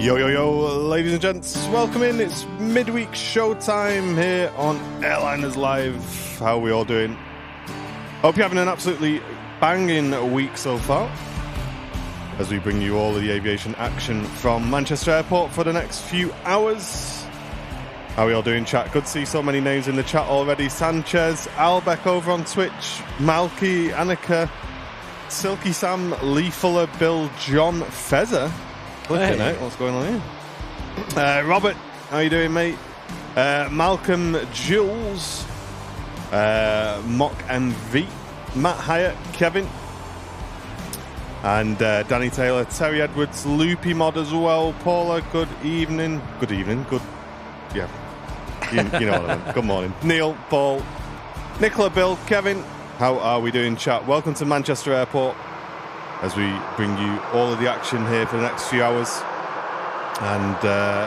Yo, yo, yo, ladies and gents, welcome in. It's midweek showtime here on Airliners Live. How are we all doing? Hope you're having an absolutely banging week so far, as we bring you all of the aviation action from Manchester Airport for the next few hours. How are we all doing, chat? Good to see so many names in the chat already. Sanchez, Albeck over on Twitch, Malky, Annika, Silky Sam, Lee Fuller, Bill, John, Fezzer. Hey. What's going on here? Robert, how you doing, mate? Malcolm, Jules, Mock MV, Matt Hyatt, Kevin, and Danny Taylor, Terry Edwards, Loopy Mod as well. Paula, good evening. Good evening. Good, yeah. You know what I mean. Good morning. Neil, Paul, Nicola, Bill, Kevin. How are we doing, chat? Welcome to Manchester Airport, as we bring you all of the action here for the next few hours. And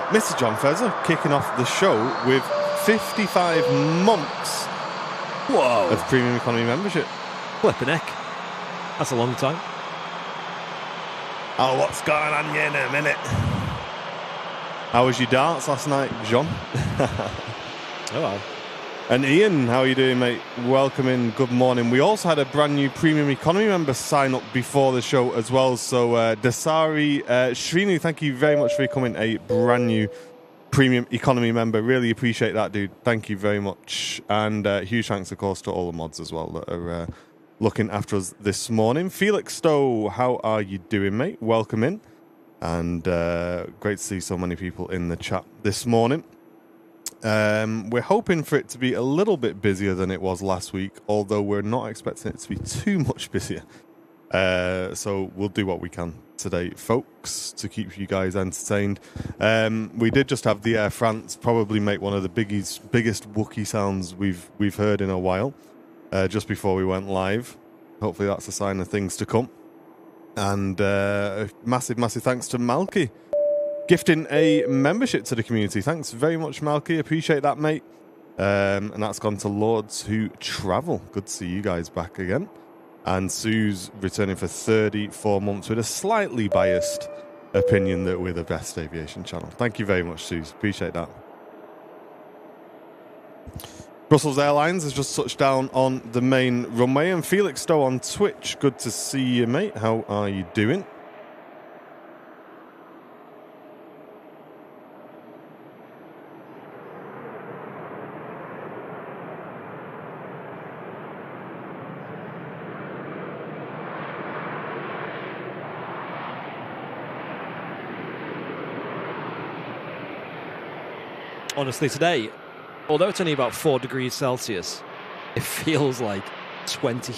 Mr. John Fezzer kicking off the show with 55 months of premium economy membership. Flipping heck. That's a long time. Oh, what's going on here in a minute? How was your darts last night, John? Oh, And Ian, how are you doing, mate? Welcome in. Good morning. We also had a brand new premium economy member sign up before the show as well. So, Dasari Srini, thank you very much for becoming a brand new premium economy member. Really appreciate that, dude. Thank you very much. And huge thanks, of course, to all the mods as well that are looking after us this morning. Felix Stowe, how are you doing, mate? Welcome in. And great to see so many people in the chat this morning. We're hoping for it to be a little bit busier than it was last week, although we're not expecting it to be too much busier. So we'll do what we can today, folks, to keep you guys entertained. We did just have the Air France probably make one of the biggest Wookiee sounds we've heard in a while, just before we went live. Hopefully that's a sign of things to come. And massive thanks to Malky, gifting a membership to the community. Thanks very much, Malky. Appreciate that, mate. And that's gone to Lords Who Travel. Good to see you guys back again. And Sue's returning for 34 months with a slightly biased opinion that we're the best aviation channel. Thank you very much, Suze. Appreciate that. Brussels Airlines has just touched down on the main runway. And Felix Stowe on Twitch. Good to see you, mate. How are you doing? honestly, today, although it's only about 4 degrees Celsius, it feels like 20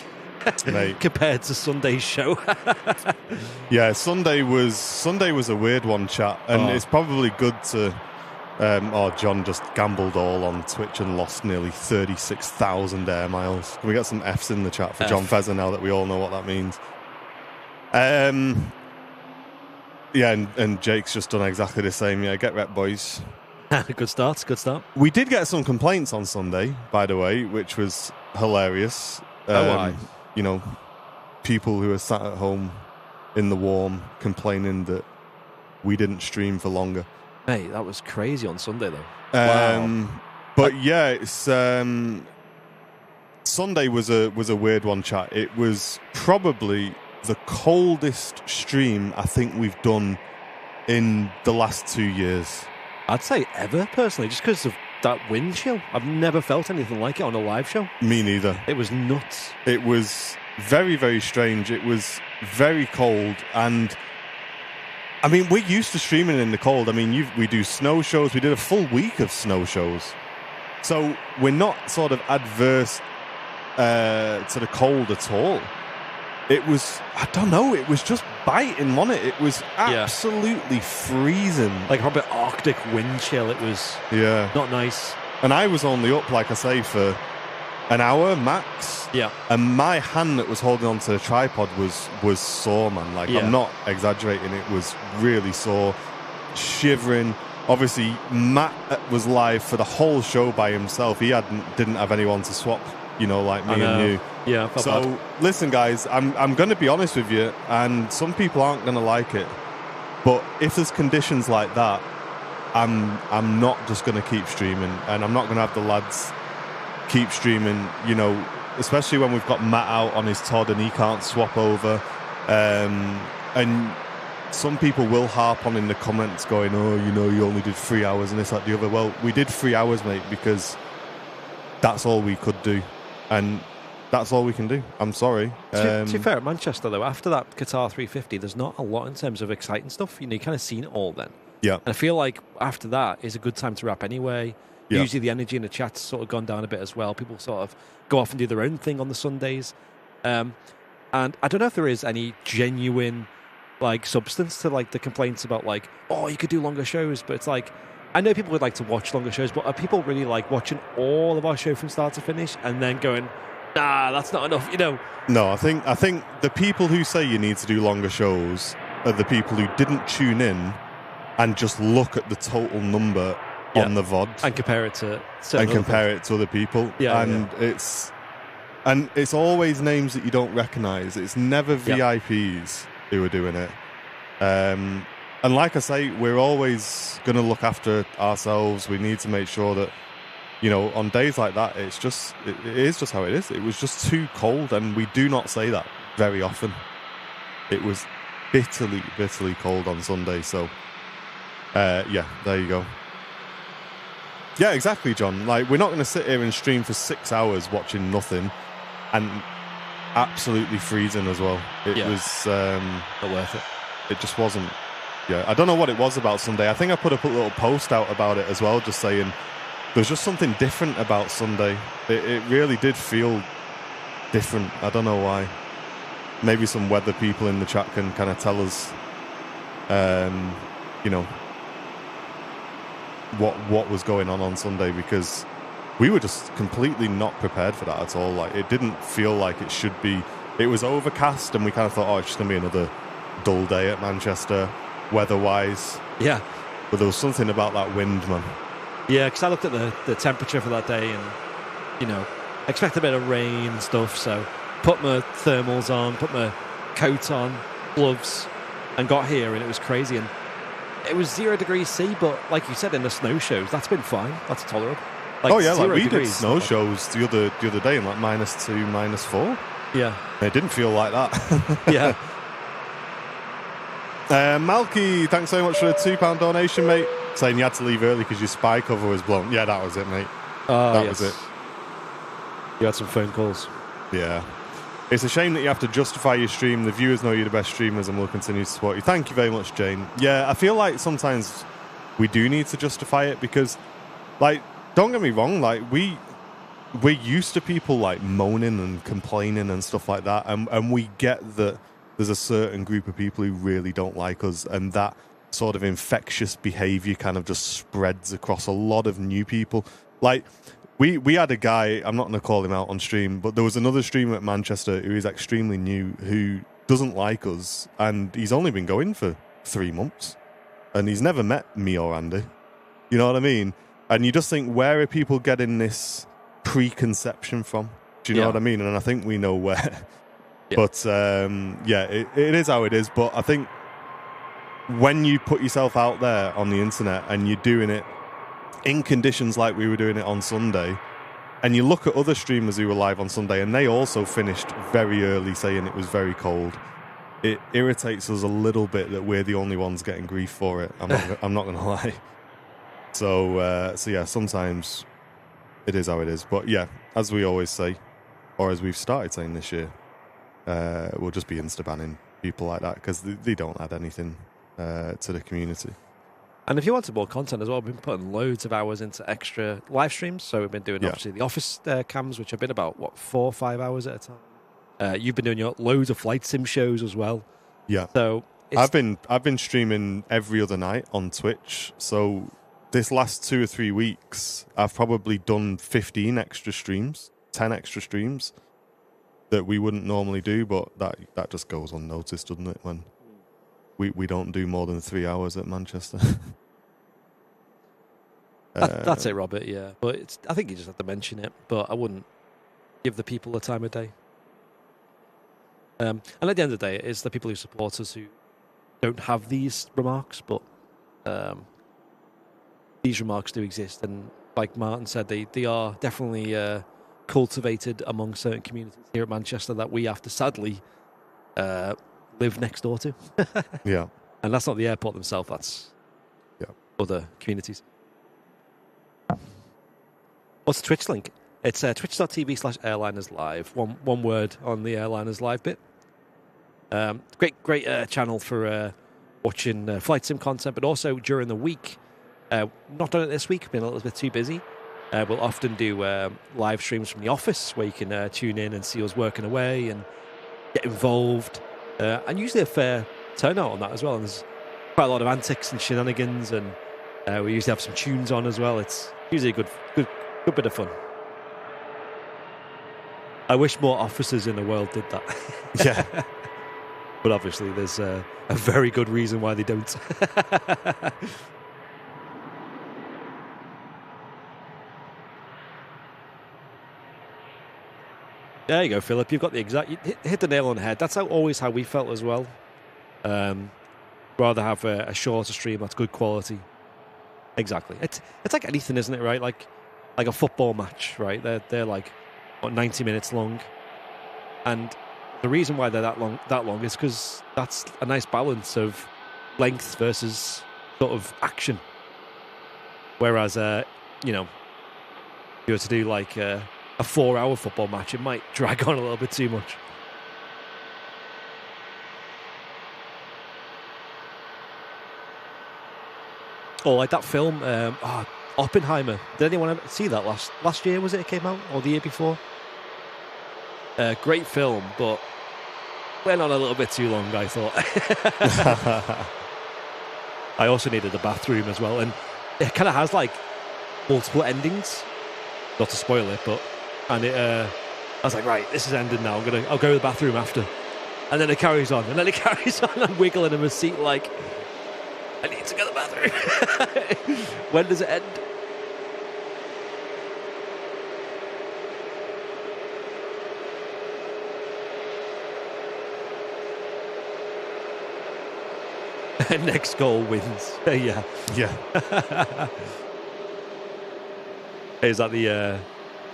compared to Sunday's show. Yeah, Sunday was a weird one, chat, and it's probably good to. John just gambled all on Twitch and lost nearly 36,000 air miles. Can we get some Fs in the chat for John Fezzer now that we all know what that means? Yeah, and Jake's just done exactly the same. Yeah, get rep, boys. Good start. We did get some complaints on Sunday, by the way, which was hilarious. You know, people who are sat at home in the warm complaining that we didn't stream for longer. Hey, that was crazy on Sunday, though. Wow. But yeah, it's Sunday was a weird one, chat. It was probably the coldest stream I think we've done in the last 2 years. I'd say ever, personally, just because of that wind chill. I've never felt anything like it on a live show. Me neither. It was nuts. It was very, very strange. It was very cold, and I mean, we're used to streaming in the cold. I mean, we do snow shows. We did a full week of snow shows. So we're not sort of adverse to the cold at all. It was, I don't know, it was just biting, wasn't it? It was absolutely freezing. Like a proper Arctic wind chill. It was not nice. And I was only up, like I say, for an hour max. Yeah. And my hand that was holding onto the tripod was sore, man. Like, I'm not exaggerating. It was really sore, shivering. Obviously, Matt was live for the whole show by himself. He didn't have anyone to swap, you know, like me and you. Yeah. So, listen, guys, I'm going to be honest with you, and some people aren't going to like it. But if there's conditions like that, I'm not just going to keep streaming, and I'm not going to have the lads keep streaming, you know, especially when we've got Matt out on his Todd and he can't swap over. And some people will harp on in the comments going, oh, you know, you only did 3 hours and this, that, the other. Well, we did 3 hours, mate, because that's all we could do. And that's all we can do. I'm sorry. To be fair, at Manchester, though, after that Qatar 350, there's not a lot in terms of exciting stuff. You know, you kind of seen it all then. Yeah. And I feel like after that is a good time to wrap anyway. Yeah. Usually the energy in the chat's sort of gone down a bit as well. People sort of go off and do their own thing on the Sundays. And I don't know if there is any genuine like substance to like the complaints about like, oh, you could do longer shows, but it's like, I know people would like to watch longer shows, but are people really like watching all of our show from start to finish and then going, nah, that's not enough, you know? No, I think the people who say you need to do longer shows are the people who didn't tune in and just look at the total number on the VOD and compare it to other people. And it's always names that you don't recognise. It's never VIPs who are doing it. And like I say, we're always going to look after ourselves. We need to make sure that, you know, on days like that, it is just how it is. It was just too cold, and we do not say that very often. It was bitterly, bitterly cold on Sunday. So, there you go. Yeah, exactly, John. Like, we're not going to sit here and stream for 6 hours watching nothing and absolutely freezing as well. It was not worth it. It just wasn't. Yeah, I don't know what it was about Sunday. I think I put up a little post out about it as well, just saying there's just something different about Sunday. It really did feel different. I don't know why. Maybe some weather people in the chat can kind of tell us, you know, what was going on Sunday, because we were just completely not prepared for that at all. Like, it didn't feel like it should be. It was overcast, and we kind of thought, oh, it's just going to be another dull day at Manchester, weather-wise. Yeah. But there was something about that wind, man. Yeah, because I looked at the temperature for that day, and, you know, I expect a bit of rain and stuff, so put my thermals on, put my coat on, gloves, and got here, and it was crazy. And it was 0 degrees C, but like you said, in the snow shows, that's been fine. That's tolerable. Like, oh yeah, like we did snow shows the other day in like -2, -4. Yeah, it didn't feel like that. Yeah. Malky, thanks so much for the £2 donation, mate. Saying you had to leave early because your spy cover was blown. Yeah, that was it, mate. That was it. You had some phone calls. Yeah. It's a shame that you have to justify your stream. The viewers know you're the best streamers and will continue to support you. Thank you very much, Jane. Yeah, I feel like sometimes we do need to justify it because, like, don't get me wrong, like, we're used to people, like, moaning and complaining and stuff like that, and we get that there's a certain group of people who really don't like us, and that sort of infectious behaviour kind of just spreads across a lot of new people. Like, we had a guy, I'm not going to call him out on stream, but there was another streamer at Manchester who is extremely new, who doesn't like us, and he's only been going for 3 months, and he's never met me or Andy. You know what I mean? And you just think, where are people getting this preconception from? Do you know what I mean? And I think we know where. Yeah. But, it is how it is. But I think when you put yourself out there on the internet and you're doing it in conditions like we were doing it on Sunday, and you look at other streamers who were live on Sunday and they also finished very early saying it was very cold, it irritates us a little bit that we're the only ones getting grief for it. I'm not going to lie. So yeah, sometimes it is how it is. But yeah, as we always say, or as we've started saying this year, we'll just be insta-banning people like that because they don't add anything to the community. And if you wanted more content as well, we've been putting loads of hours into extra live streams. So we've been doing obviously the office cams, which have been about 4 or 5 hours at a time. You've been doing your loads of flight sim shows as well. Yeah. So I've been streaming every other night on Twitch. So this last 2 or 3 weeks, I've probably done 15 extra streams, 10 extra streams that we wouldn't normally do, but that just goes unnoticed, doesn't it, when we don't do more than 3 hours at Manchester. That's it, Robert, yeah. But I think you just have to mention it, but I wouldn't give the people the time of day. And at the end of the day, it's the people who support us who don't have these remarks, but these remarks do exist, and like Martin said, they are definitely cultivated among certain communities here at Manchester that we have to sadly live next door to. Yeah. And that's not the airport themselves, that's other communities. What's the Twitch link? It's twitch.tv/airlinerslive. One word on the Airliners Live bit. Great channel for watching flight sim content, but also during the week. Not done it this week, been a little bit too busy. We'll often do live streams from the office where you can tune in and see us working away and get involved. And usually a fair turnout on that as well. And there's quite a lot of antics and shenanigans, and we usually have some tunes on as well. It's usually a good bit of fun. I wish more officers in the world did that. Yeah. But obviously there's a very good reason why they don't. There you go, Philip. You've got the exact... You hit the nail on the head. That's always how we felt as well. Rather have a shorter stream that's good quality. Exactly. It's like anything, isn't it, right? Like a football match, right? They're like, 90 minutes long. And the reason why they're that long is because that's a nice balance of length versus sort of action. Whereas, if you were to do like a 4-hour football match, it might drag on a little bit too much. Or like that film, Oppenheimer. Did anyone ever see that last year? Was it came out, or the year before? Great film, but went on a little bit too long, I thought. I also needed the bathroom as well, and it kind of has like multiple endings. Not to spoil it, I was like, right, this is ending now. I'll go to the bathroom after, and then it carries on, and then it carries on. I'm wiggling in my seat like, I need to go to the bathroom. When does it end? Next goal wins. Yeah. Is that the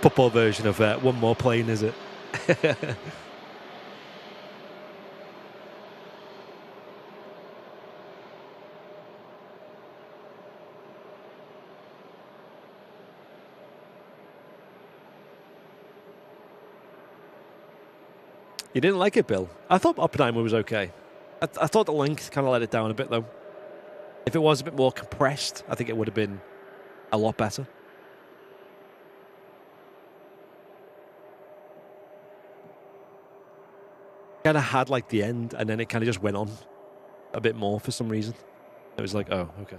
football version of one more plane, is it? You didn't like it, Bill? I thought Oppenheimer was okay. I thought the length kind of let it down a bit, though. If it was a bit more compressed, I think it would have been a lot better. Kind of had like the end, and then it kind of just went on a bit more for some reason. It was like, oh, okay.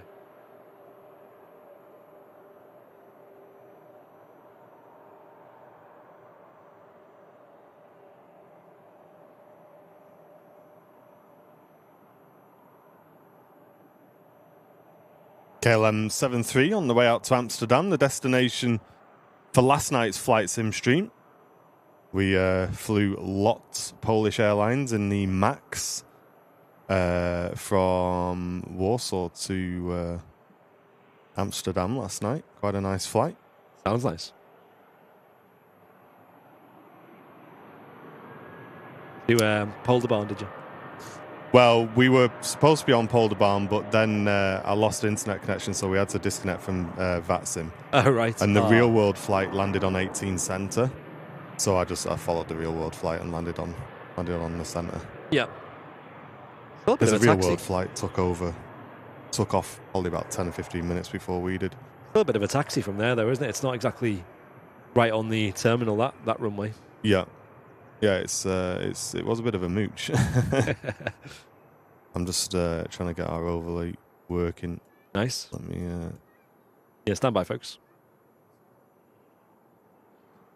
KLM 73 on the way out to Amsterdam, the destination for last night's flight sim stream. We flew LOT Polish Airlines in the MAX from Warsaw to Amsterdam last night. Quite a nice flight. Sounds nice. You Polderbarn, did you? Well, we were supposed to be on Polderbarn, but then I lost internet connection, so we had to disconnect from VATSIM. Oh, right. And the real world flight landed on 18 Centre. So I followed the real world flight and landed on the centre. Yeah. Because the real world flight took off probably about 10 or 15 minutes before we did. A little bit of a taxi from there, though, isn't it? It's not exactly right on the terminal, that runway. Yeah. Yeah, it was a bit of a mooch. I'm just trying to get our overlay working. Nice. Let me... Yeah, stand by, folks.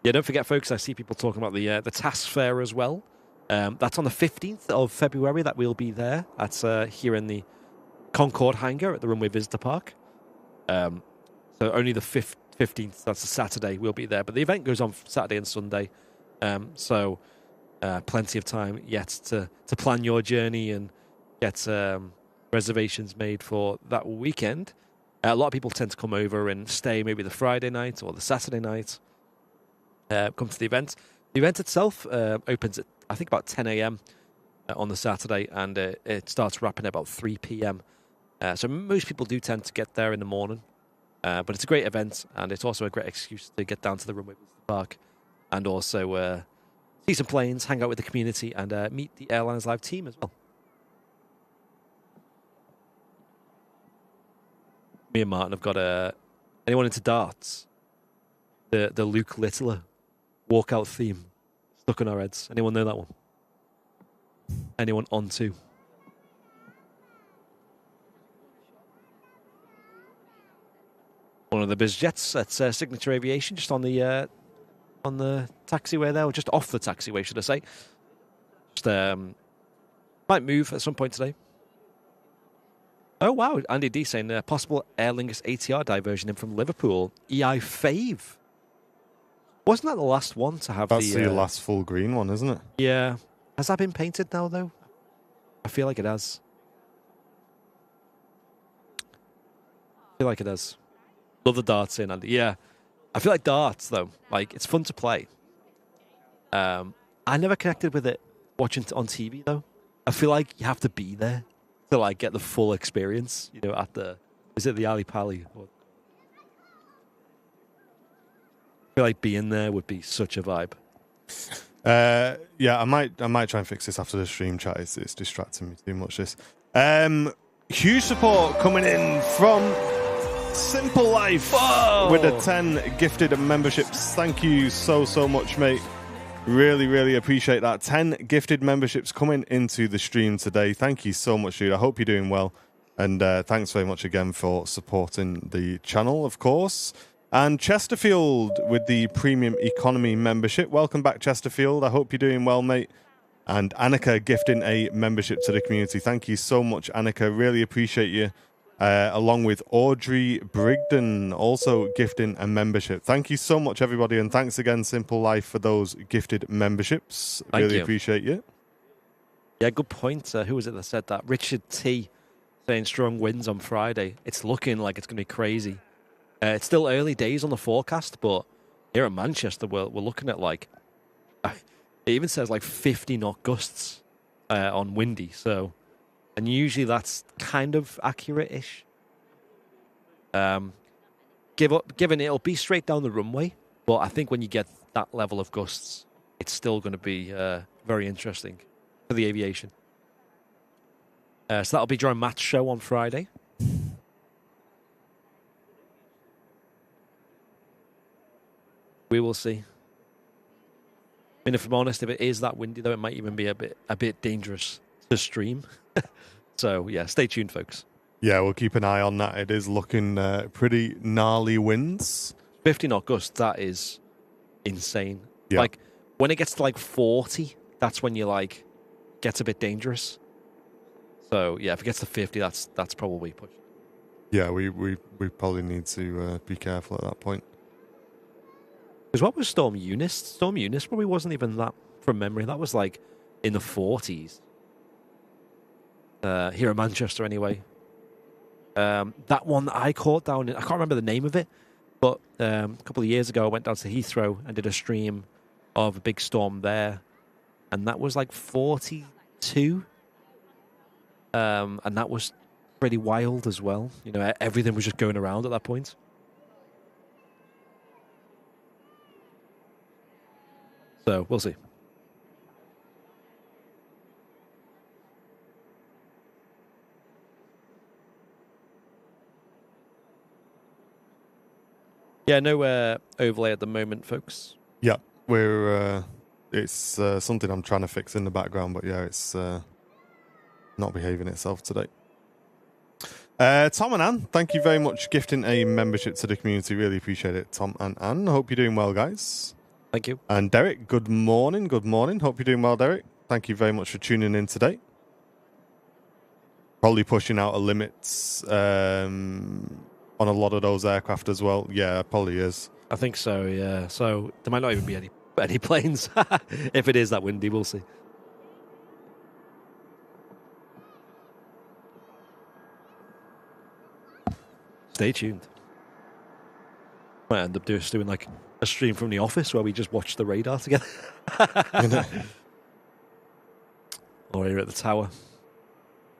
Yeah, don't forget, folks, I see people talking about the task fair as well. That's on the 15th of February that we'll be there. That's here in the Concorde hangar at the Runway Visitor Park. So only the 15th, that's a Saturday, we'll be there. But the event goes on Saturday and Sunday. So plenty of time yet to plan your journey and get reservations made for that weekend. A lot of people tend to come over and stay maybe the Friday night or the Saturday night. Come to the event. The event itself opens at, I think, about 10 a.m. On the Saturday, and it starts wrapping at about 3 p.m. So most people do tend to get there in the morning. But it's a great event, and it's also a great excuse to get down to the Runway Park and also see some planes, hang out with the community, and meet the Airlines Live team as well. Me and Martin have got anyone into darts? The Luke Littler walkout theme stuck in our heads. Anyone know that one? Anyone on to? One of the biz jets at Signature Aviation, just on the taxiway there, or just off the taxiway, should I say? Just might move at some point today. Oh wow, Andy D saying possible Aer Lingus ATR diversion in from Liverpool. EI Fave. Wasn't that the last one to have? That's the last full green one, isn't it? Yeah. Has that been painted now though? I feel like it has. Love the darts in, Andy. Yeah. I feel like darts though, like it's fun to play. I never connected with it watching it on TV though. I feel like you have to be there to like get the full experience, you know, at is it the Ali Pali? I feel like being there would be such a vibe. Yeah, I might try and fix this after the stream chat. It's distracting me too much, this. Huge support coming in from Simple Life. Whoa! With the 10 gifted memberships. Thank you so much, mate. Really appreciate that. 10 gifted memberships coming into the stream today. Thank you so much, dude. I hope you're doing well. And thanks very much again for supporting the channel, of course. And Chesterfield with the Premium Economy membership. Welcome back, Chesterfield. I hope you're doing well, mate. And Annika gifting a membership to the community. Thank you so much, Annika. Really appreciate you. Along with Audrey Brigden also gifting a membership. Thank you so much, everybody. And thanks again, Simple Life, for those gifted memberships. Really appreciate you. Yeah, good point. Who was it that said that? Richard T. saying strong winds on Friday. It's looking like it's going to be crazy. It's still early days on the forecast, but here at Manchester, we're looking at like, it even says like 50 knot gusts on windy. So, and usually that's kind of accurate-ish. Given it'll be straight down the runway, but I think when you get that level of gusts, it's still going to be very interesting for the aviation. So that'll be during Matt's show on Friday. We will see. I mean, if I'm honest, if it is that windy, though, it might even be a bit dangerous to stream. So, yeah, stay tuned, folks. Yeah, we'll keep an eye on that. It is looking pretty gnarly winds. 50 knot gusts, that is insane. Yeah. Like, when it gets to, like, 40, that's when you, like, gets a bit dangerous. So, yeah, if it gets to 50, that's probably pushing. Yeah, we probably need to be careful at that point. Because what was Storm Eunice? Storm Eunice probably wasn't even that, from memory. That was like in the 40s. Here in Manchester, anyway. That one that I caught down, I can't remember the name of it, but a couple of years ago I went down to Heathrow and did a stream of a big storm there. And that was like 42. And that was pretty wild as well. You know, everything was just going around at that point. So, we'll see. Yeah, no overlay at the moment, folks. Yeah, we're... it's something I'm trying to fix in the background, but yeah, it's not behaving itself today. Tom and Anne, thank you very much gifting a membership to the community. Really appreciate it, Tom and Anne. I hope you're doing well, guys. Thank you. And Derek, good morning. Good morning. Hope you're doing well, Derek. Thank you very much for tuning in today. Probably pushing out a limits on a lot of those aircraft as well. Yeah, probably is. I think so, yeah. So there might not even be any planes. If it is that windy, we'll see. Stay tuned. Might end up doing like a stream from the office where we just watch the radar together. Or here at the tower,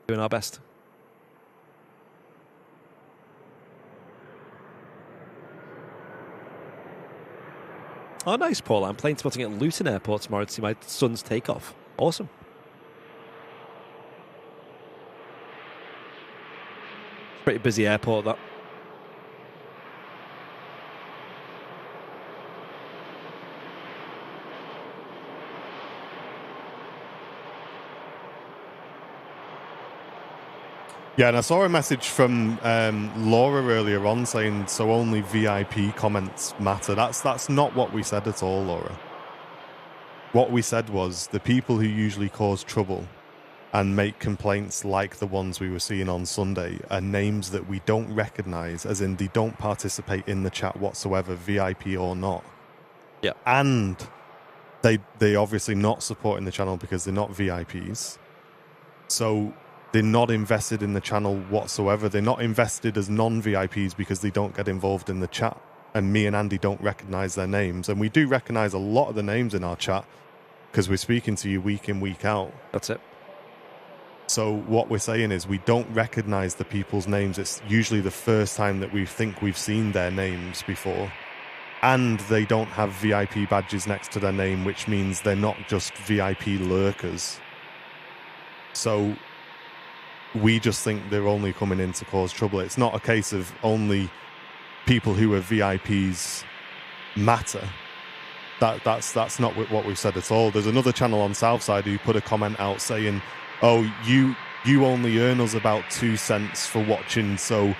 doing our best. Oh, nice, Paul. I'm plane spotting at Luton Airport tomorrow to see my son's takeoff. Awesome. Pretty busy airport, that. Yeah, and I saw a message from Laura earlier on saying, so only VIP comments matter. That's not what we said at all, Laura. What we said was the people who usually cause trouble and make complaints like the ones we were seeing on Sunday are names that we don't recognise, as in they don't participate in the chat whatsoever, VIP or not. Yeah. And they obviously not supporting the channel because they're not VIPs. So they're not invested in the channel whatsoever. They're not invested as non-VIPs because they don't get involved in the chat. And me and Andy don't recognise their names. And we do recognise a lot of the names in our chat because we're speaking to you week in, week out. That's it. So what we're saying is we don't recognise the people's names. It's usually the first time that we think we've seen their names before. And they don't have VIP badges next to their name, which means they're not just VIP lurkers. So we just think they're only coming in to cause trouble. It's not a case of only people who are VIPs matter. That's not what we've said at all. There's another channel on Southside who put a comment out saying, oh, you only earn us about 2 cents for watching, so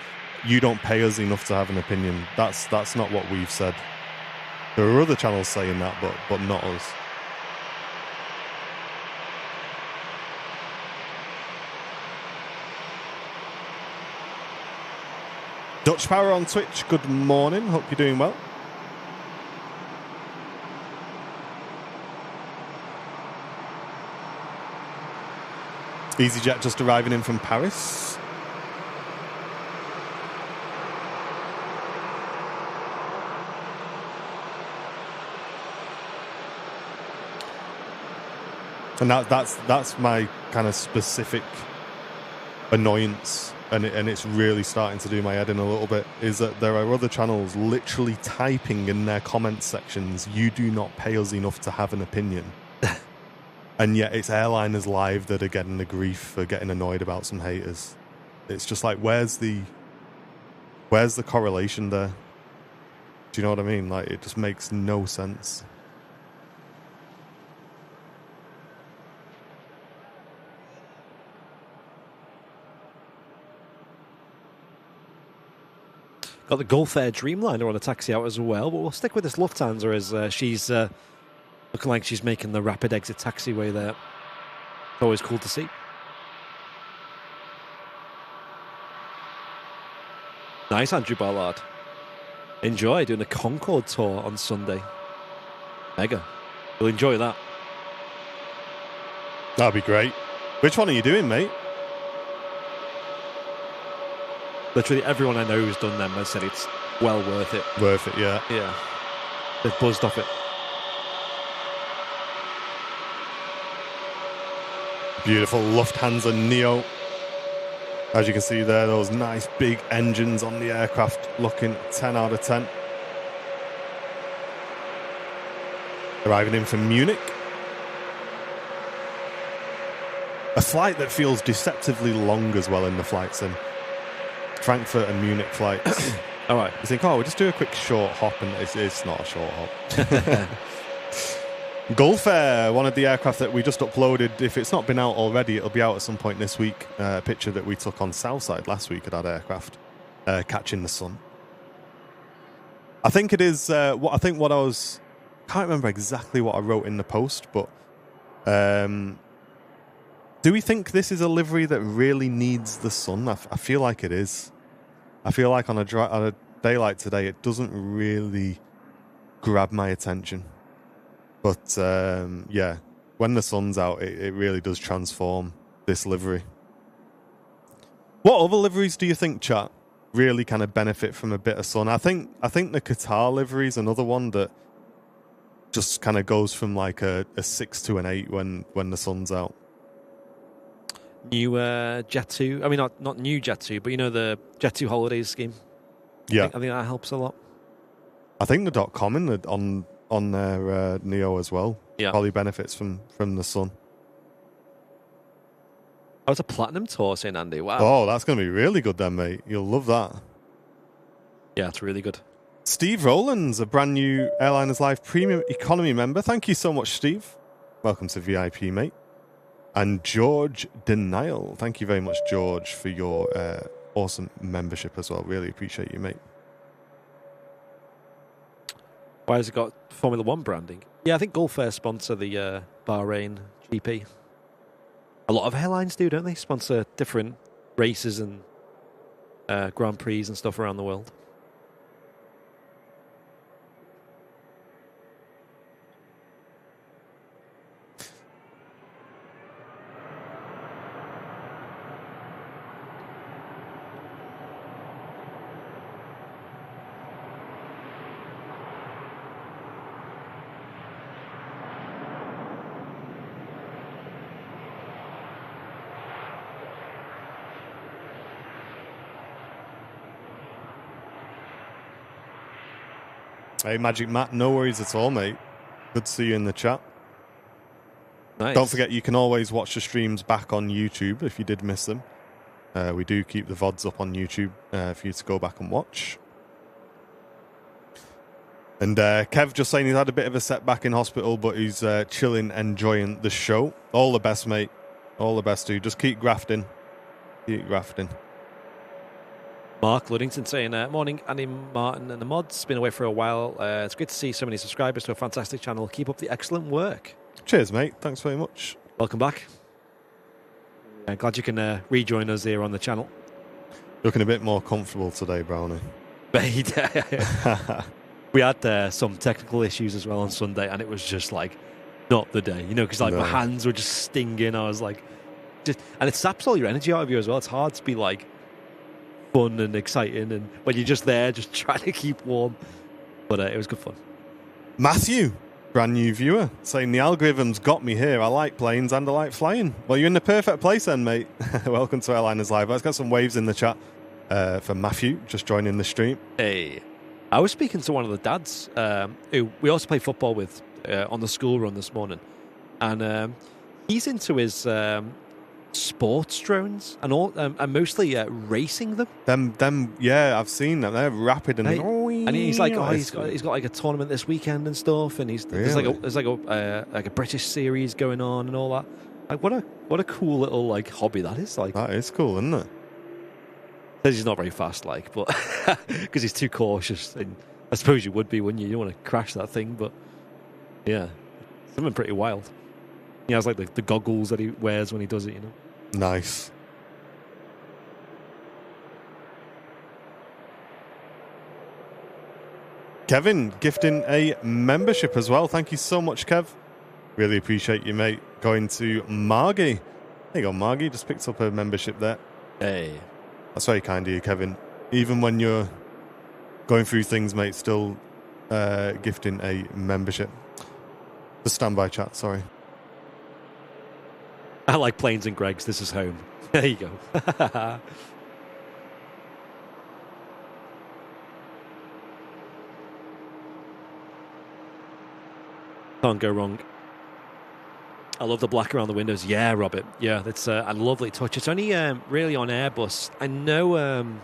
you don't pay us enough to have an opinion. That's not what we've said. There are other channels saying that, but not us. Dutch Power on Twitch, good morning. Hope you're doing well. EasyJet just arriving in from Paris. And that's my kind of specific annoyance. And it's really starting to do my head in a little bit, is that there are other channels literally typing in their comment sections, you do not pay us enough to have an opinion. And yet it's airliners live that are getting the grief for getting annoyed about some haters. It's just like, where's the correlation there? Do you know what I mean? Like, it just makes no sense. Got the Gulf Air Dreamliner on a taxi out as well, but we'll stick with this Lufthansa as she's looking like she's making the rapid exit taxiway there. It's always cool to see. Nice, Andrew Ballard. Enjoy doing the Concorde tour on Sunday. Mega. You'll enjoy that. That'd be great. Which one are you doing, mate? Literally everyone I know who's done them has said it's well worth it. Worth it, yeah. Yeah. They've buzzed off it. Beautiful Lufthansa Neo. As you can see there, those nice big engines on the aircraft, looking 10 out of 10. Arriving in from Munich. A flight that feels deceptively long as well in the flight sim. Frankfurt and Munich flights. All right. You think, we'll just do a quick short hop, and it's not a short hop. Gulf Air, one of the aircraft that we just uploaded. If it's not been out already, it'll be out at some point this week. A picture that we took on Southside last week of that aircraft, catching the sun. I think it is. Can't remember exactly what I wrote in the post, but do we think this is a livery that really needs the sun? I feel like it is. I feel like on a day like today, it doesn't really grab my attention. But yeah, when the sun's out, it really does transform this livery. What other liveries do you think, chat, really kind of benefit from a bit of sun. I think the Qatar livery is another one that just kind of goes from like a 6 to an 8 when the sun's out. New Jet 2. I mean, not new Jet 2, but the Jet 2 holidays scheme. Yeah. I think that helps a lot. I think the .com on their Neo as well probably benefits from the sun. Oh, it's a platinum tour, saying Andy. Wow. Oh, that's going to be really good then, mate. You'll love that. Yeah, it's really good. Steve Rowlands, a brand new Airliners Live Premium Economy member. Thank you so much, Steve. Welcome to VIP, mate. And George Denial. Thank you very much, George, for your awesome membership as well. Really appreciate you, mate. Why has it got Formula One branding? Yeah, I think Gulf Air sponsor the Bahrain GP. A lot of airlines do, don't they? Sponsor different races and Grand Prix and stuff around the world. Hey, Magic Matt, no worries at all, mate. Good to see you in the chat. Nice. Don't forget, you can always watch the streams back on YouTube if you did miss them. We do keep the VODs up on YouTube for you to go back and watch. And Kev just saying he's had a bit of a setback in hospital, but he's chilling, enjoying the show. All the best, mate. All the best, dude. Just keep grafting. Keep grafting. Mark Luddington saying, morning, Andy, Martin and the mods. Been away for a while. It's great to see so many subscribers to a fantastic channel. Keep up the excellent work. Cheers, mate. Thanks very much. Welcome back. Glad you can rejoin us here on the channel. Looking a bit more comfortable today, Brownie. We had some technical issues as well on Sunday, and it was just like not the day, because my hands were just stinging. I was like, and it saps all your energy out of you as well. It's hard to be like fun and exciting, and when you're just there, just trying to keep warm. But it was good fun. Matthew, brand new viewer, saying the algorithm's got me here. I like planes and I like flying. Well, you're in the perfect place then, mate. Welcome to Airliners Live. Let's get some waves in the chat for Matthew, just joining the stream. Hey, I was speaking to one of the dads who we also play football with on the school run this morning, and he's into his sports drones and all, and mostly racing them. Them, yeah, I've seen them. They're rapid and and he's like, he's got like a tournament this weekend and stuff, and there's like a British series going on and all that. Like, what a cool little like hobby that is. Like, that is cool, isn't it? Says he's not very fast, like, but because he's too cautious. And I suppose you would be, wouldn't you? You don't want to crash that thing, but yeah, something pretty wild. He has like the goggles that he wears when he does it, Nice. Kevin gifting a membership as well. Thank you so much, Kev. Really appreciate you, mate. Going to Margie. There you go, Margie. Just picked up a membership there. Hey. That's very kind of you, Kevin. Even when you're going through things, mate, still gifting a membership. The standby chat, sorry. I like planes and Greg's. This is home. There you go. Can't go wrong. I love the black around the windows. Yeah, Robert. Yeah, it's a lovely touch. It's only really on Airbus. I know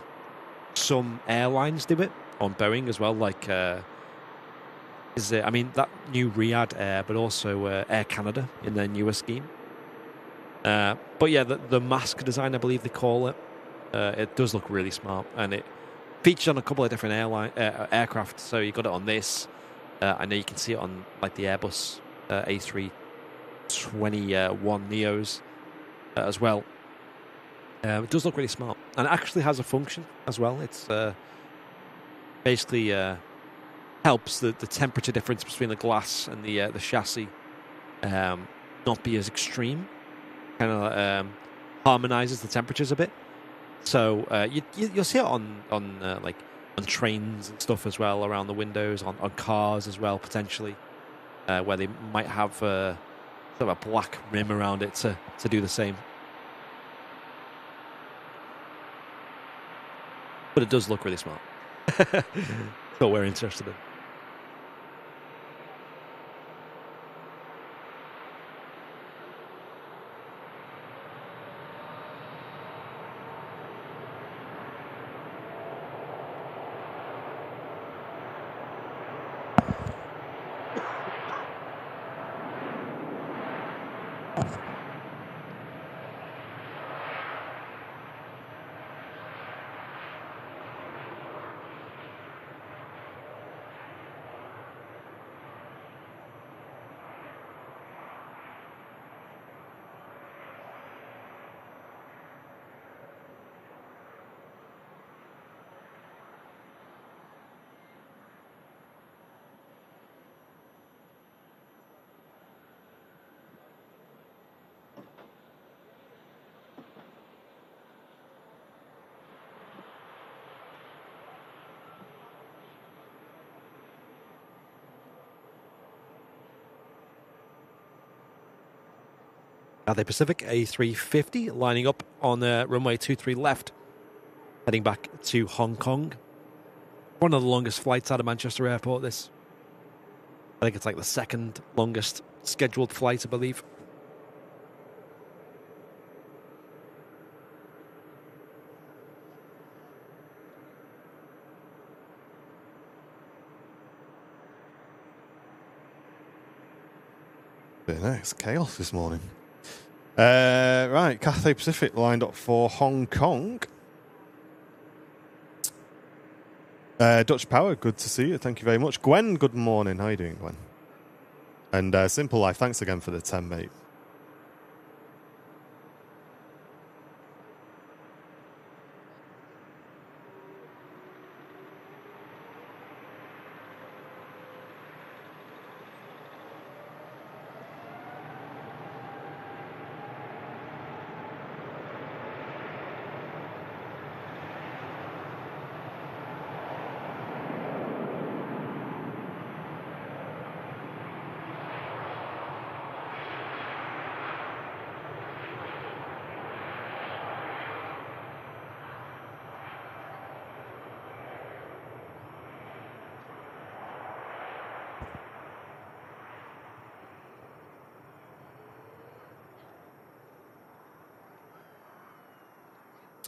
some airlines do it on Boeing as well. Like, that new Riyadh Air, but also Air Canada in their newer scheme. But yeah, the mask design, I believe they call it. It does look really smart, and it features on a couple of different aircraft. So you got it on this. I know you can see it on like the Airbus A380. 21 Neos as well. It does look really smart, and it actually has a function as well. It's basically helps the temperature difference between the glass and the chassis not be as extreme. Kind of harmonizes the temperatures a bit. So you'll see it on trains and stuff as well, around the windows, on cars as well, potentially, where they might have sort of a black rim around it to do the same. But it does look really smart. That's what we're interested in. The Pacific A350 lining up on runway 23 left, heading back to Hong Kong. One of the longest flights out of Manchester Airport, this. I think it's like the second longest scheduled flight, I believe. Bit nice chaos this morning. Right, Cathay Pacific lined up for Hong Kong. Dutch Power, good to see you. Thank you very much. Gwen, good morning. How are you doing, Gwen? And Simple Life, thanks again for the 10, mate.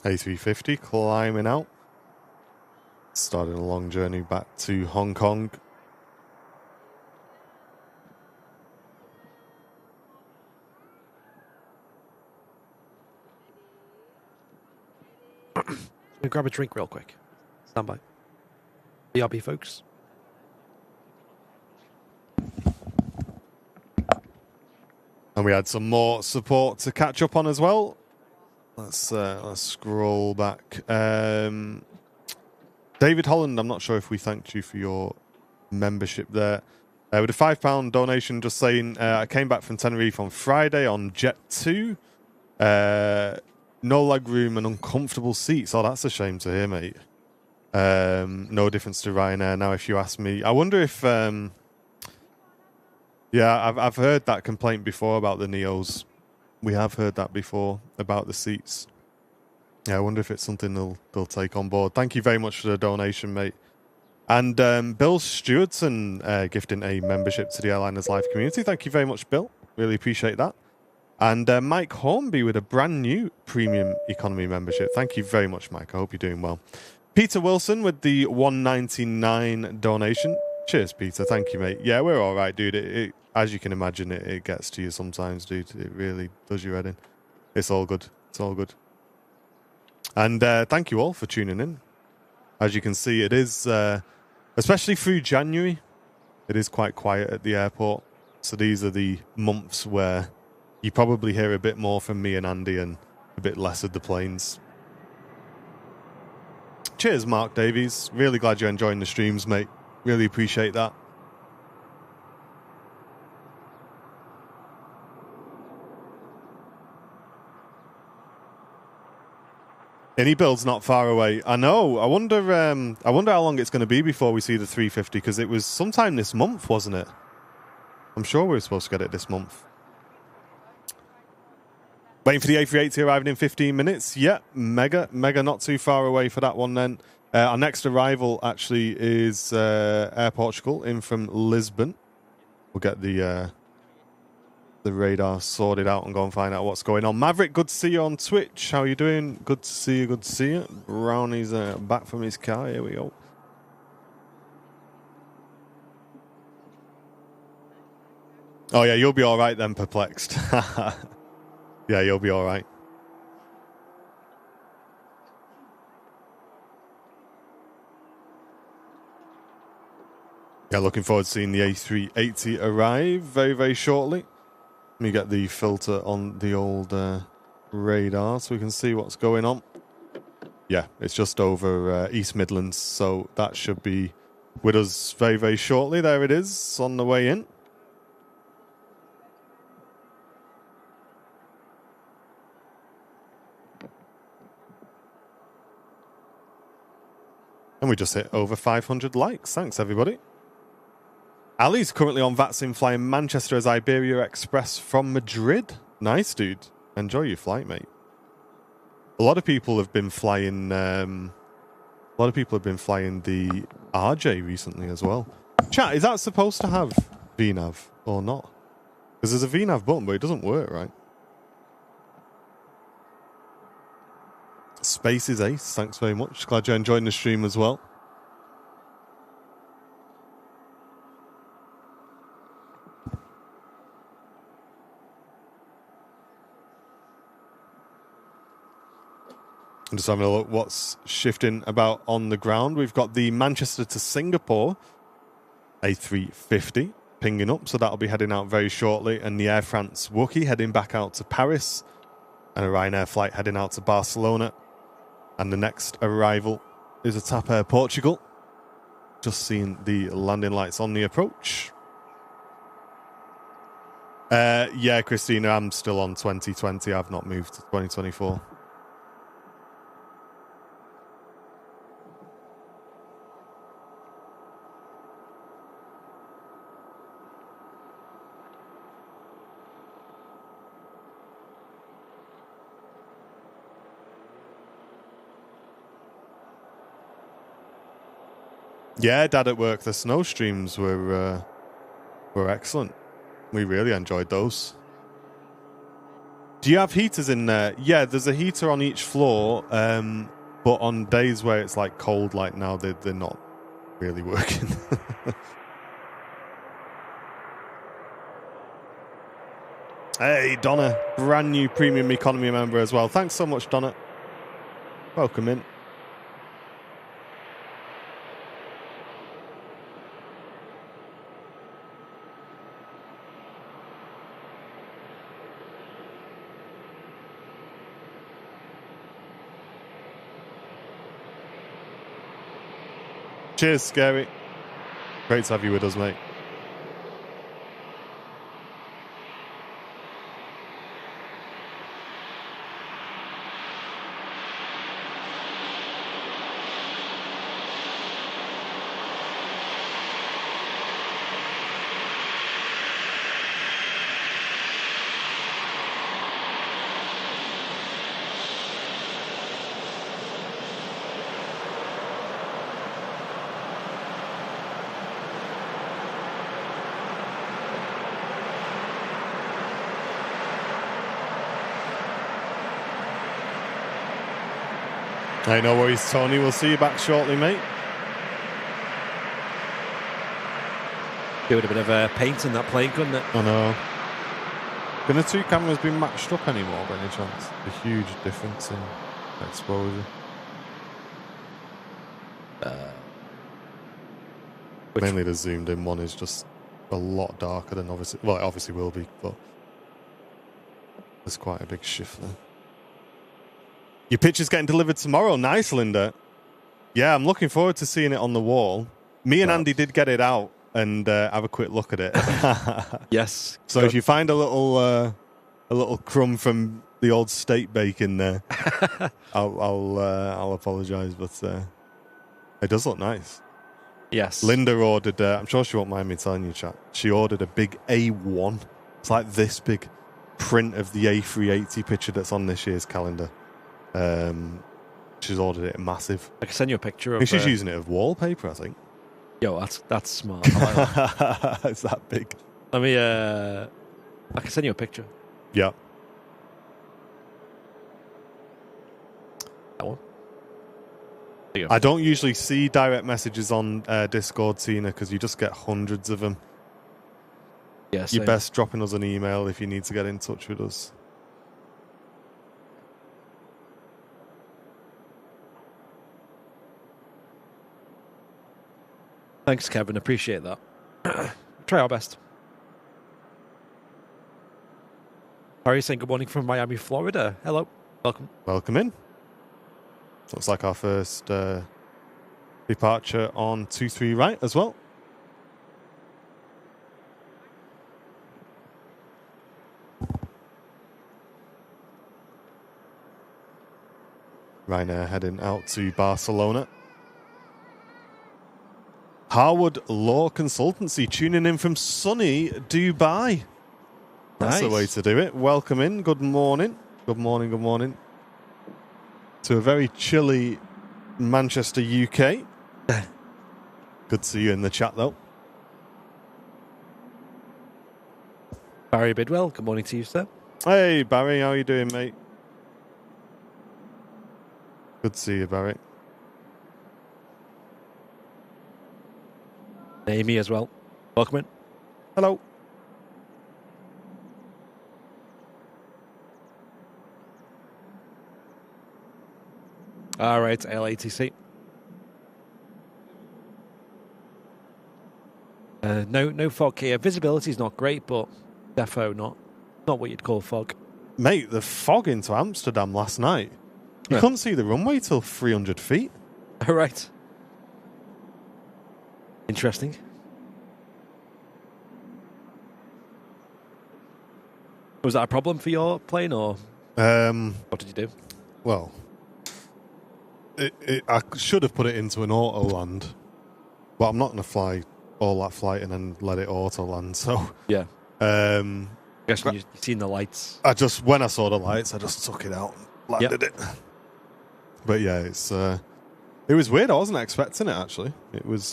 A350 climbing out. Started a long journey back to Hong Kong. Let me grab a drink real quick. Stand by. BRB, folks. And we had some more support to catch up on as well. Let's scroll back. David Holland, I'm not sure if we thanked you for your membership there. With a £5 donation, just saying, I came back from Tenerife on Friday on Jet 2. No leg room and uncomfortable seats. Oh, that's a shame to hear, mate. No difference to Ryanair now, if you ask me. I wonder if... yeah, I've heard that complaint before about the Neos. We have heard that before about the seats. Yeah, I wonder if it's something they'll take on board. Thank you very much for the donation, mate. And Bill Stewardson gifting a membership to the Airliners Live community. Thank you very much, Bill. Really appreciate that. And Mike Hornby with a brand new premium economy membership. Thank you very much, Mike. I hope you're doing well. Peter Wilson with the $1.99 donation. Cheers, Peter. Thank you, mate. Yeah, we're all right, dude. It as you can imagine, it gets to you sometimes, dude. It really does your head in. It's all good. It's all good. And thank you all for tuning in. As you can see, it is, especially through January, it is quite quiet at the airport. So these are the months where you probably hear a bit more from me and Andy and a bit less of the planes. Cheers, Mark Davies. Really glad you're enjoying the streams, mate. Really appreciate that. Any build's not far away. I know. I wonder how long it's going to be before we see the 350, because it was sometime this month, wasn't it? I'm sure we were supposed to get it this month. Waiting for the A380 arriving in 15 minutes. Yeah, mega not too far away for that one then. Our next arrival actually is Air Portugal in from Lisbon. We'll get the radar sorted out and go and find out what's going on. Maverick, good to see you on Twitch. How are you doing? Good to see you, good to see you. Brownie's back from his car. Here we go. Oh yeah, you'll be all right then, Perplexed. Yeah, you'll be all right. Yeah, looking forward to seeing the A380 arrive very, very shortly. Let me get the filter on the old radar so we can see what's going on. Yeah, it's just over East Midlands, so that should be with us very, very shortly. There it is, on the way in. And we just hit over 500 likes. Thanks, everybody. Ali's currently on Vatsim flying Manchester as Iberia Express from Madrid. Nice, dude. Enjoy your flight, mate. A lot of people have been flying. The RJ recently as well. Chat, is that supposed to have VNAV or not? Because there's a VNAV button, but it doesn't work, right? Space is ace. Thanks very much. Glad you're enjoying the stream as well. I'm just having a look what's shifting about on the ground. We've got the Manchester to Singapore A350 pinging up, so that'll be heading out very shortly. And the Air France Wookie heading back out to Paris. And a Ryanair flight heading out to Barcelona. And the next arrival is a TAP Air Portugal. Just seeing the landing lights on the approach. Yeah, Christina, I'm still on 2020. I've not moved to 2024. Yeah, Dad at work. The snow streams were excellent. We really enjoyed those. Do you have heaters in there? Yeah, there's a heater on each floor, but on days where it's like cold, like now, they're not really working. Hey, Donna, brand new premium economy member as well. Thanks so much, Donna. Welcome in. Cheers, Scary. Great to have you with us, mate. Hey, no worries, Tony. We'll see you back shortly, mate. Doing a bit of paint in that plane, couldn't it? I know. Can the two cameras be matched up anymore by any chance? A huge difference in exposure. Mainly the zoomed in one is just a lot darker than obviously. Well, it obviously will be, but there's quite a big shift there. Your picture's getting delivered tomorrow. Nice, Linda. Yeah, I'm looking forward to seeing it on the wall. Me and Andy did get it out and have a quick look at it. Yes. So if you find a little crumb from the old steak bacon there. I'll apologise, but it does look nice. Yes. Linda ordered, I'm sure she won't mind me telling you, chat, she ordered a big A1. It's like this big print of the A380 picture that's on this year's calendar. She's ordered it massive. I can send you a picture of I think she's using it as wallpaper, I think. Yo, that's smart. I like that. It's that big. Let me, I can send you a picture. Yeah. That one. I don't usually see direct messages on Discord, Tina, because you just get hundreds of them. Yeah, You're best dropping us an email if you need to get in touch with us. Thanks, Kevin. Appreciate that. Try our best. How are you saying good morning from Miami, Florida? Hello. Welcome. Welcome in. Looks like our first departure on 23 right as well. Ryanair heading out to Barcelona. Harwood Law Consultancy tuning in from sunny Dubai. That's the way to do it. Welcome in. Good morning. Good morning. Good morning. To a very chilly Manchester, UK. Good to see you in the chat, though. Barry Bidwell, good morning to you, sir. Hey, Barry. How are you doing, mate? Good to see you, Barry. Amy as well. Welcome in. Hello. All right, LATC. No fog here. Visibility is not great, but defo not what you'd call fog. Mate, the fog into Amsterdam last night. You couldn't see the runway till 300 feet. All right. Interesting. Was that a problem for your plane, or what did you do? Well, I should have put it into an auto land, but I'm not going to fly all that flight and then let it auto land. So yeah, guessing you've seen the lights. When I saw the lights, I just took it out and landed it. But yeah, it was weird. I wasn't expecting it actually. It was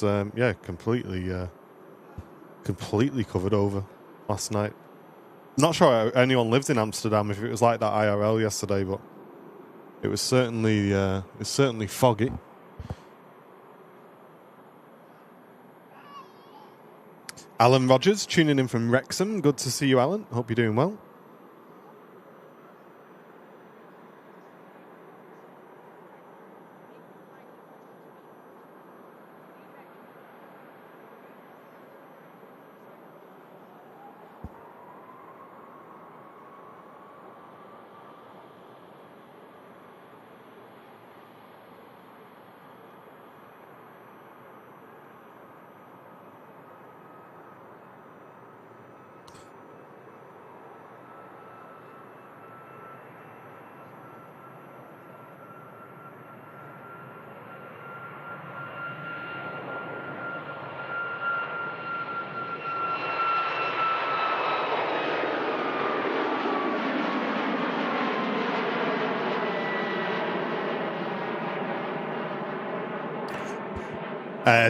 completely covered over last night. Not sure anyone lives in Amsterdam if it was like that IRL yesterday, but it was certainly foggy. Alan Rogers tuning in from Wrexham. Good to see you, Alan. Hope you're doing well.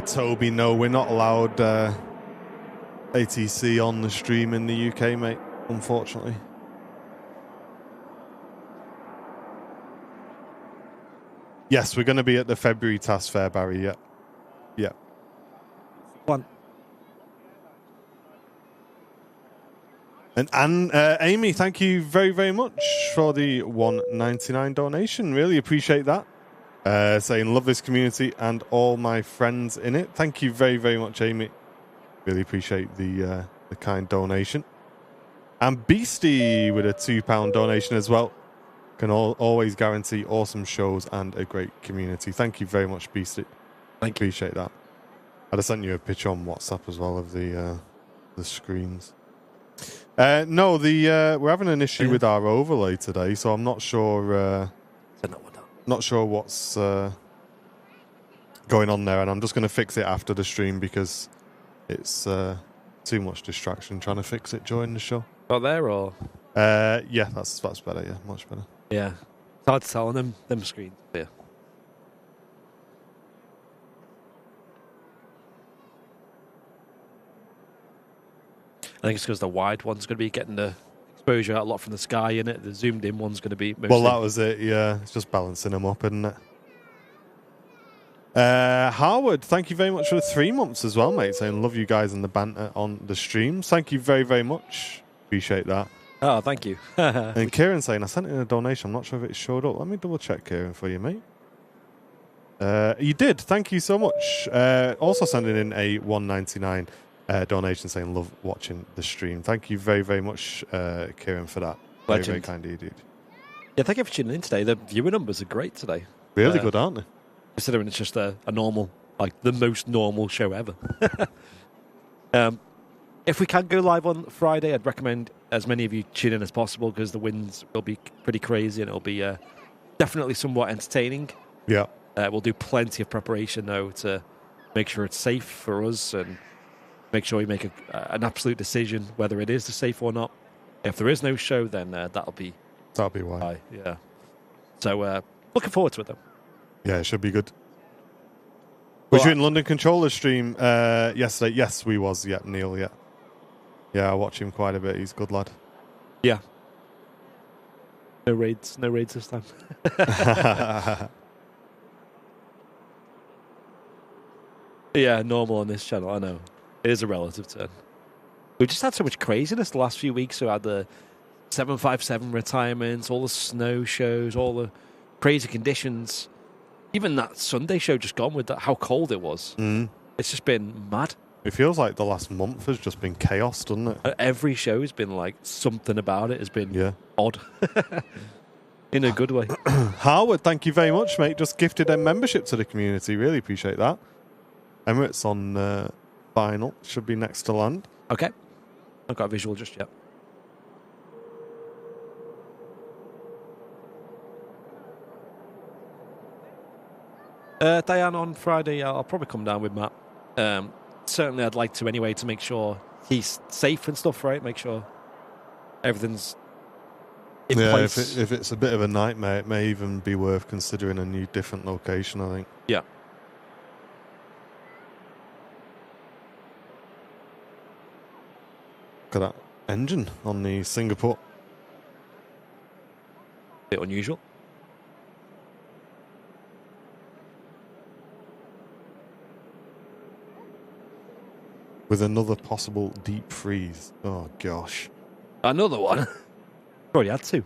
Toby, no, we're not allowed ATC on the stream in the UK, mate, unfortunately. Yes, we're going to be at the February Task Fair, Barry, yeah. Yeah. One. And Amy, thank you very, very much for the $1.99 donation. Really appreciate that. Saying love this community and all my friends in it. Thank you very, very much, Amy. Really appreciate the kind donation. And Beastie with a £2 donation as well. Can always guarantee awesome shows and a great community. Thank you very much, Beastie. Thank you. Appreciate that. I just sent you a picture on WhatsApp as well of the screens. No, we're having an issue with our overlay today, so I'm not sure. Not sure what's going on there, and I'm just going to fix it after the stream because it's too much distraction trying to fix it during the show. Not there, or yeah, that's better. Yeah, much better. Yeah, it's hard to tell on them screens. Yeah. I think it's because the wide one's going to be getting the exposure a lot from the sky in it. The zoomed in one's going to be mostly... Well, that was it. Yeah, it's just balancing them up, isn't it? Harwood, thank you very much for the 3 months as well, mate. Saying love you guys and the banter on the streams. Thank you very, very much. Appreciate that. Oh, thank you. And Kieran saying I sent in a donation. I'm not sure if it showed up. Let me double check, Kieran, for you, mate. You did. Thank you so much. Also sending in a $1.99 donation saying love watching the stream. Thank you very, very much, Kieran, for that. Very, very kind of you, dude. Yeah, thank you for tuning in today. The viewer numbers are great today. Really good, aren't they? Considering it's just a normal, like the most normal show ever. If we can go live on Friday, I'd recommend as many of you tune in as possible because the winds will be pretty crazy and it'll be definitely somewhat entertaining. Yeah. We'll do plenty of preparation, though, to make sure it's safe for us and make sure we make an absolute decision whether it is safe or not. If there is no show, then that'll be why. Yeah. So looking forward to it, though. Yeah, it should be good. Was you in London Controller stream yesterday? Yes, we was. Yeah, Neil, yeah. Yeah, I watch him quite a bit. He's a good lad. Yeah. No raids this time. Yeah, normal on this channel, I know. It is a relative turn. We've just had so much craziness the last few weeks. We had the 757 retirements, all the snow shows, all the crazy conditions. Even that Sunday show just gone with how cold it was. Mm. It's just been mad. It feels like the last month has just been chaos, doesn't it? Every show has been like something about it has been odd. In a good way. Harwood, thank you very much, mate. Just gifted a membership to the community. Really appreciate that. Emirates on final. Should be next to land. Okay. I've got a visual just yet. Diane, on Friday, I'll probably come down with Matt. Certainly, I'd like to anyway to make sure he's safe and stuff, right? Make sure everything's in place. If it's a bit of a nightmare, it may even be worth considering a new, different location, I think. Yeah. Look at that engine on the Singapore. Bit unusual. With another possible deep freeze. Oh, gosh. Another one? Already had two.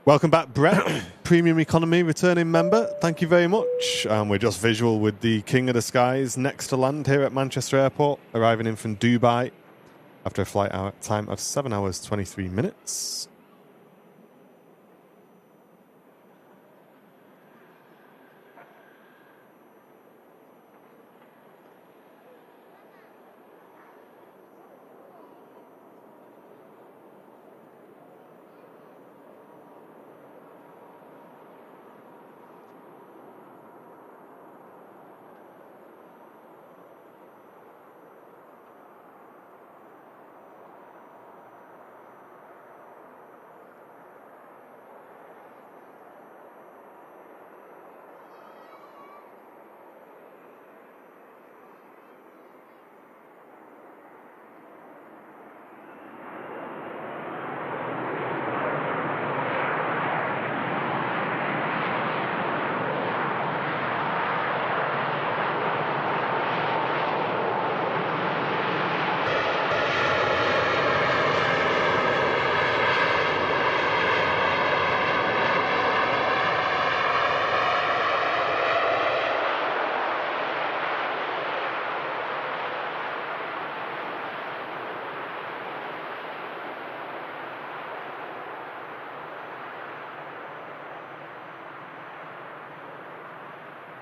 Welcome back, Brett. Premium Economy returning member. Thank you very much. And we're just visual with the King of the Skies next to land here at Manchester Airport, arriving in from Dubai after a flight time of 7 hours, 23 minutes.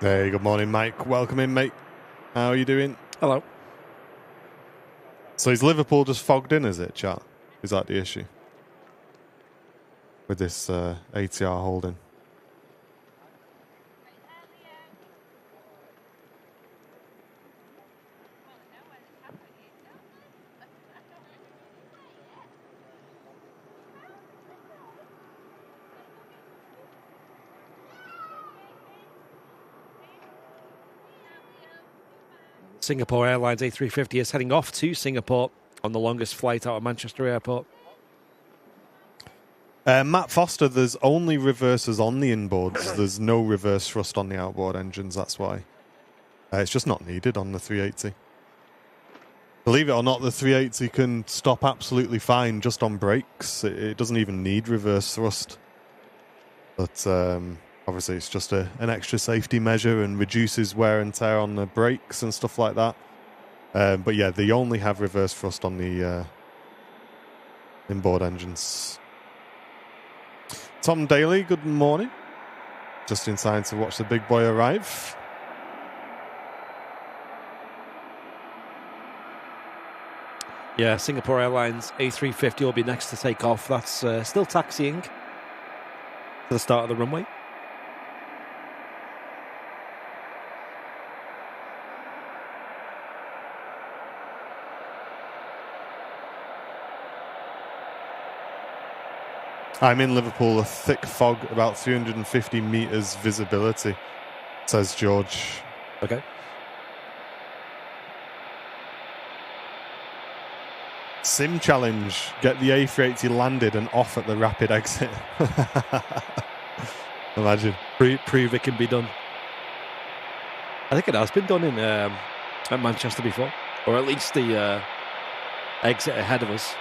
Hey, good morning, Mike. Welcome in, mate. How are you doing? Hello. So is Liverpool just fogged in, is it, chat? Is that the issue? With this ATR holding? Singapore Airlines A350 is heading off to Singapore on the longest flight out of Manchester Airport. Matt Foster, there's only reversers on the inboards. There's no reverse thrust on the outboard engines, that's why. It's just not needed on the 380. Believe it or not, the 380 can stop absolutely fine just on brakes. It doesn't even need reverse thrust. But obviously it's just an extra safety measure and reduces wear and tear on the brakes and stuff like that. But yeah, they only have reverse thrust on the inboard engines. Tom Daly, good morning. Just in time to watch the big boy arrive. Yeah, Singapore Airlines A350 will be next to take off. That's still taxiing to the start of the runway. I'm in Liverpool, a thick fog, about 350 metres visibility, says George. Okay. Sim challenge. Get the A380 landed and off at the rapid exit. Imagine. Prove it can be done. I think it has been done in at Manchester before. Or at least the exit ahead of us.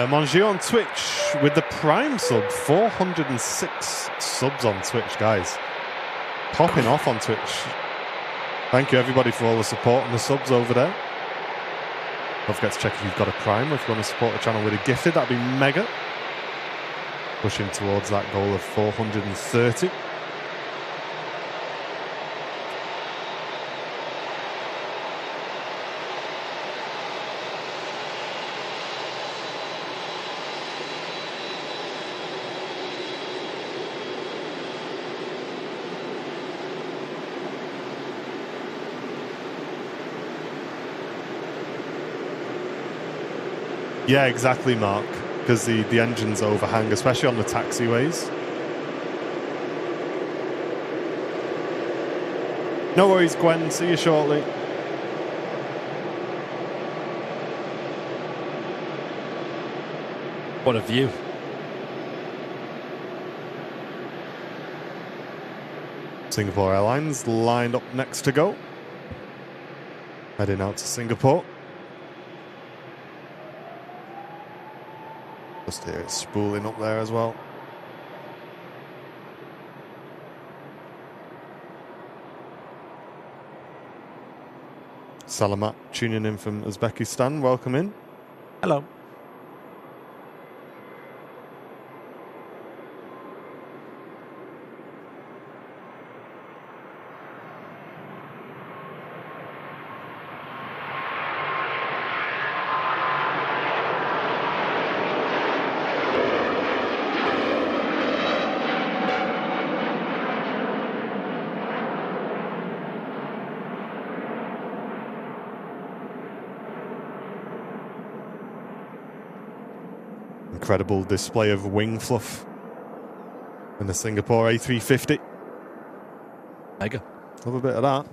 Mongier on Twitch with the Prime sub. 406 subs on Twitch, guys. Popping off on Twitch. Thank you, everybody, for all the support and the subs over there. Don't forget to check if you've got a Prime or if you want to support the channel with a gifted. That'd be mega. Pushing towards that goal of 430. Yeah, exactly, Mark. Because the engines overhang, especially on the taxiways. No worries, Gwen. See you shortly. What a view. Singapore Airlines lined up next to go. Heading out to Singapore. Just hear it spooling up there as well. Salamat tuning in from Uzbekistan. Welcome in. Hello. Incredible display of wing fluff in the Singapore A350. Mega. Love a bit of that.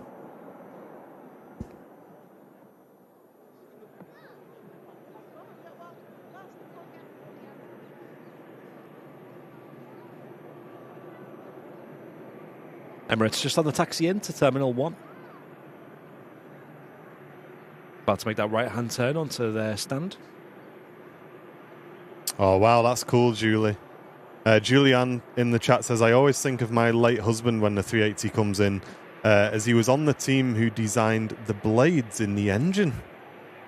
Emirates just on the taxi in to Terminal 1. About to make that right-hand turn onto their stand. Oh, wow, that's cool, Julie. Julianne in the chat says, I always think of my late husband when the 380 comes in, as he was on the team who designed the blades in the engine.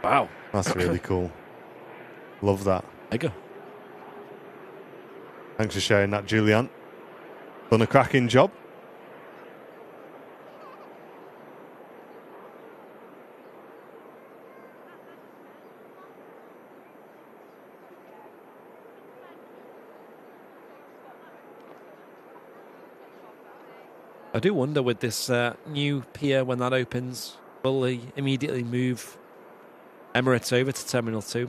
Wow. That's really cool. Love that. Mega. Thanks for sharing that, Julian. Done a cracking job. I do wonder with this new pier, when that opens, will they immediately move Emirates over to Terminal 2?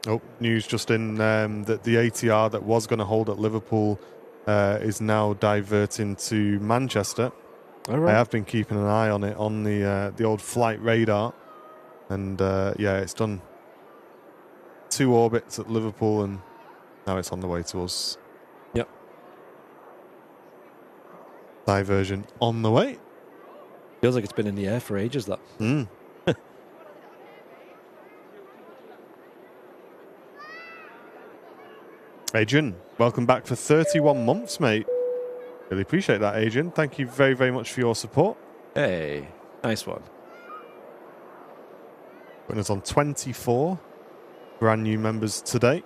Oh, news just in that the ATR that was going to hold at Liverpool is now diverting to Manchester. All right. I have been keeping an eye on it on the old flight radar, and yeah, it's done 2 orbits at Liverpool, and now it's on the way to us. Yep. Diversion on the way. Feels like it's been in the air for ages, that. Adrian, welcome back for 31 months, mate. Really appreciate that, Adrian. Thank you very, very much for your support. Hey, nice one. Putting us on 24 brand new members today.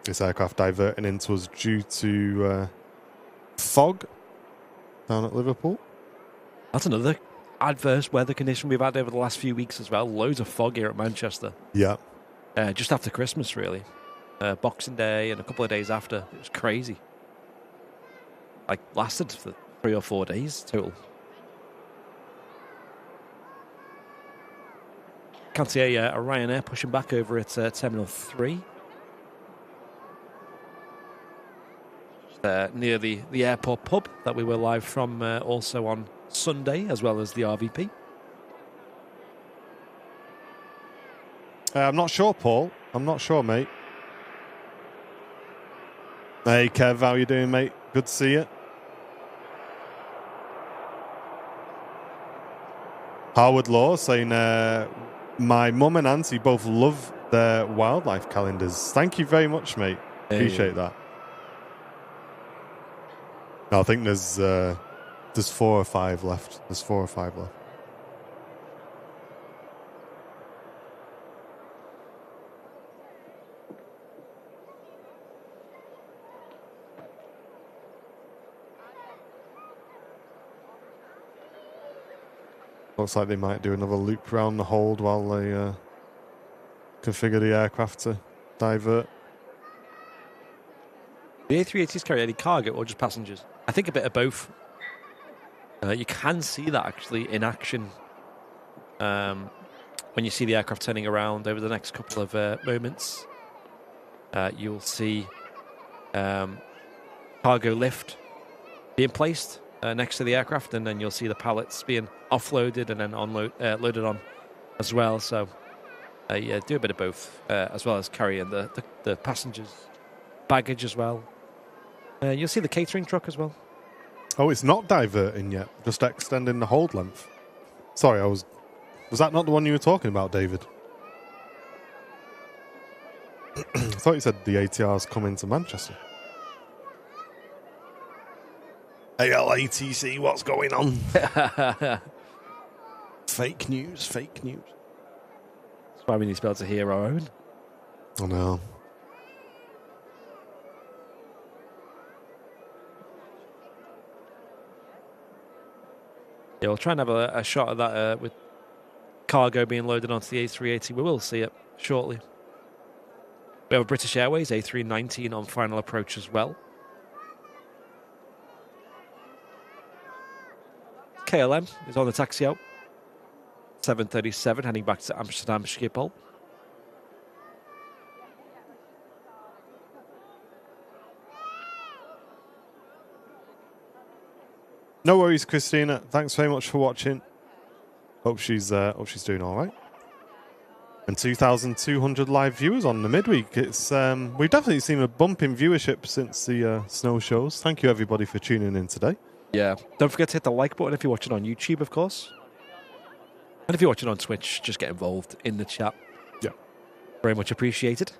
This aircraft diverting into us due to fog down at Liverpool. That's another adverse weather condition we've had over the last few weeks as well. Loads of fog here at Manchester. Yeah. Just after Christmas, really. Boxing Day and a couple of days after. It was crazy. Like, lasted for 3 or 4 days total. Can't see a Ryanair pushing back over at Terminal 3. Near the airport pub that we were live from also on Sunday, as well as the RVP. I'm not sure, Paul. I'm not sure, mate. Hey, Kev, how you doing, mate? Good to see you. Howard Law saying, my mum and auntie both love their wildlife calendars. Thank you very much, mate. Hey. Appreciate that. No, I think there's 4 or 5 left. There's 4 or 5 left. Looks like they might do another loop around the hold while they configure the aircraft to divert. The A380s carry any cargo or just passengers? I think a bit of both. You can see that actually in action when you see the aircraft turning around over the next couple of moments. You'll see cargo lift being placed next to the aircraft, and then you'll see the pallets being offloaded and then loaded on as well. So yeah, do a bit of both, as well as carrying the passengers' baggage as well. You'll see the catering truck as well. Oh, it's not diverting yet, just extending the hold length. Sorry, was that not the one you were talking about, David? I thought you said the ATR's coming to Manchester. ALATC, what's going on? Fake news, fake news. That's why we need to be able to hear our own. I know. Yeah, we'll try and have a shot of that with cargo being loaded onto the A380. We will see it shortly. We have a British Airways A319 on final approach as well. KLM is on the taxi out. 7:37 heading back to Amsterdam Schiphol. No worries, Christina. Thanks very much for watching. Hope she's doing all right. And 2,200 live viewers on the midweek. It's we've definitely seen a bump in viewership since the snow shows. Thank you everybody for tuning in today. Yeah, don't forget to hit the like button if you're watching on YouTube, of course. And if you're watching on Twitch, just get involved in the chat. Yeah, very much appreciated.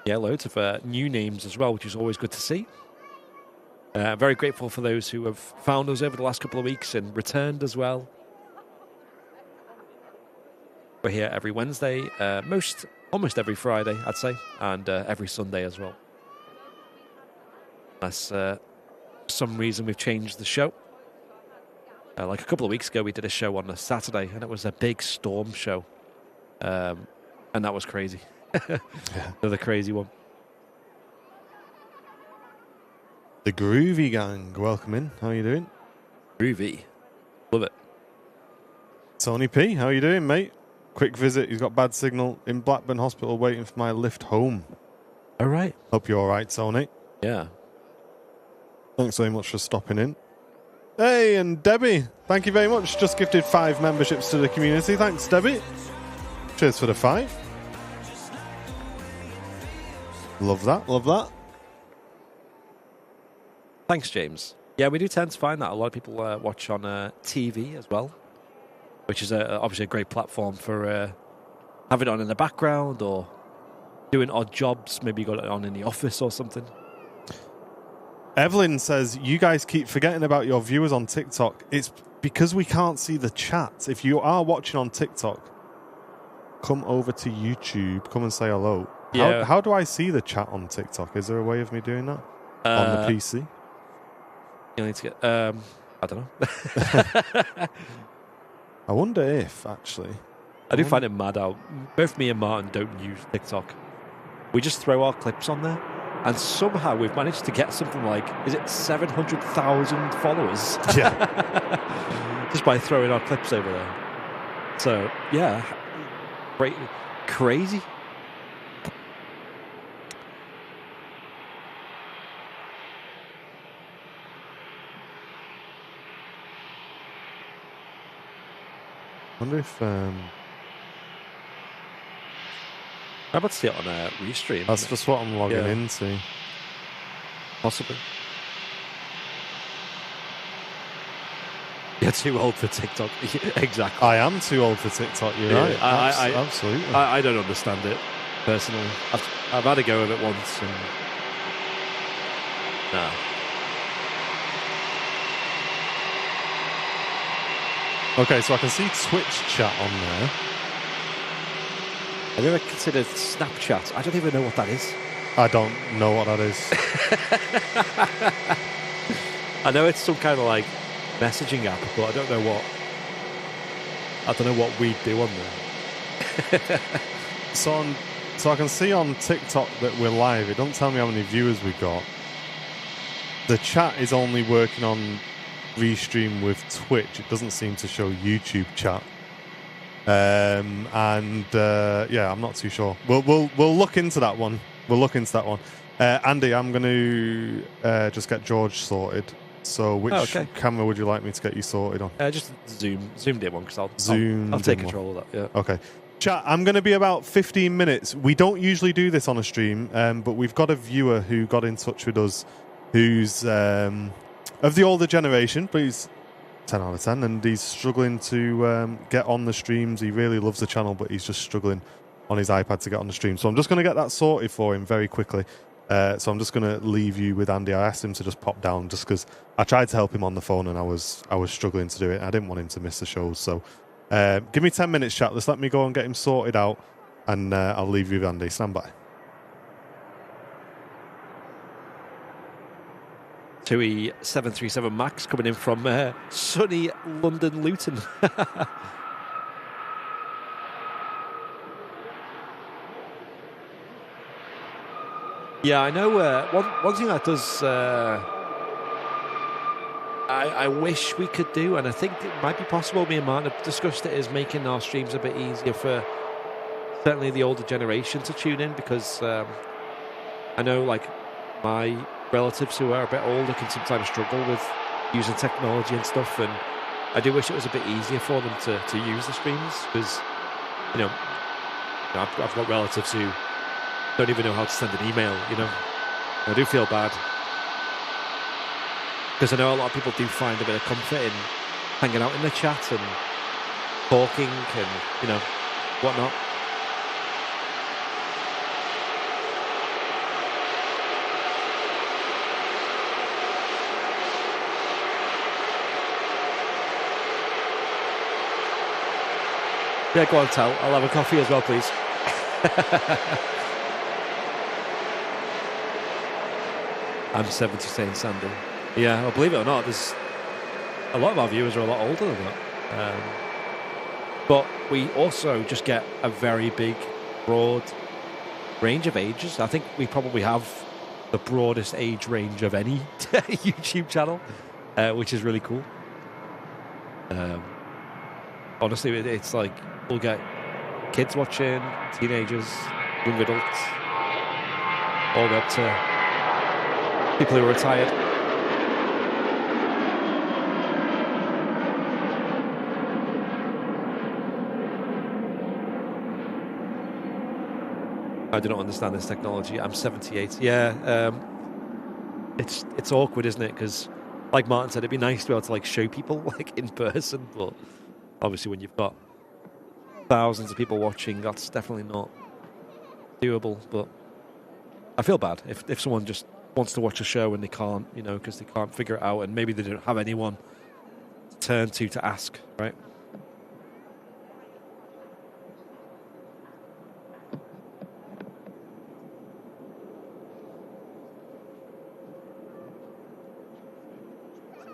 Yeah, loads of new names as well, which is always good to see. Very grateful for those who have found us over the last couple of weeks and returned as well. We're here every Wednesday, almost every Friday, I'd say, and every Sunday as well. Unless for some reason we've changed the show. Like a couple of weeks ago, we did a show on a Saturday, and it was a big storm show. And that was crazy. Another crazy one. The Groovy Gang, welcome in. How are you doing? Groovy. Love it. Tony P, how are you doing, mate? Quick visit. He's got bad signal in Blackburn Hospital waiting for my lift home. All right. Hope you're all right, Tony. Yeah. Thanks very much for stopping in. Hey, and Debbie, thank you very much. Just gifted 5 memberships to the community. Thanks, Debbie. Cheers for the 5. Love that, love that. Thanks, James. Yeah, we do tend to find that a lot of people watch on TV as well, which is obviously a great platform for having it on in the background or doing odd jobs. Maybe you got it on in the office or something. Evelyn says, you guys keep forgetting about your viewers on TikTok. It's because we can't see the chat. If you are watching on TikTok, come over to YouTube. Come and say hello. Yeah. How do I see the chat on TikTok? Is there a way of me doing that on the PC? You need to get... I don't know. I wonder if, actually. I do find it mad how both me and Martin don't use TikTok. We just throw our clips on there. And somehow we've managed to get something like, is it 700,000 followers? Yeah. Just by throwing our clips over there. So, yeah. Great. Crazy. I wonder if... How about to see it on a restream? That's just what I'm logging into. Possibly. You're too old for TikTok. Exactly. I am too old for TikTok, you're right. Absolutely. I don't understand it, personally. I've had a go of it once, and... Nah. Okay, so I can see Twitch chat on there. Have you ever considered Snapchat? I don't even know what that is. I don't know what that is. I know it's some kind of like messaging app, but I don't know what we do on there. So I can see on TikTok that we're live. It doesn't tell me how many viewers we've got. The chat is only working on restream with Twitch. It doesn't seem to show YouTube chat. Yeah, I'm not too sure. We'll look into that one. Andy, I'm going to just get George sorted. So which camera would you like me to get you sorted on? Just zoomed in one, because I'll take control of that. Yeah. Okay. Chat, I'm going to be about 15 minutes. We don't usually do this on a stream, but we've got a viewer who got in touch with us who's of the older generation, but he's 10 out of 10, and he's struggling to get on the streams. He really loves the channel, but he's just struggling on his iPad to get on the stream. So I'm just going to get that sorted for him very quickly. So I'm just going to leave you with Andy. I asked him to just pop down just because I tried to help him on the phone and I was struggling to do it. I didn't want him to miss the shows. So give me 10 minutes, chat. Just let me go and get him sorted out, and I'll leave you with Andy. Stand by. TUI 737 MAX coming in from sunny London Luton. Yeah, I know. One thing that does, I wish we could do, and I think it might be possible. Me and Martin have discussed it, is making our streams a bit easier for certainly the older generation to tune in, because I know, like, my relatives who are a bit older can sometimes struggle with using technology and stuff, and I do wish it was a bit easier for them to use the streams, because I've got relatives who don't even know how to send an email. I do feel bad, because I know a lot of people do find a bit of comfort in hanging out in the chat and talking and whatnot. Yeah, go on, Tal. I'll have a coffee as well, please. I'm 70, saying Sandy. Yeah, well, believe it or not, there's a lot of our viewers are a lot older than that. But we also just get a very big, broad range of ages. I think we probably have the broadest age range of any YouTube channel, which is really cool. Honestly, it's like we'll get kids watching, teenagers, young adults, all the way up to people who are retired. I do not understand this technology. I'm 78. Yeah, it's awkward, isn't it? Because, like Martin said, it'd be nice to be able to like show people like in person, but obviously when you've got thousands of people watching, that's definitely not doable. But I feel bad if someone just wants to watch a show and they can't, you know, because they can't figure it out, and maybe they don't have anyone to turn to ask, right?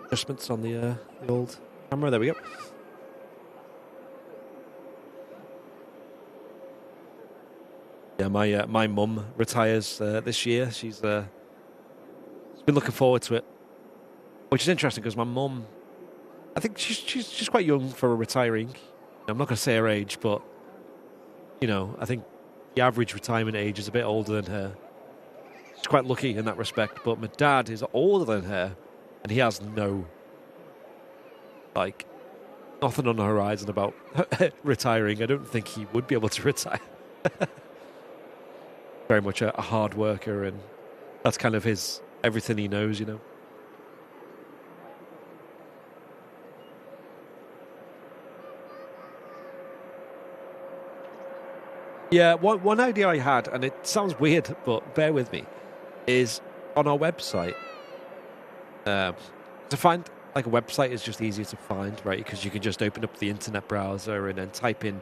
Adjustments on the old camera. There we go. Yeah, my mum retires this year. She's been looking forward to it, which is interesting because my mum, I think she's quite young for retiring. I'm not going to say her age, but you know, I think the average retirement age is a bit older than her. She's quite lucky in that respect. But my dad is older than her, and he has nothing on the horizon about retiring. I don't think he would be able to retire. Very much a hard worker, and that's kind of his everything he knows, you know. Yeah, one idea I had, and it sounds weird, but bear with me, is on our website. To find like a website is just easier to find, right? Because you can just open up the internet browser and then type in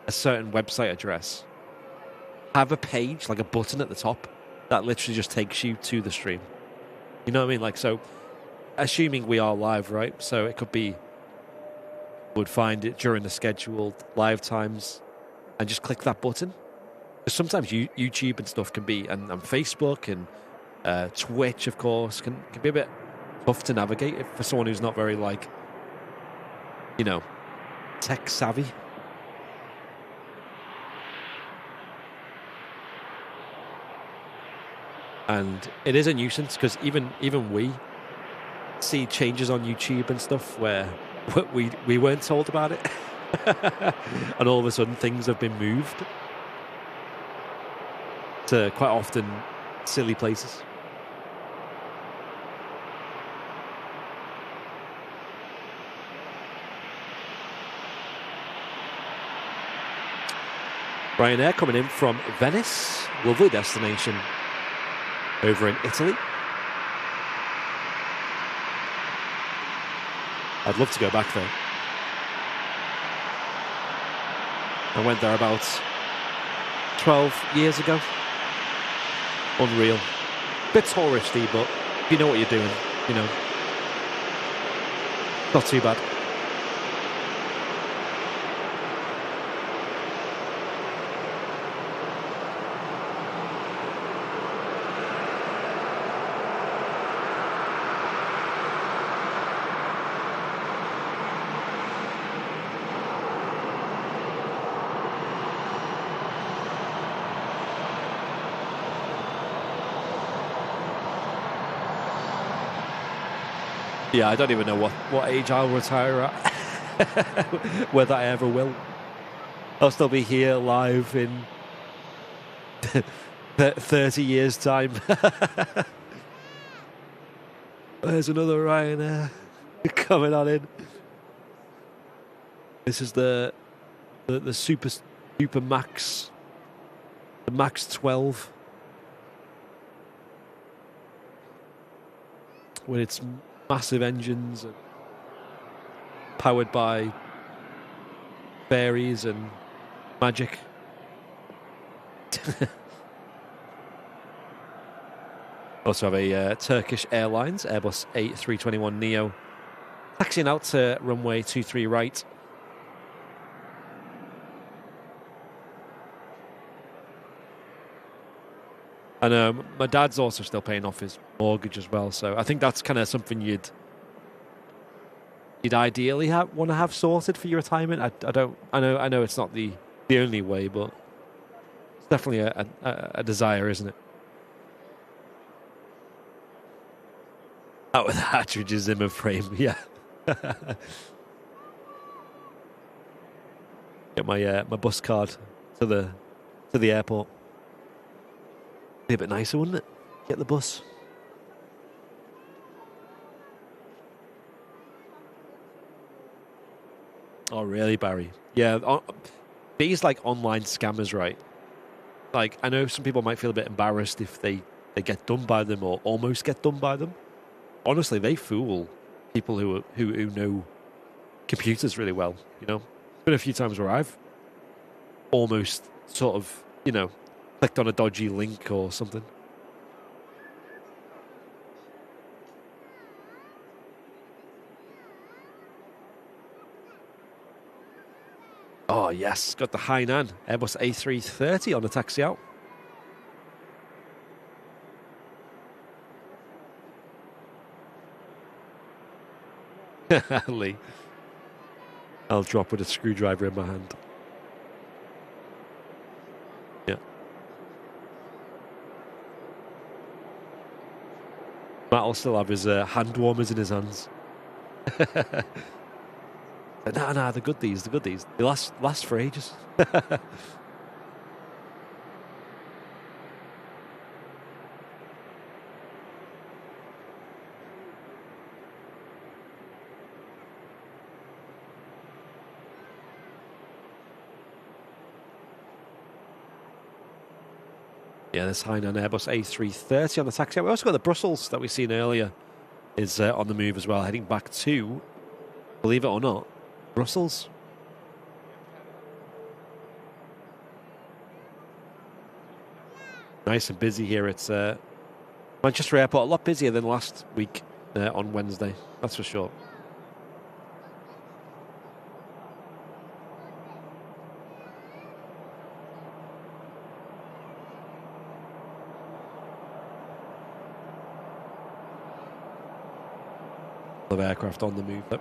a certain website address. Have a page, like a button at the top, that literally just takes you to the stream. You know what I mean? Like, so, assuming we are live, right? So it could be, would find it during the scheduled live times and just click that button. Because sometimes YouTube and stuff can be, and Facebook and Twitch, of course, can be a bit tough to navigate for someone who's not very, like, you know, tech savvy. And it is a nuisance because even we see changes on YouTube and stuff where we weren't told about it. And all of a sudden things have been moved to quite often silly places. Ryanair coming in from Venice, lovely destination over in Italy. I'd love to go back there. I went there about 12 years ago. Unreal. Bit touristy, but if you know what you're doing, you know, not too bad. Yeah, I don't even know what age I'll retire at. Whether I ever will. I'll still be here live in 30 years' time. There's another Ryanair coming on in. This is the super max, the max 12, with its massive engines and powered by fairies and magic. Also have a Turkish Airlines Airbus A321neo taxiing out to runway 23 right. And my dad's also still paying off his mortgage as well, so I think that's kind of something you'd ideally want to have sorted for your retirement. I know it's not the only way, but it's definitely a desire, isn't it? Out with the Hatridge's Zimmer frame, yeah. Get my bus card to the airport. Be a bit nicer, wouldn't it? Get the bus. Oh, really, Barry? Yeah, these like online scammers, right? Like, I know some people might feel a bit embarrassed if they get done by them or almost get done by them. Honestly, they fool people who know computers really well. You know, been a few times where I've almost sort of, clicked on a dodgy link or something. Oh, yes. Got the Hainan Airbus A330 on the taxi out. Lee. I'll drop with a screwdriver in my hand. Yeah. Matt will still have his hand warmers in his hands. Nah, they're good, these. They last for ages. Yeah, this Hainan Airbus A330 on the taxi. We also got the Brussels that we seen earlier is on the move as well, heading back to, believe it or not, Brussels. Nice and busy here. It's Manchester Airport, a lot busier than last week on Wednesday, that's for sure. Of aircraft on the move. I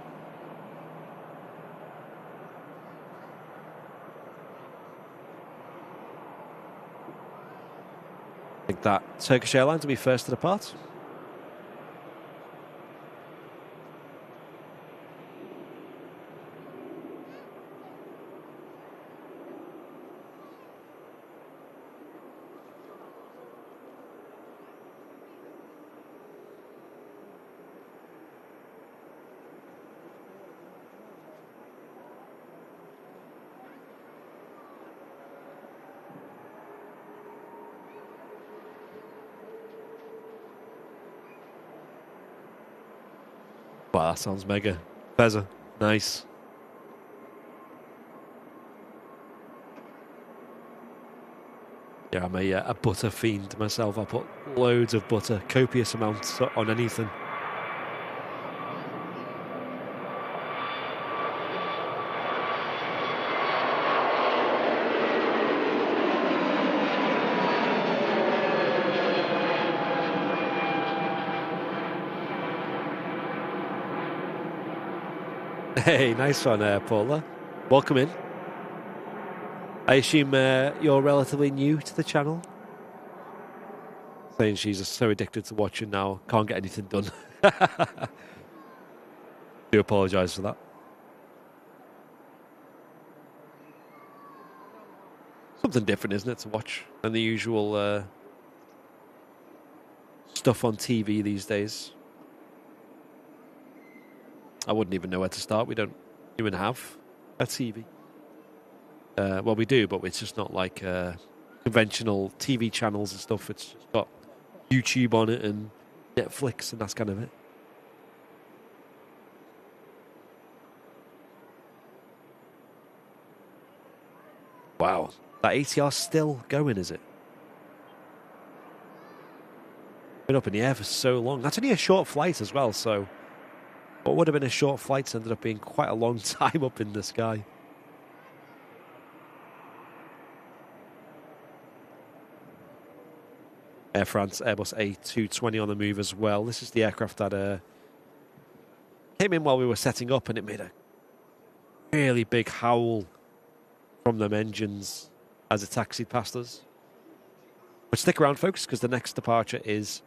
think that Turkish Airlines will be first to depart. Wow, that sounds mega. Fezzer, nice. Yeah, I'm a butter fiend myself. I put loads of butter, copious amounts on anything. Hey, nice one, Paula. Welcome in. I assume you're relatively new to the channel. Saying she's just so addicted to watching now, can't get anything done. Do apologise for that. Something different, isn't it, to watch than the usual stuff on TV these days. I wouldn't even know where to start. We don't even have a TV. Well, we do, but it's just not like conventional TV channels and stuff. It's just got YouTube on it and Netflix, and that's kind of it. That ATR still going, is it? Been up in the air for so long. That's only a short flight as well, so what would have been a short flight ended up being quite a long time up in the sky. Air France Airbus A220 on the move as well. This is the aircraft that came in while we were setting up, and it made a really big howl from them engines as it taxied past us. But stick around, folks, because the next departure is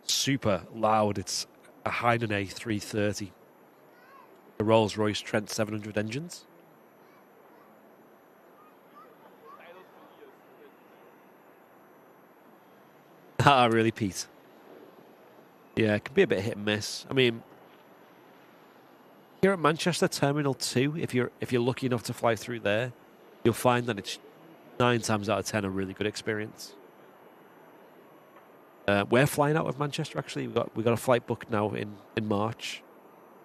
super loud. It's a Hainan A330. The Rolls-Royce Trent 700 engines. Ah, really, Pete? Yeah, it can be a bit hit and miss. I mean, here at Manchester Terminal 2, if you're lucky enough to fly through there, you'll find that it's 9 times out of 10 a really good experience. We're flying out of Manchester, actually. We got a flight booked now in March.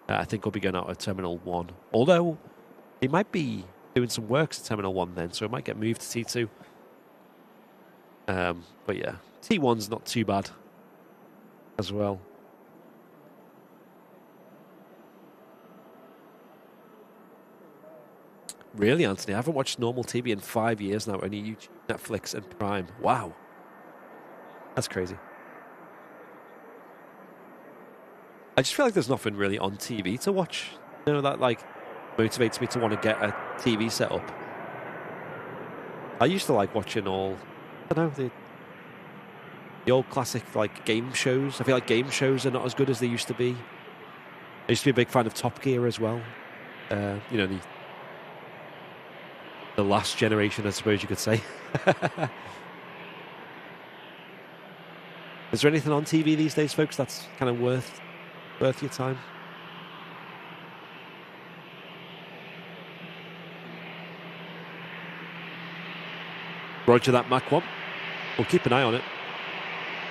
I think we'll be going out of Terminal 1. Although, they might be doing some works at Terminal 1 then, so it might get moved to T2. But yeah, T1's not too bad as well. Really, Anthony? I haven't watched normal TV in 5 years now, only YouTube, Netflix, and Prime. Wow. That's crazy. I just feel like there's nothing really on TV to watch. You know, that like motivates me to want to get a TV set up. I used to like watching all, I don't know, the old classic like game shows. I feel like game shows are not as good as they used to be. I used to be a big fan of Top Gear as well. You know, the last generation, I suppose you could say. Is there anything on TV these days, folks, that's kind of worth your time? Roger that, Mach 1. We'll keep an eye on it.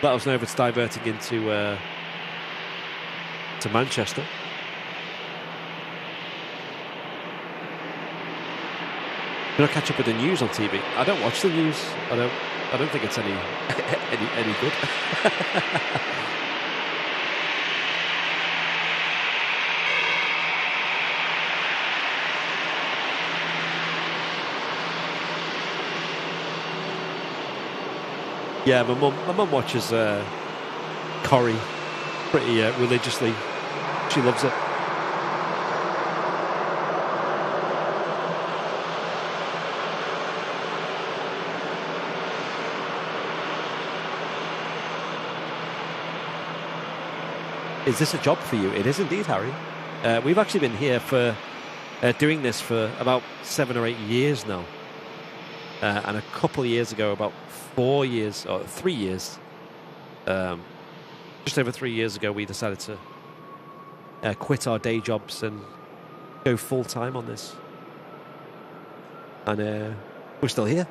Let us know if it's diverting into to Manchester. Can I catch up with the news on TV? I don't watch the news. I don't think it's any good. Yeah, my mum watches Corrie pretty religiously. She loves it. Is this a job for you? It is indeed, Harry. We've actually been here for doing this for about 7 or 8 years now. And a couple of years ago, about 4 years, or 3 years, just over 3 years ago, we decided to quit our day jobs and go full-time on this. And we're still here.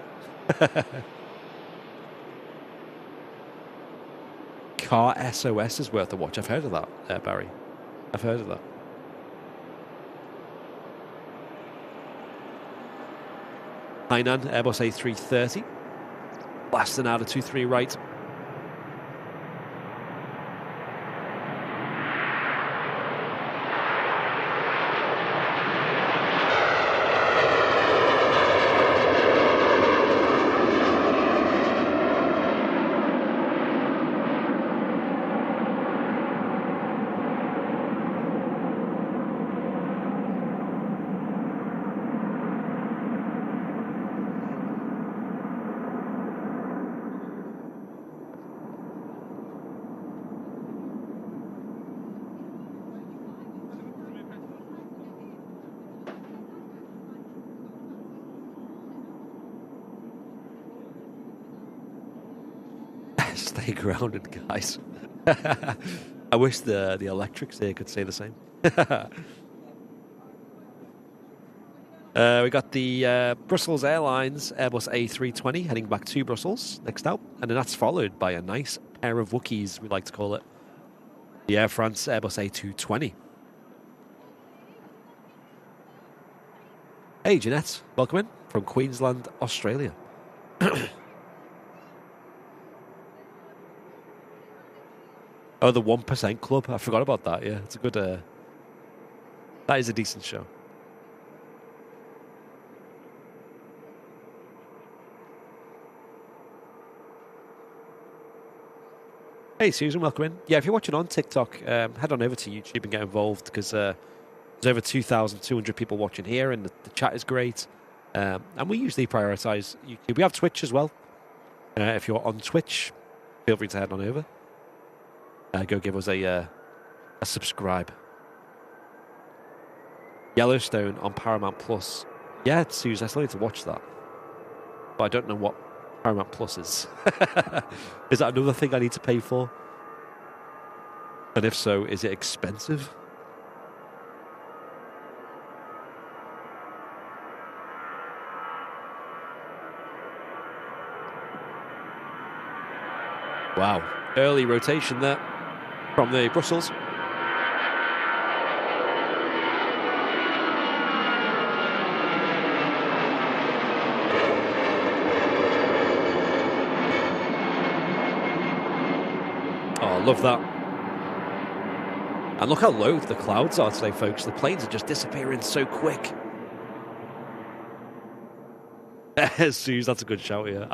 Car SOS is worth a watch. I've heard of that, Barry. I've heard of that. Hainan Airbus A330. Blasting out of 2-3 right. Stay grounded, guys. I wish the electrics here could say the same. We got the Brussels Airlines Airbus A320 heading back to Brussels next out, and then that's followed by a nice pair of Wookiees, we like to call it, the Air France Airbus A220. Hey, Jeanette, welcome in from Queensland, Australia. Oh, the 1% Club. I forgot about that. Yeah, it's a good. That is a decent show. Hey, Susan, welcome in. Yeah, if you're watching on TikTok, head on over to YouTube and get involved because there's over 2,200 people watching here, and the chat is great. And we usually prioritize YouTube. We have Twitch as well. If you're on Twitch, feel free to head on over. Go give us a subscribe. Yellowstone on Paramount Plus. Yeah, Suze, I still need to watch that. But I don't know what Paramount Plus is. Is that another thing I need to pay for? And if so, is it expensive? Wow. Early rotation there from the Brussels. Love that. And look how low the clouds are today, folks. The planes are just disappearing so quick. Suze, that's a good shout here.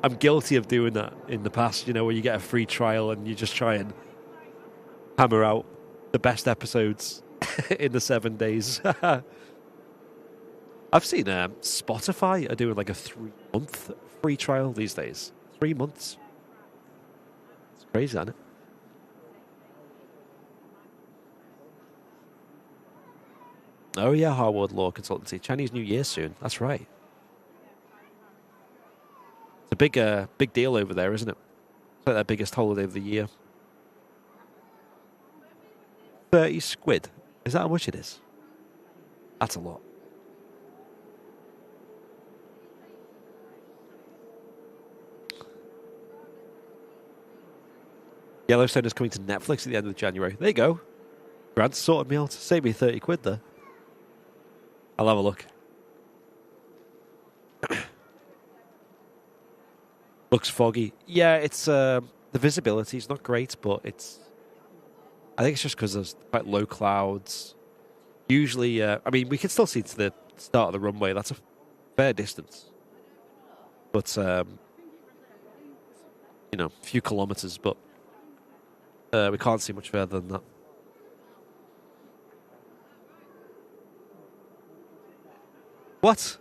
I'm guilty of doing that in the past, you know, where you get a free trial and you just try and hammer out the best episodes in the 7 days. I've seen Spotify are doing like a 3-month free trial these days. 3 months. Crazy, isn't it? Oh yeah, Harwood Law Consultancy. Chinese New Year soon. That's right. It's a big deal over there, isn't it? It's like their biggest holiday of the year. 30 squid. Is that how much it is? That's a lot. Yellowstone is coming to Netflix at the end of January. There you go. Grant sorted me out. Save me 30 quid there. I'll have a look. Looks foggy. Yeah, it's the visibility is not great, but I think it's just because there's quite low clouds. Usually, I mean, we can still see to the start of the runway. That's a fair distance. But, you know, a few kilometers, but we can't see much further than that. What?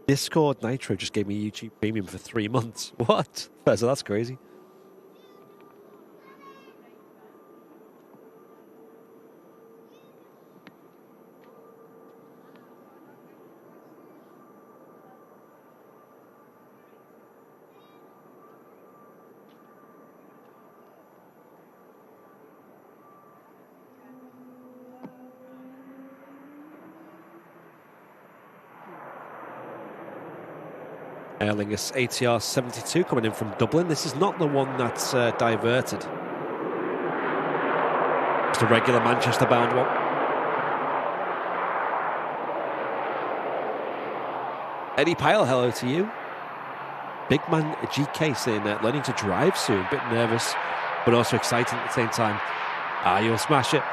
Discord Nitro just gave me YouTube Premium for 3 months. What? So that's crazy. Aer Lingus ATR 72 coming in from Dublin. This is not the one that's diverted. It's a regular Manchester-bound one. Eddie Pyle, hello to you. Big man GK saying that learning to drive soon. Bit nervous, but also exciting at the same time. You'll smash it.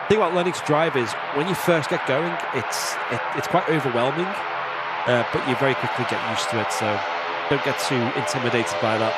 The thing about learning to drive is when you first get going, it's quite overwhelming. But you very quickly get used to it, so don't get too intimidated by that.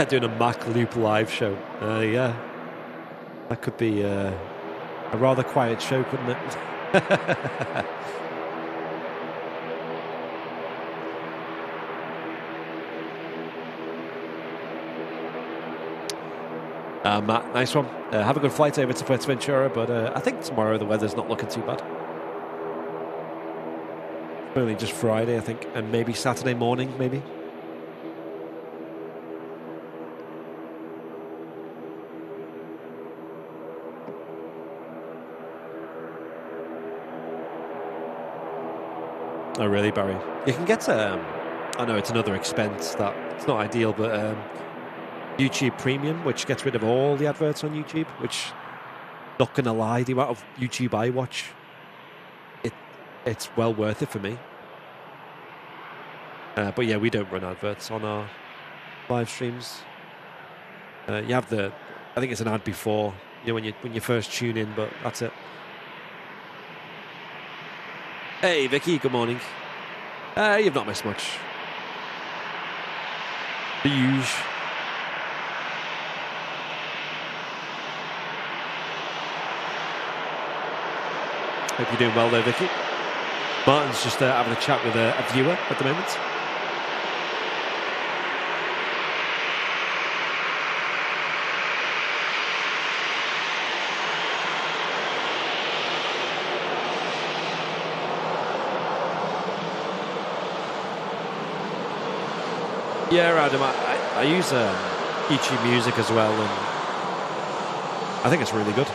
Doing a Mac Loop live show. Yeah. That could be a rather quiet show, couldn't it? Matt, nice one. Have a good flight over to Fuerteventura, but I think tomorrow the weather's not looking too bad. Only just Friday, I think, and maybe Saturday morning, maybe. Oh, really, Barry? You can get, I know it's another expense that it's not ideal, but YouTube Premium, which gets rid of all the adverts on YouTube, which, not going to lie, the amount of YouTube I watch, it's well worth it for me. But yeah, we don't run adverts on our live streams. You have I think it's an ad before, when you first tune in, but that's it. Hey, Vicky, good morning. You've not missed much. The usual. Hope you're doing well there, Vicky. Martin's just having a chat with a viewer at the moment. Yeah, Adam, I use YouTube Music as well, and I think it's really good.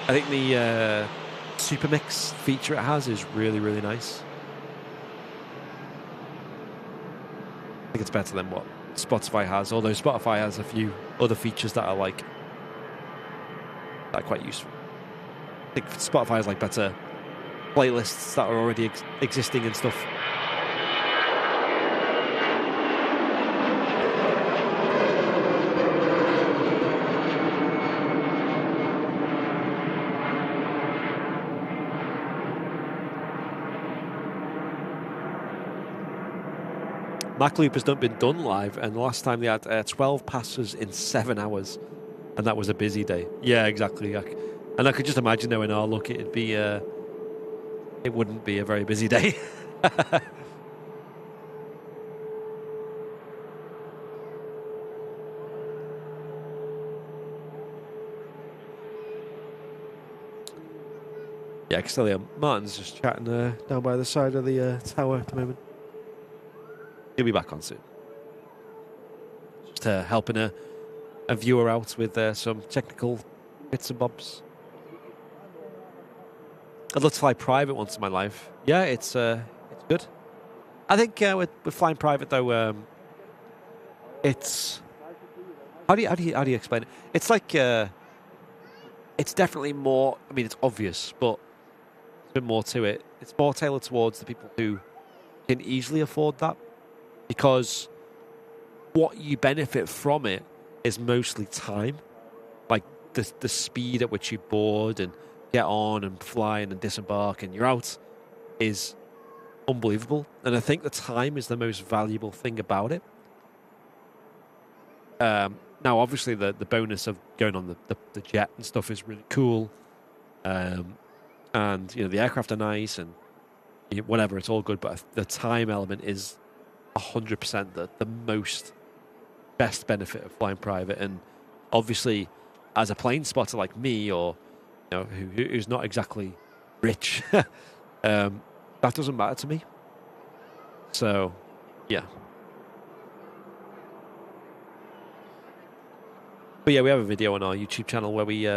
I think the Super Mix feature it has is really, really nice. I think it's better than what Spotify has, although Spotify has a few other features that I like. That are quite useful. I think Spotify has like better playlists that are already existing and stuff. MacLoop has not been done live, and the last time they had 12 passes in 7 hours, and that was a busy day. Yeah, exactly. And I could just imagine though in our luck it wouldn't be a very busy day. Yeah, Castelia, Martin's just chatting down by the side of the tower at the moment. He'll be back on soon. Just helping a viewer out with some technical bits and bobs. I'd love to fly private once in my life. Yeah, it's good. I think with flying private though, it's how do you explain it? It's like it's definitely more. I mean, it's obvious, but there's a bit more to it. It's more tailored towards the people who can easily afford that. Because what you benefit from it is mostly time. Like the speed at which you board and get on and fly and disembark and you're out is unbelievable. And I think the time is the most valuable thing about it. Now, obviously, the bonus of going on the jet and stuff is really cool. And, the aircraft are nice and whatever, it's all good. But the time element is 100% the most best benefit of flying private. And obviously as a plane spotter like me, or who's not exactly rich, that doesn't matter to me. So yeah, but yeah, we have a video on our YouTube channel where we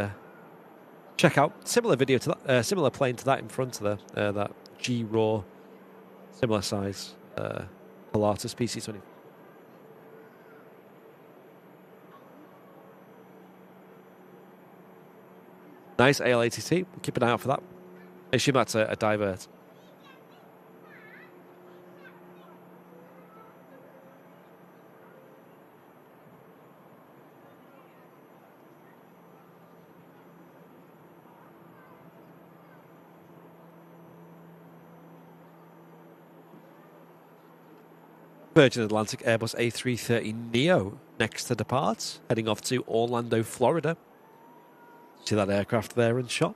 check out similar video to that, similar plane to that in front of that G Raw, similar size Pilatus PC-20. Nice AL-ATT. We'll keep an eye out for that. I assume that's a divert. Virgin Atlantic Airbus A330neo next to depart, heading off to Orlando, Florida. See that aircraft there in shot?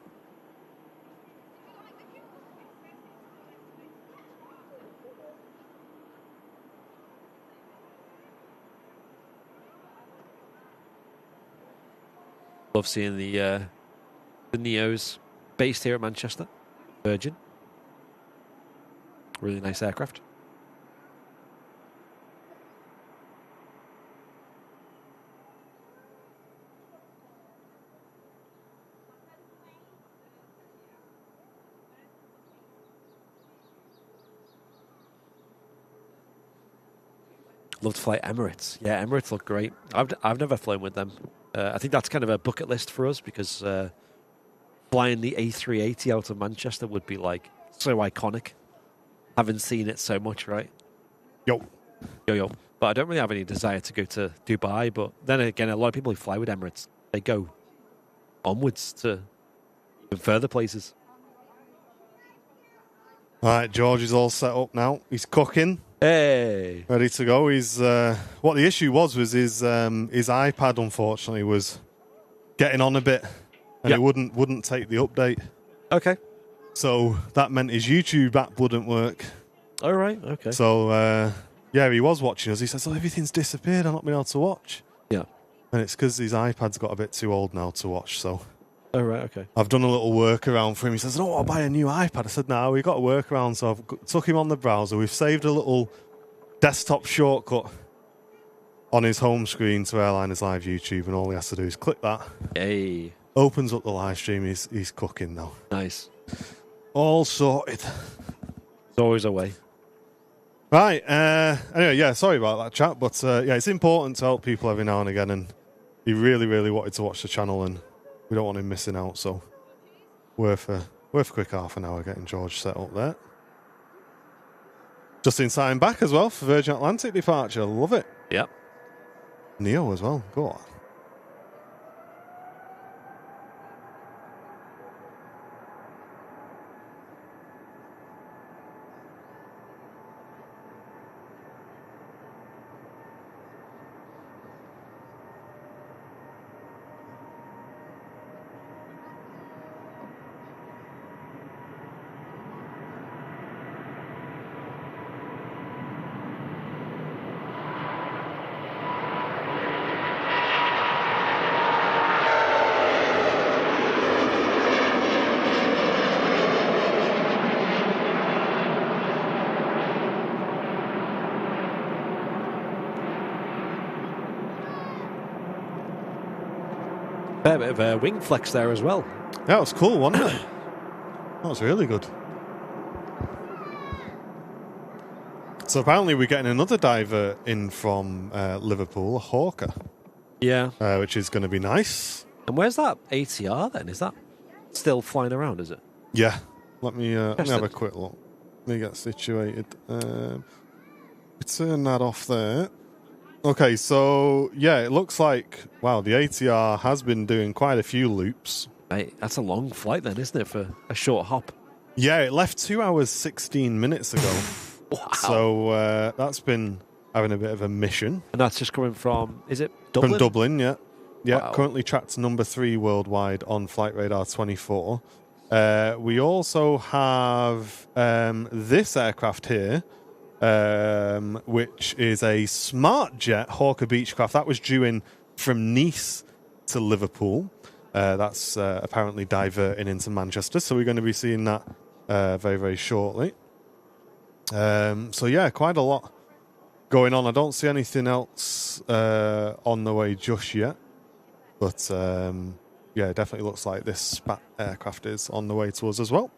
Love seeing the Neos based here at Manchester. Virgin. Really nice aircraft. Love to fly Emirates. Yeah, Emirates look great. I've never flown with them. I think that's kind of a bucket list for us because flying the A380 out of Manchester would be like so iconic. Haven't seen it so much, right? Yo. But I don't really have any desire to go to Dubai. But then again, a lot of people who fly with Emirates, they go onwards to even further places. All right, George is all set up now. He's cooking. Hey, Ready to go. He's what the issue was his iPad unfortunately was getting on a bit and it wouldn't take the update. Okay. So that meant his YouTube app wouldn't work. All right. Okay. So yeah, he was watching us. He says, "Oh, everything's disappeared. I've not been able to watch." Yeah. And it's because his iPad's got a bit too old now to watch. So. Oh, right, okay. I've done a little workaround for him. He says, "Oh, I'll buy a new iPad." I said, "No, we've got a workaround." So I've took him on the browser. We've saved a little desktop shortcut on his home screen to Airliners Live YouTube, and all he has to do is click that. Hey. Opens up the live stream. He's cooking now. Nice. All sorted. There's always a way. Right. Anyway, yeah, sorry about that chat, but yeah, it's important to help people every now and again, and he really, really wanted to watch the channel, and we don't want him missing out, so worth a quick half an hour getting George set up there. Just in time back as well for Virgin Atlantic departure. Love it. Yep. Neo as well. Go on. Fair bit of a wing flex there as well. That was cool, wasn't it? That was really good. So apparently we're getting another diver in from Liverpool, a Hawker. Yeah. Which is going to be nice. And where's that ATR then? Is that still flying around, is it? Yeah. Let me have a quick look. Let me get situated. Turn that off there. Okay, so yeah, it looks like, wow, the ATR has been doing quite a few loops. Mate, that's a long flight then, isn't it, for a short hop? Yeah, it left 2 hours, 16 minutes ago. Wow. So that's been having a bit of a mission. And that's just coming from, is it Dublin? From Dublin, yeah. Yeah, Wow. Currently tracked number 3 worldwide on Flight Radar 24. We also have this aircraft here, which is a smart jet Hawker Beechcraft. That was due in from Nice to Liverpool. That's apparently diverting into Manchester, so we're going to be seeing that very, very shortly. So yeah, quite a lot going on. I don't see anything else on the way just yet, but yeah, it definitely looks like this Spat aircraft is on the way to us as well.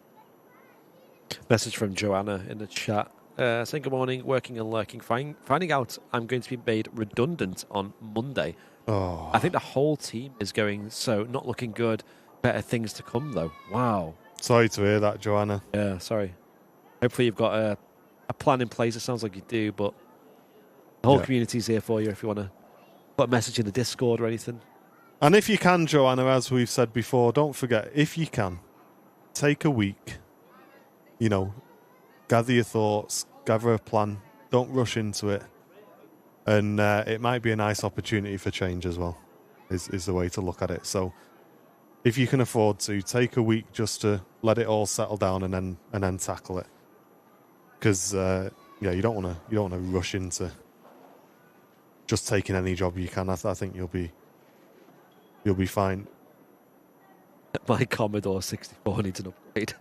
Message from Joanna in the chat. Saying good morning, working and lurking, finding out I'm going to be made redundant on Monday. Oh. I think the whole team is going, so not looking good. Better things to come, though. Wow. Sorry to hear that, Joanna. Yeah, sorry. Hopefully you've got a plan in place. It sounds like you do, but the whole community's here for you if you want to put a message in the Discord or anything. And if you can, Joanna, as we've said before, don't forget, if you can, take a week, gather your thoughts, gather a plan, don't rush into it. And it might be a nice opportunity for change as well, is the way to look at it. So if you can afford to, take a week just to let it all settle down and then tackle it. Because you don't want to rush into just taking any job you can. I think you'll be fine. My Commodore 64 needs an upgrade.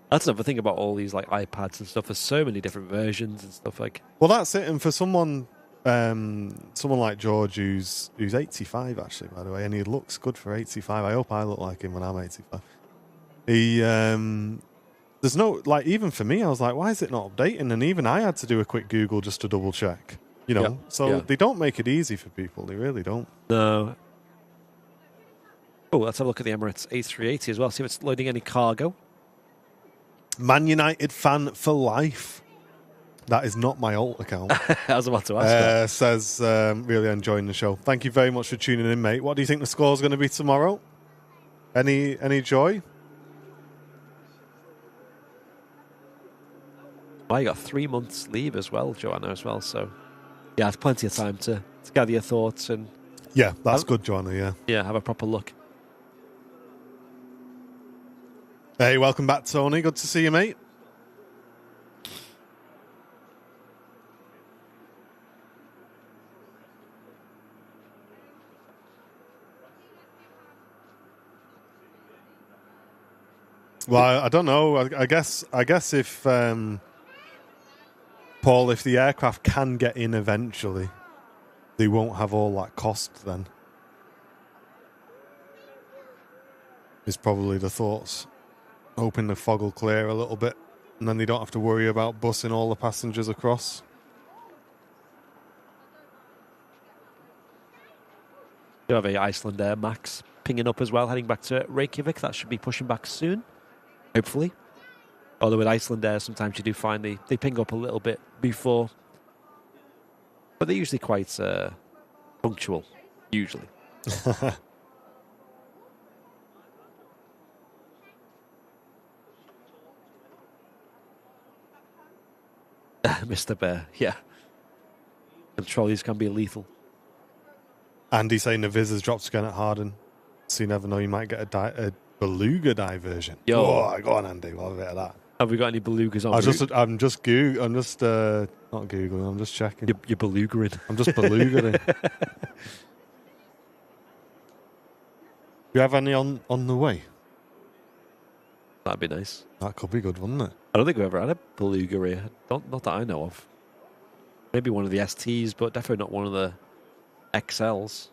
That's another thing about all these like iPads and stuff. There's so many different versions and stuff like. Well, that's it. And for someone like George, who's 85 actually, by the way, and he looks good for 85. I hope I look like him when I'm 85. He there's no, like, even for me, I was like, why is it not updating? And even I had to do a quick Google just to double check. You know, they don't make it easy for people. They really don't. No. Oh, let's have a look at the Emirates A380 as well. See if it's loading any cargo. Man United fan for life. That is not my alt account. I was about to ask. Says, really enjoying the show. Thank you very much for tuning in, mate. What do you think the score is going to be tomorrow? Any joy? Well, you got 3 months leave as well, Joanna, as well. So, yeah, it's plenty of time to gather your thoughts and... Yeah, that's good, Joanna, yeah. Yeah, have a proper look. Hey, welcome back, Tony. Good to see you, mate. Well, I don't know. I guess if Paul, if the aircraft can get in eventually, they won't have all that cost then. Is probably the thoughts. Hoping the fog will clear a little bit, and then they don't have to worry about busing all the passengers across. You have a Iceland Air Max pinging up as well, heading back to Reykjavik. That should be pushing back soon, hopefully. Although with Iceland Air, sometimes you do find they ping up a little bit before. But they're usually quite punctual, usually. Mr. Bear, yeah. And trolleys can be lethal. Andy saying the viz has dropped again at Harden. So you never know, you might get a Beluga diversion. Yo. Oh, go on, Andy. We'll have a bit of that. Have we got any Belugas on? I'm just not Googling, I'm just checking. You're Belugaing. I'm just Belugaing. You have any on the way? That'd be nice. That could be good, wouldn't it? I don't think we've ever had a Beluga here. Not that I know of. Maybe one of the STs, but definitely not one of the XLs.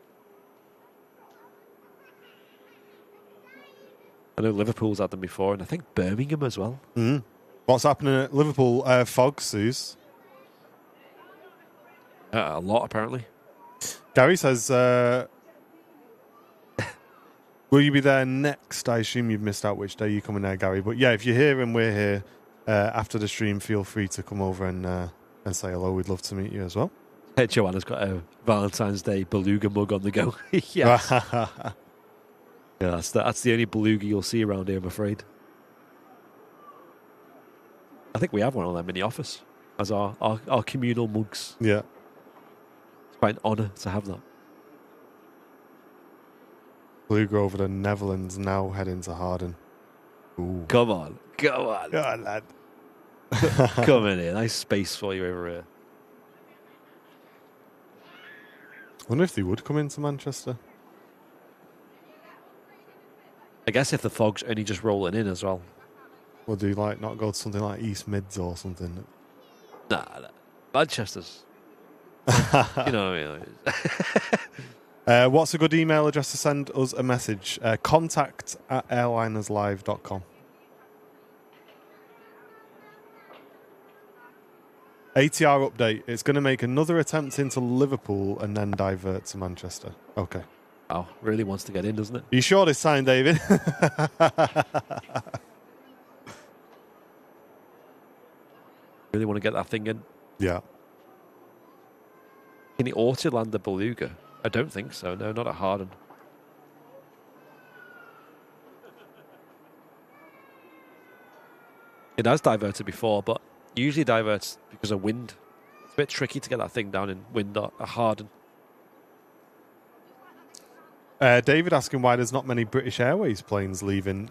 I know Liverpool's had them before, and I think Birmingham as well. Mm. What's happening at Liverpool? Fog, Suze? A lot, apparently. Gary says, will you be there next? I assume you've missed out which day you're coming there, Gary. But yeah, if you're here and we're here after the stream, feel free to come over and say hello. We'd love to meet you as well. Hey, Joanna's got a Valentine's Day Beluga mug on the go. Yes. Yeah, that's the only Beluga you'll see around here, I'm afraid. I think we have one of them in the office as our communal mugs. Yeah. It's quite an honour to have that. Beluga over the Netherlands, now heading to Harden. Ooh. Come on. Go on, lad. Come in here. Nice space for you over here. I wonder if they would come into Manchester. I guess if the fog's only just rolling in as well. Would they not go to something like East Mids or something? Nah. Manchester's. You know what I mean? What's a good email address to send us a message? contact@airlinerslive.com. ATR update. It's going to make another attempt into Liverpool and then divert to Manchester. Okay. Oh, really wants to get in, doesn't it? Are you sure this time, David? Really want to get that thing in. Yeah. Can he auto-land the Beluga? I don't think so. No, not at Harden. It has diverted before, but usually diverts because of wind. It's a bit tricky to get that thing down in wind or hard. David asking why there's not many British Airways planes leaving.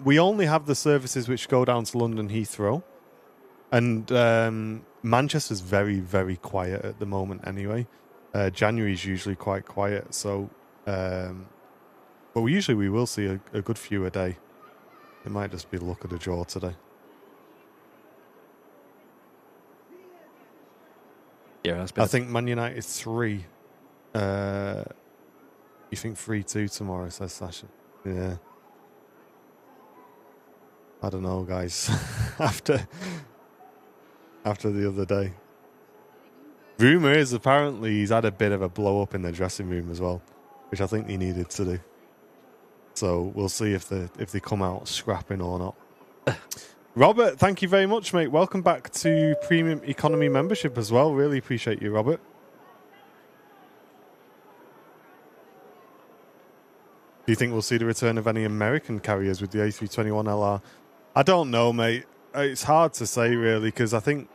We only have the services which go down to London Heathrow. And Manchester's very, very quiet at the moment anyway. January's usually quite quiet. So, but we will see a good few a day. It might just be luck of the draw today. Yeah, I think Man United 3. You think 3-2 tomorrow, says Sasha. Yeah. I don't know, guys. After the other day. Rumour is apparently he's had a bit of a blow up in the dressing room as well, which I think he needed to do. So we'll see if they come out scrapping or not. Robert, thank you very much, mate. Welcome back to Premium Economy membership as well. Really appreciate you, Robert. Do you think we'll see the return of any American carriers with the A321LR? I don't know, mate. It's hard to say, really, because I think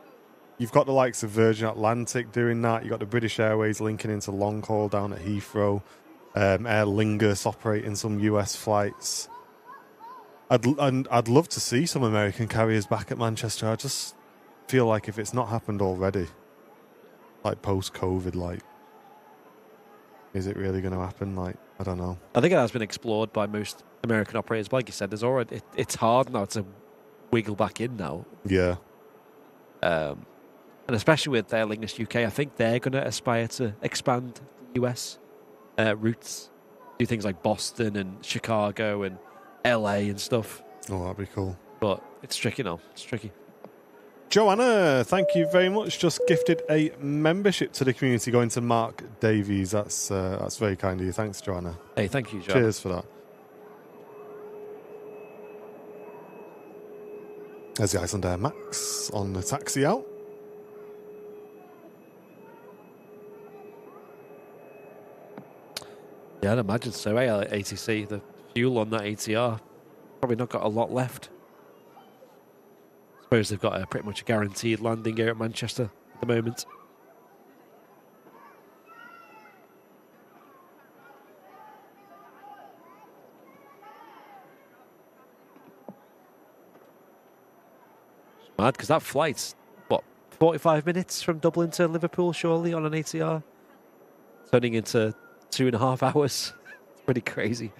you've got the likes of Virgin Atlantic doing that. You've got the British Airways linking into long haul down at Heathrow. Aer Lingus operating some US flights. I'd love to see some American carriers back at Manchester. I just feel like if it's not happened already, like post-COVID, like, is it really going to happen? Like, I don't know. I think it has been explored by most American operators. But like you said, there's already it's hard now to wiggle back in now. Yeah. And especially with Aer Lingus UK, I think they're going to aspire to expand the US routes, do things like Boston and Chicago and LA and stuff. Oh, that'd be cool. But it's tricky now. It's tricky. Joanna, thank you very much. Just gifted a membership to the community going to Mark Davies. That's very kind of you. Thanks, Joanna. Hey, thank you, Joanna. Cheers for that. There's the Icelandair Max on the taxi out. Yeah, I'd imagine so. ATC, the fuel on that ATR, probably not got a lot left. Suppose they've got pretty much a guaranteed landing here at Manchester at the moment. It's mad because that flight's, 45 minutes from Dublin to Liverpool, surely, on an ATR? Turning into 2.5 hours. It's pretty crazy.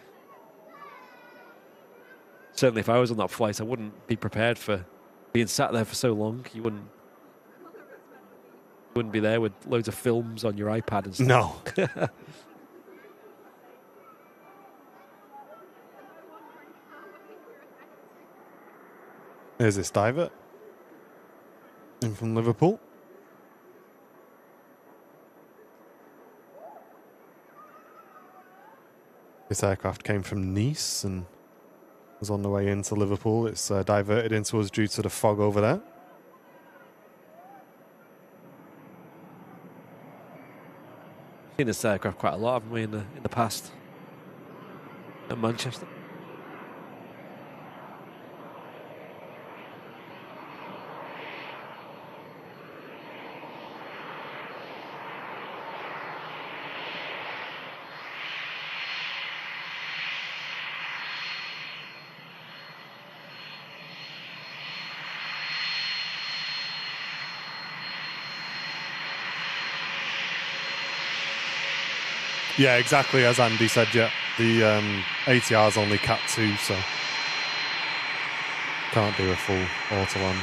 Certainly if I was on that flight, I wouldn't be prepared for being sat there for so long. You wouldn't be there with loads of films on your iPad and stuff. No. There's this diver in from Liverpool. This aircraft came from Nice and was on the way into Liverpool. It's diverted into us due to the fog over there. Seen this aircraft quite a lot, haven't we, in the past at Manchester? Yeah, exactly as Andy said. Yeah, the ATR is only Cat 2, so can't do a full autoland.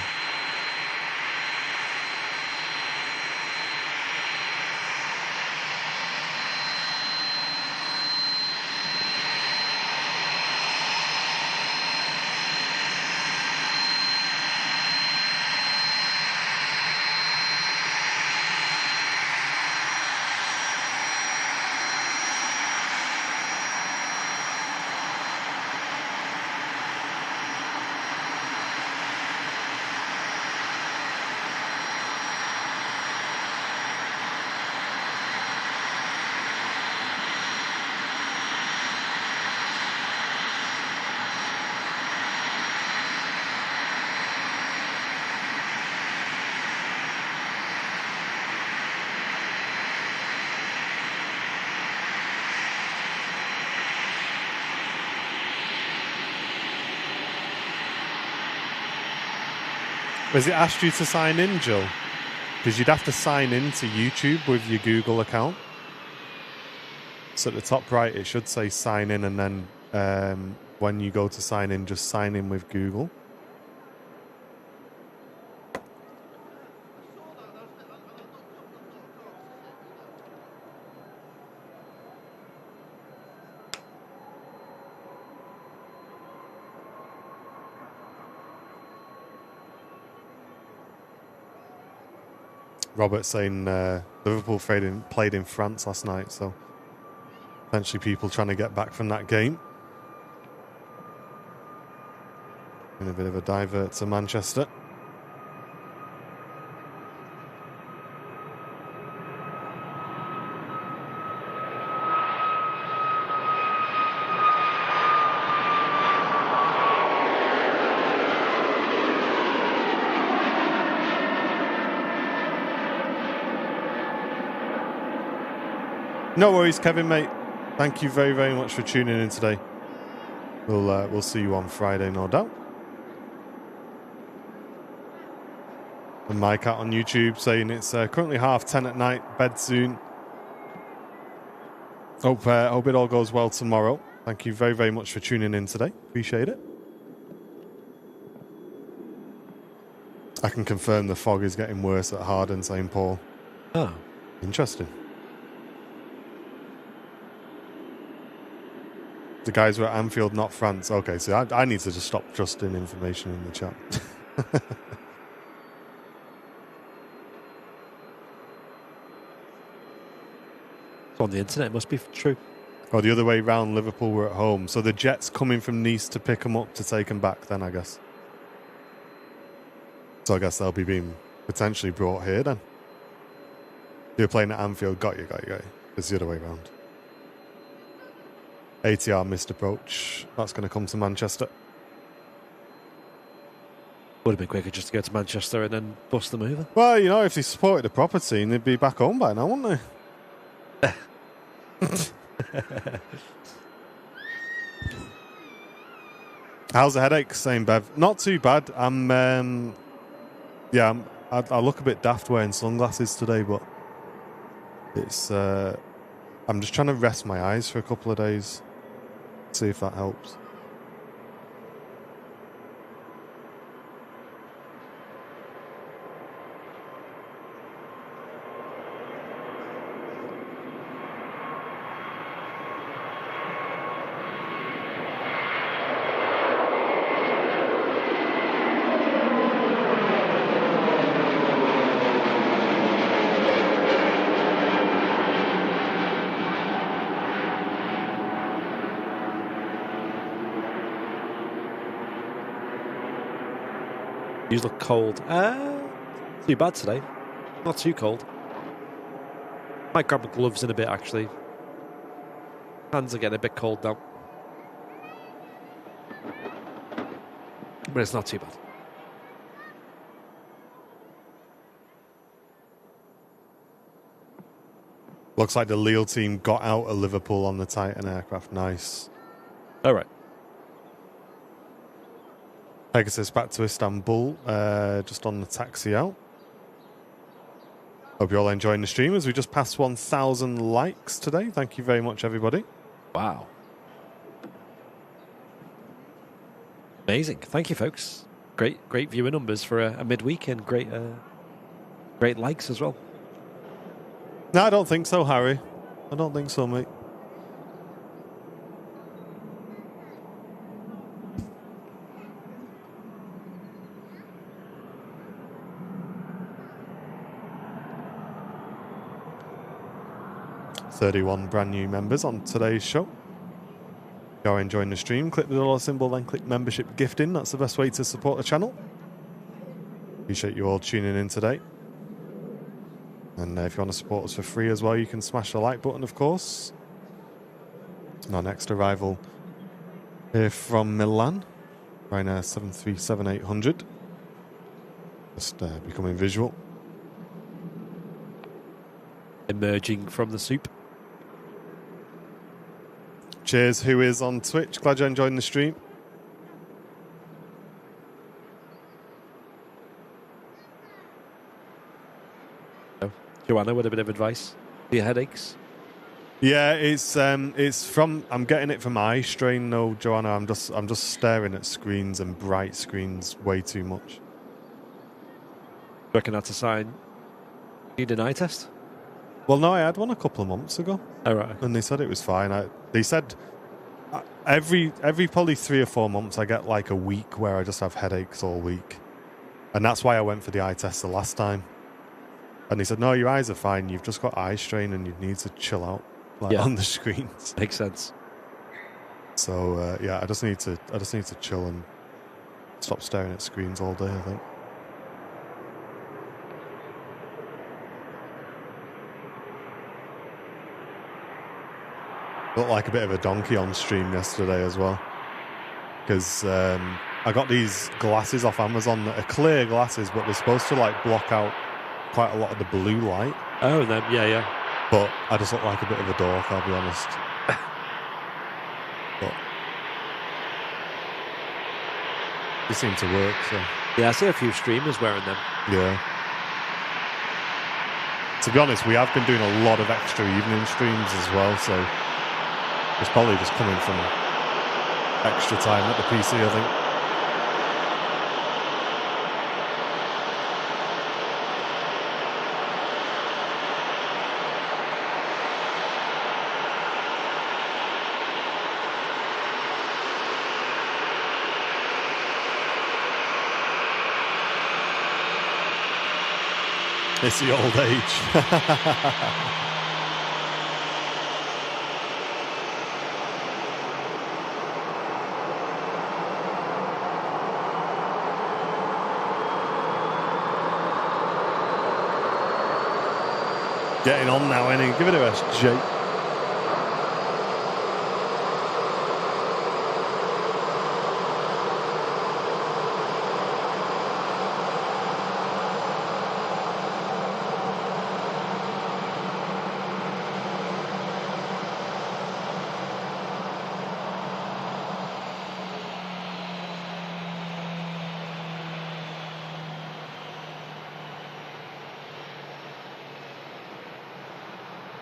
Has it asked you to sign in, Jill? Because you'd have to sign in to YouTube with your Google account. So at the top right, it should say sign in, and then when you go to sign in, just sign in with Google. Robert saying Liverpool played in France last night, so potentially people trying to get back from that game. In a bit of a divert to Manchester. No worries, Kevin, mate. Thank you very, very much for tuning in today. We'll see you on Friday, no doubt. And my cat on YouTube saying it's currently 10:30 at night, bed soon. Hope it all goes well tomorrow. Thank you very, very much for tuning in today. Appreciate it. I can confirm the fog is getting worse at Harden, St. Paul. Oh. Interesting. The guys were at Anfield, not France. Okay, so I need to just stop trusting information in the chat. It's on the internet, it must be true. Oh, the other way round, Liverpool were at home. So the Jets coming from Nice to pick them up to take them back then, I guess. So I guess they'll be being potentially brought here then. You're playing at Anfield, got you. It's the other way round. ATR missed approach. That's going to come to Manchester. Would have been quicker just to go to Manchester and then bust them over. Well, you know, if they supported the proper team, they'd be back home by now, wouldn't they? How's the headache? Saying Bev. Not too bad. I look a bit daft wearing sunglasses today, but it's. I'm just trying to rest my eyes for a couple of days. See if that helps. You look cold. Too bad today. Not too cold. Might grab my gloves in a bit, actually. Hands are getting a bit cold now. But it's not too bad. Looks like the Lille team got out of Liverpool on the Titan aircraft. Nice. All right. Pegasus back to Istanbul, just on the taxi out. Hope you're all enjoying the stream as we just passed 1,000 likes today. Thank you very much, everybody. Wow. Amazing. Thank you, folks. Great viewer numbers for a midweek, and great likes as well. No, I don't think so, Harry. I don't think so, mate. $31 brand new members on today's show. If you're enjoying the stream, click the dollar symbol, then click membership gifting. That's the best way to support the channel. Appreciate you all tuning in today. And if you want to support us for free as well, you can smash the like button, of course. And our next arrival here from Milan, Ryanair 737-800. Just becoming visual. Emerging from the soup. Cheers, who is on Twitch. Glad you're enjoying the stream. Joanna with a bit of advice for your headaches. Yeah, it's from. I'm getting it from eye strain, though, Joanna. I'm just staring at screens and bright screens way too much. Reckon that's a sign. Need an eye test? Well, no, I had one a couple of months ago. Oh, right. And they said it was fine. They said every probably 3 or 4 months I get like a week where I just have headaches all week, and that's why I went for the eye test the last time. And he said, no, your eyes are fine. You've just got eye strain, and you need to chill out on the screens. Makes sense. So yeah, I just need to chill and stop staring at screens all day, I think. Looked like a bit of a donkey on stream yesterday as well, because I got these glasses off Amazon that are clear glasses, but they're supposed to like block out quite a lot of the blue light. Oh, then yeah. But I just look like a bit of a dork, I'll be honest. But they seem to work, so. Yeah, I see a few streamers wearing them. Yeah. To be honest, we have been doing a lot of extra evening streams as well, so it's probably just coming from extra time at the PC, I think. It's the old age. Getting on now, innit? Give it a rest, Jake.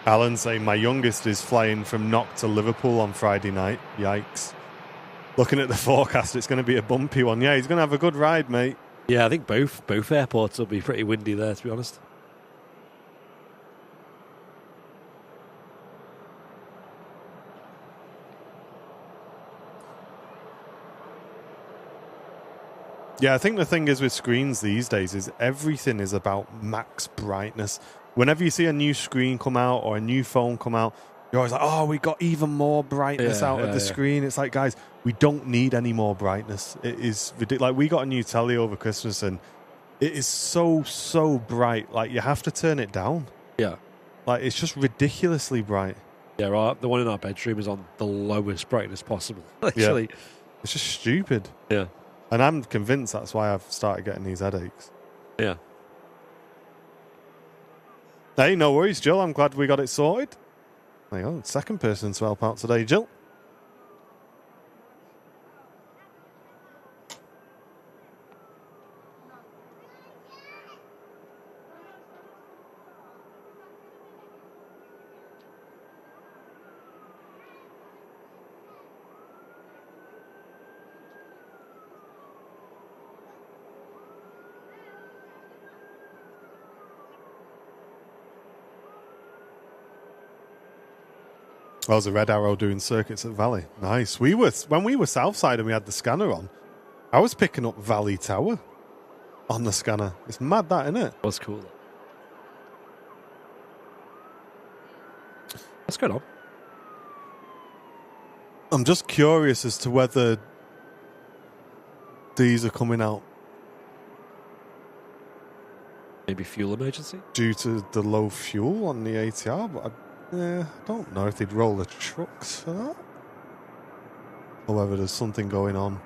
Alan saying my youngest is flying from Knock to Liverpool on Friday night. Yikes. Looking at the forecast, it's going to be a bumpy one. Yeah, he's going to have a good ride, mate. Yeah, I think both airports will be pretty windy there, to be honest. Yeah, I think the thing is with screens these days is everything is about max brightness. Whenever you see a new screen come out or a new phone come out, you're always like, oh, we got even more brightness out of the screen. It's like, guys, we don't need any more brightness. It is ridiculous. Like, we got a new telly over Christmas and it is so bright. Like, you have to turn it down. Yeah. Like, it's just ridiculously bright. Yeah, the one in our bedroom is on the lowest brightness possible, actually. Yeah. It's just stupid. Yeah. And I'm convinced that's why I've started getting these headaches. Yeah. Hey, no worries, Jill. I'm glad we got it sorted. There you go. Second person to help out today, Jill. That was a Red Arrow doing circuits at Valley. Nice. When we were Southside and we had the scanner on, I was picking up Valley Tower on the scanner. It's mad that, isn't it? That was cool. What's going on? I'm just curious as to whether these are coming out Maybe fuel emergency? due to the low fuel on the ATR, but I don't know if they'd roll the trucks for that. Or whether there's something going on.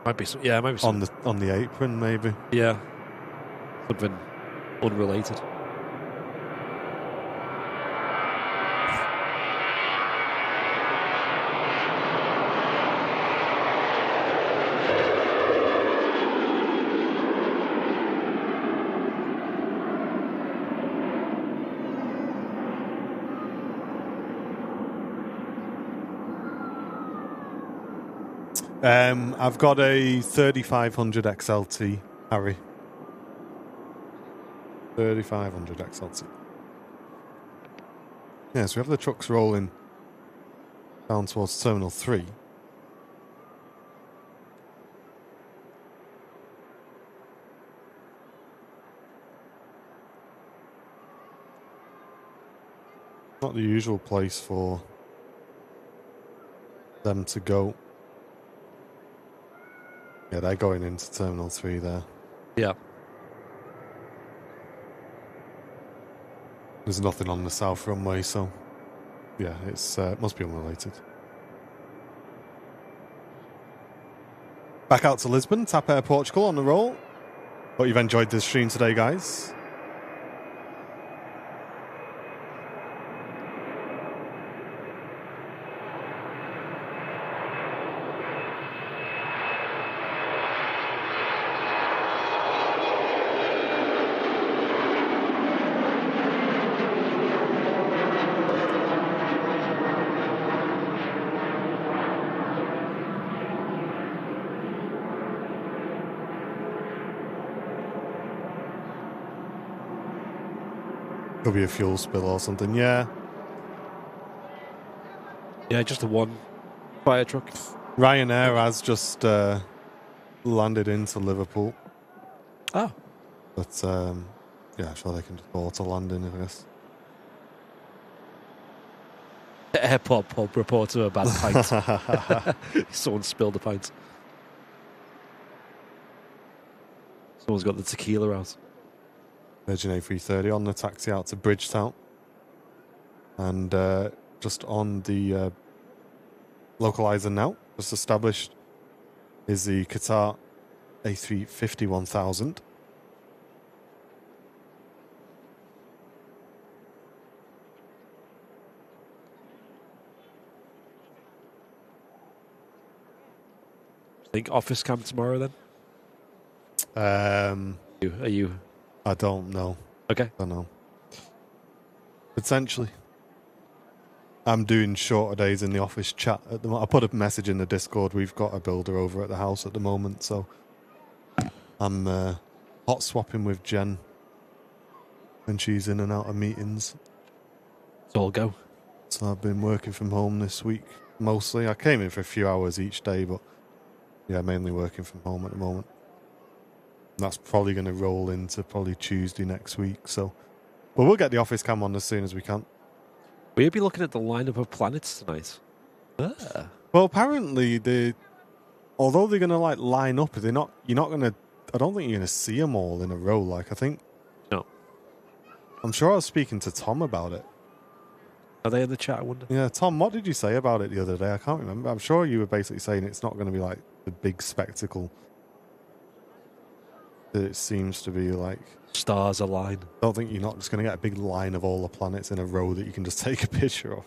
Might be some, on the apron, maybe. Yeah. Something unrelated. I've got a 3500 XLT, Harry. 3500 XLT. Yeah, so we have the trucks rolling down towards Terminal 3. Not the usual place for them to go. Yeah, they're going into Terminal 3 there. Yeah. There's nothing on the south runway, so yeah, it must be unrelated. Back out to Lisbon, TAP Air Portugal on the roll. Hope you've enjoyed this stream today, guys. Could be a fuel spill or something, yeah. Yeah, just the one fire truck. Ryanair has just landed into Liverpool. Oh. But, yeah, I'm sure they can just auto land in, I guess. The airport pub reports of a bad pint. Someone spilled a pint. Someone's got the tequila out. Virgin A380 on the taxi out to Bridgetown. And just on the localizer now, just established, is the Qatar A350 1000. Think office camp tomorrow then? Are you? I don't know. Okay. I don't know. Potentially. I'm doing shorter days in the office chat at the moment. I put a message in the Discord. We've got a builder over at the house at the moment, so I'm hot swapping with Jen when she's in and out of meetings. It's all go. So I've been working from home this week mostly. I came in for a few hours each day, but yeah, mainly working from home at the moment. That's probably going to roll into probably Tuesday next week. So, but we'll get the office cam on as soon as we can. Will you be looking at the lineup of planets tonight? Well, apparently although they're going to like line up, you're not going to. I don't think you're going to see them all in a row. Like I think. No. I'm sure I was speaking to Tom about it. Are they in the chat? I wonder. Yeah, Tom, what did you say about it the other day? I can't remember. I'm sure you were basically saying it's not going to be like the big spectacle that it seems to be like. Stars align. I don't think you're not just going to get a big line of all the planets in a row that you can just take a picture of.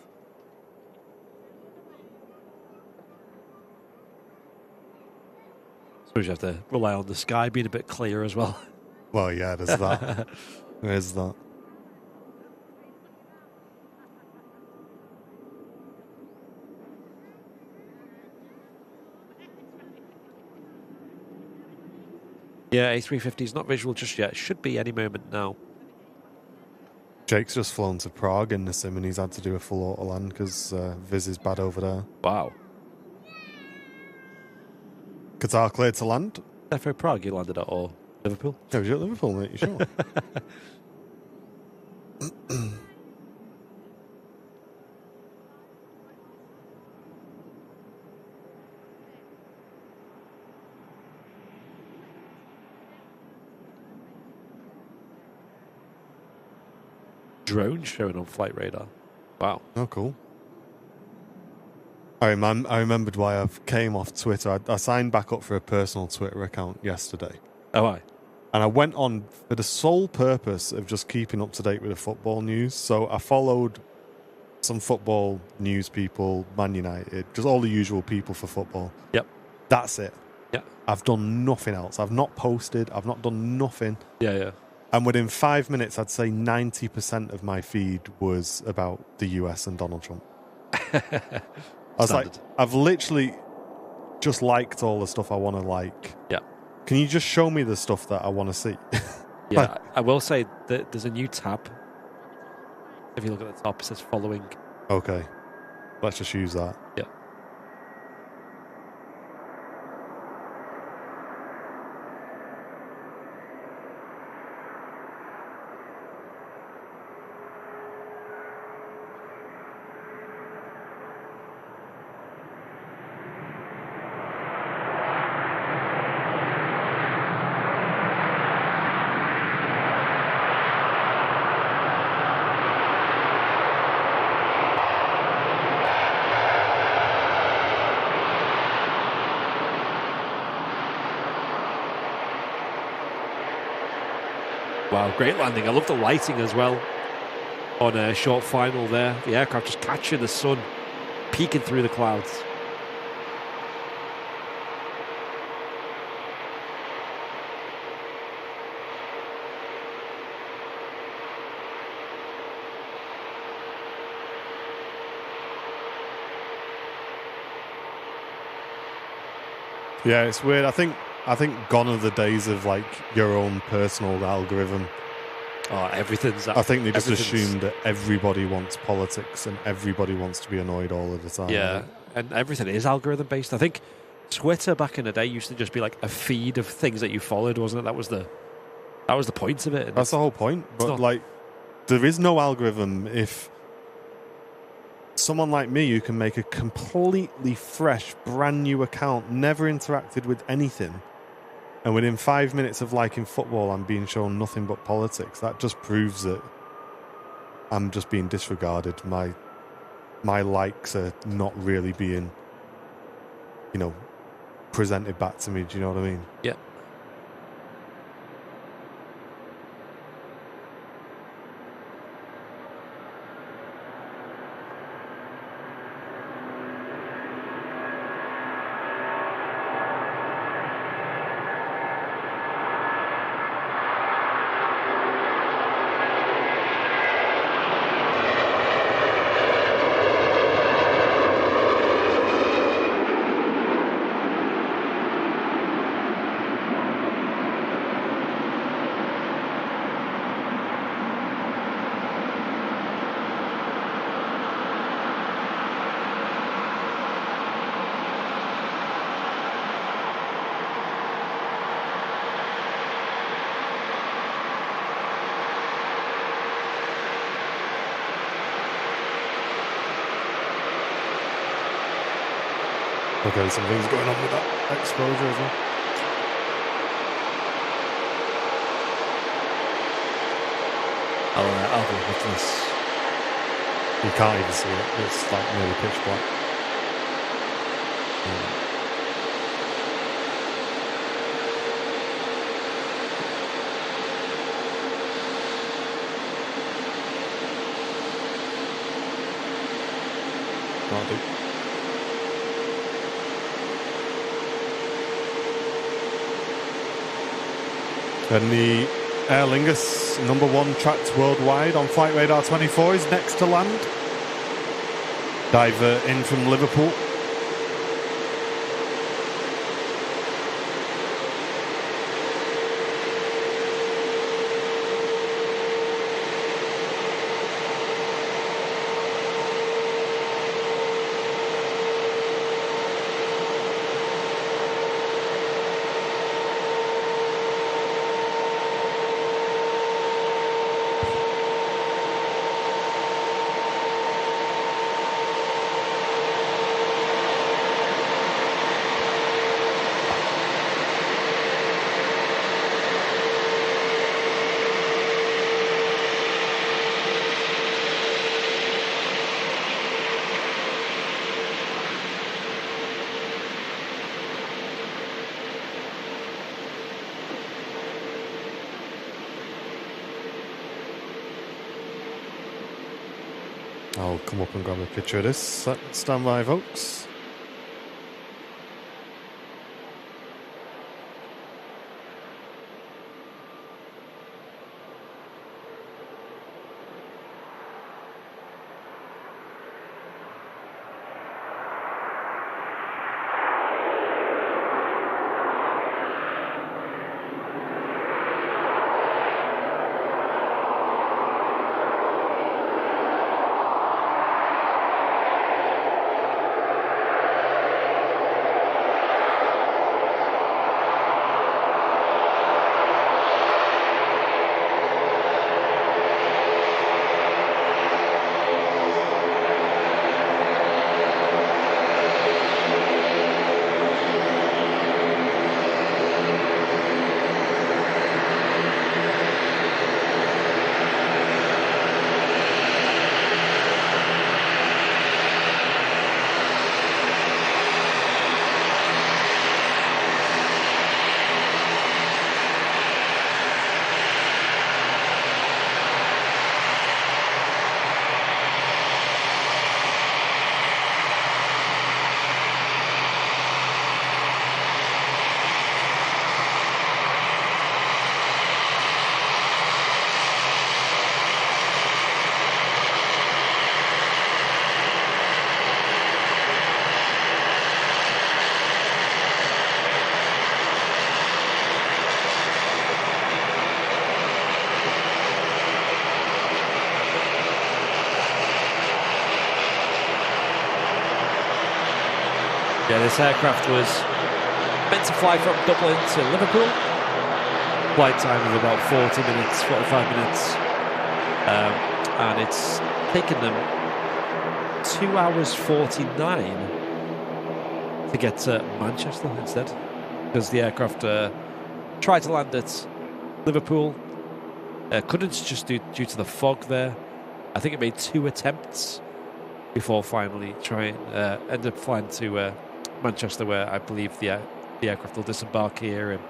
Suppose you have to rely on the sky being a bit clear as well. Well, yeah, there's that. There's that. Yeah, A350 is not visual just yet. Should be any moment now. Jake's just flown to Prague in the sim and he's had to do a full auto land because Viz is bad over there. Wow. Qatar cleared to land. Defo Prague you landed at, or Liverpool? Yeah, was you at Liverpool, mate? You sure? Drone showing on flight radar. Wow. Oh, cool. I remembered why I came off Twitter. I signed back up for a personal Twitter account yesterday. Oh, aye. And I went on for the sole purpose of just keeping up to date with the football news. So I followed some football news people, Man United, just all the usual people for football. Yep. That's it. Yeah. I've done nothing else. I've not posted. I've not done nothing. Yeah, yeah. And within 5 minutes, I'd say 90% of my feed was about the US and Donald Trump. I was like, I've literally, just liked all the stuff I want to like. Yeah. Can you just show me the stuff that I want to see? Yeah, I will say that there's a new tab. If you look at the top, it says following. Okay. Let's just use that. Yeah. Wow, great landing. I love the lighting as well on a short final there. The aircraft just catching the sun, peeking through the clouds. Yeah, it's weird. I think gone are the days of like your own personal algorithm. Oh, everything's. I think they just assumed that everybody wants politics and everybody wants to be annoyed all of the time. Yeah, and everything is algorithm based. I think Twitter back in the day used to just be like a feed of things that you followed, wasn't it? That was the point of it. That's the whole point. But like, there is no algorithm if someone like me who can make a completely fresh, brand new account, never interacted with anything, and within 5 minutes of liking football, I'm being shown nothing but politics. That just proves that I'm just being disregarded. My likes are not really being, presented back to me. Do you know what I mean? Yeah. Okay, something's going on with that exposure as well. I'll go with this. You can't even see it. It's like nearly pitch black. Can't do. And the Aer Lingus #1 tracked worldwide on Flight Radar 24 is next to land. Diver in from Liverpool. I'll come up and grab a picture of this. Stand by, folks. Yeah, this aircraft was meant to fly from Dublin to Liverpool. Flight time of about 40 minutes, 45 minutes. And it's taken them 2 hours 49 to get to Manchester instead. Because the aircraft tried to land at Liverpool. Couldn't just due to the fog there. I think it made 2 attempts before finally end up flying to Manchester, where I believe the aircraft will disembark here, and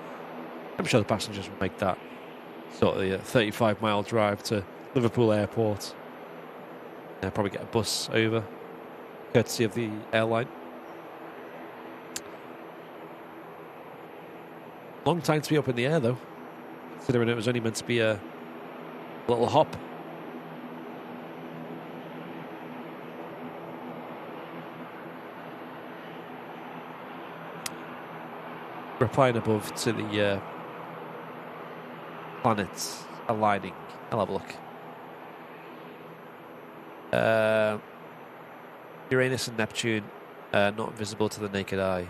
I'm sure the passengers will make that sort of 35-mile drive to Liverpool Airport. Probably get a bus over, courtesy of the airline. Long time to be up in the air, though, considering it was only meant to be a little hop. Replying above to the planets aligning. I'll have a look. Uranus and Neptune not visible to the naked eye.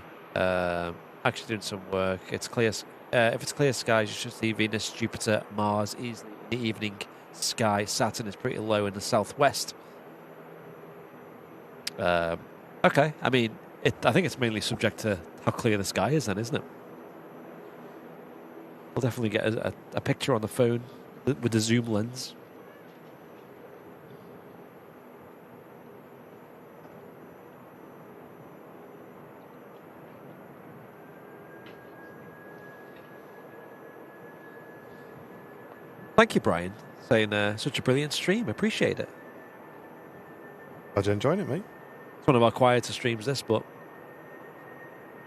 Actually doing some work. It's clear. If it's clear skies, you should see Venus, Jupiter, Mars easily in the evening sky. Saturn is pretty low in the southwest. Okay, I mean, I think it's mainly subject to how clear the sky is then, isn't it? We'll definitely get a picture on the phone with the zoom lens. Thank you, Brian, saying such a brilliant stream. Appreciate it. Glad you enjoyed it, mate. It's one of our quieter streams, this, but...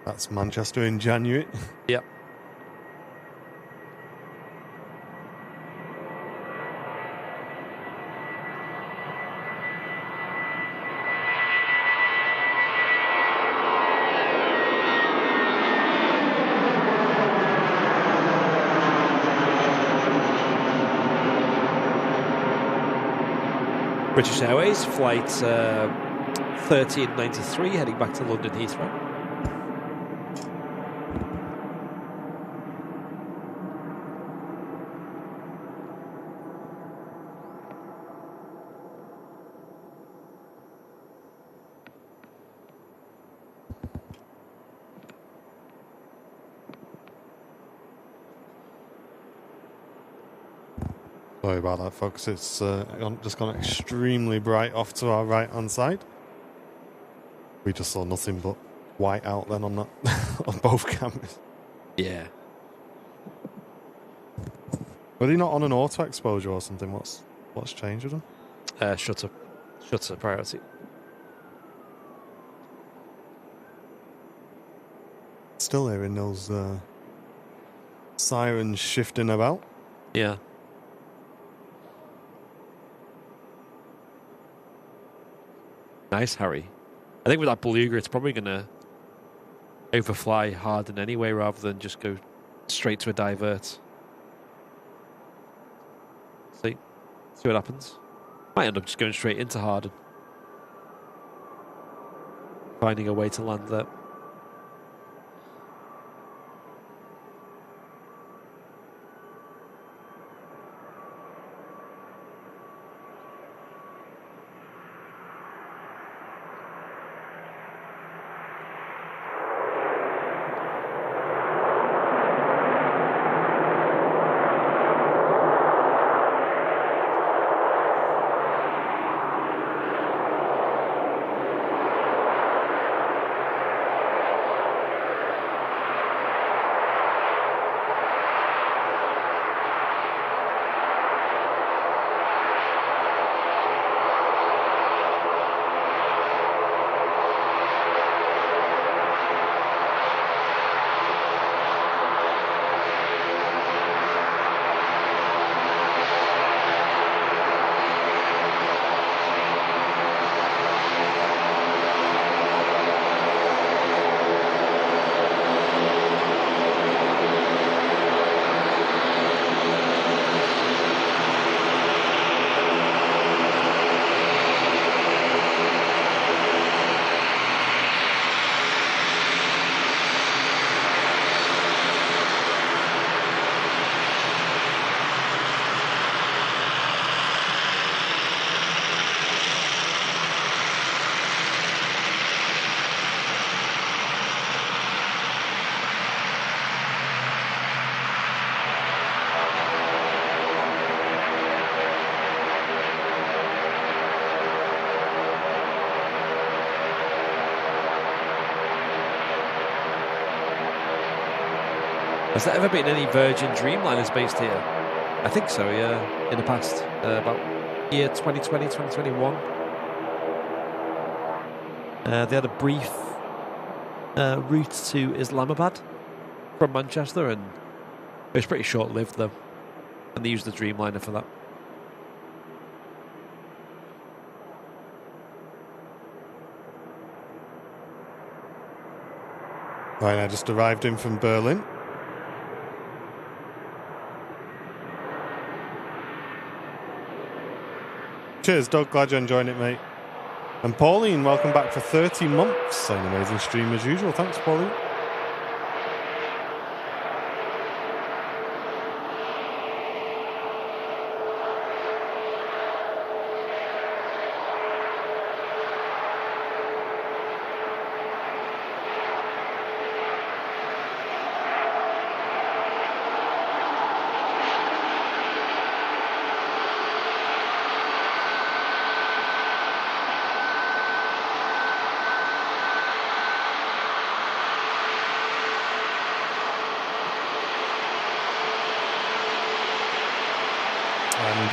That's Manchester in January. Yep. British Airways, flight 1393, heading back to London Heathrow. Sorry about that, folks. It's just gone extremely bright off to our right-hand side. We just saw nothing but white out then on that on both cameras. Yeah. Were they not on an auto exposure or something? What's changed with them? Shutter priority. Still hearing those sirens shifting about. Yeah. Nice, Harry. I think with that Beluga, it's probably going to overfly Harden anyway, rather than just go straight to a divert. See what happens. Might end up just going straight into Harden, finding a way to land there. Has there ever been any Virgin Dreamliners based here? I think so, yeah, in the past, about year 2020, 2021. They had a brief route to Islamabad from Manchester, and it was pretty short-lived, though. And they used the Dreamliner for that. Right, I just arrived in from Berlin. Cheers, Doug. Glad you're enjoying it, mate. And Pauline, welcome back for 30 months. An amazing stream as usual. Thanks, Pauline.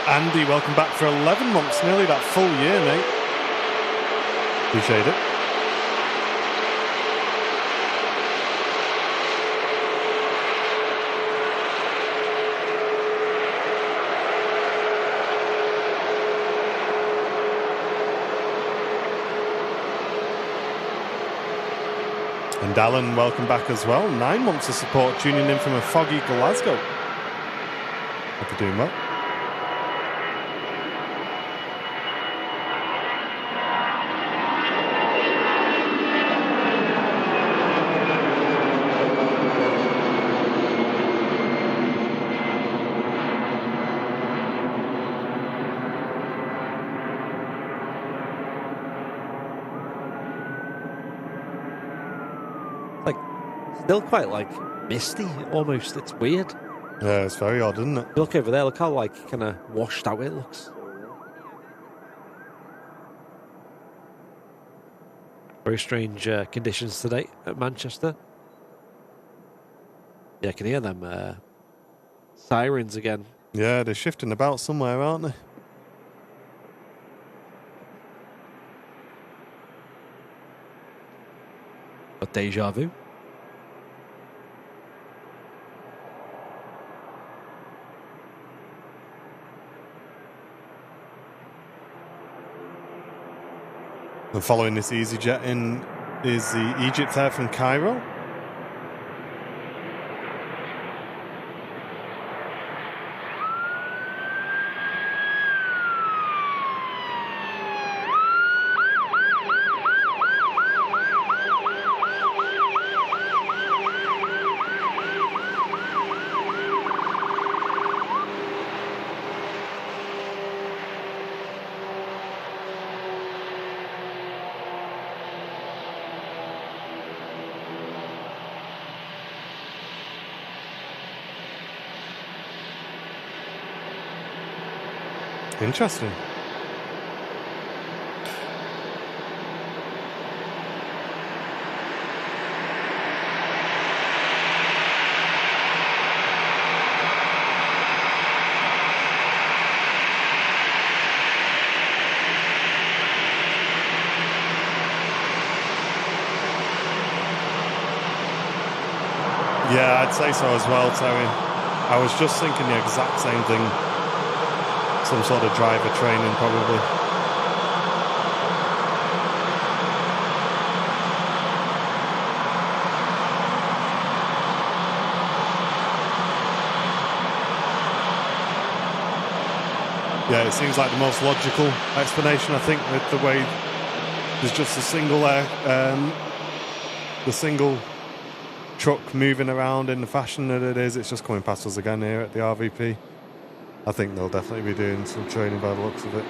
Andy, welcome back for 11 months, nearly that full year, mate. Appreciate it. And Alan, welcome back as well. 9 months of support, tuning in from a foggy Glasgow. Hope you're doing well. Still quite like misty almost. It's weird. Yeah, it's very odd, isn't it? Look over there, look how like kind of washed out it looks. Very strange conditions today at Manchester. Yeah, I can hear them sirens again. Yeah, they're shifting about somewhere, aren't they? A deja vu. And following this EasyJet in is the Egypt Air from Cairo. Interesting. Yeah, I'd say so as well, Terry. I was just thinking the exact same thing. Some sort of driver training, probably. Yeah, it seems like the most logical explanation, I think, with the way there's just a single the single truck moving around in the fashion that it is. It's just coming past us again here at the RVP. I think they'll definitely be doing some training by the looks of it.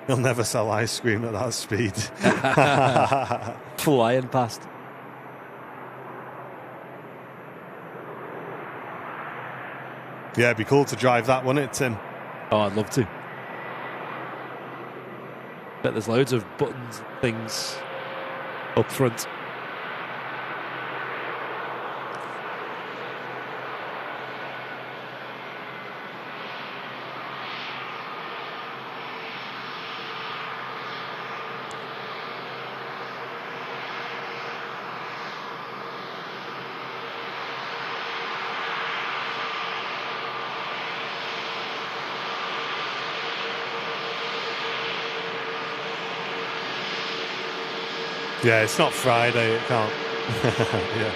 You'll never sell ice cream at that speed. Flying past. Yeah, it'd be cool to drive that, wouldn't it, Tim? Oh, I'd love to. Bet there's loads of buttons and things up front. Yeah, it's not Friday, it can't. Yeah.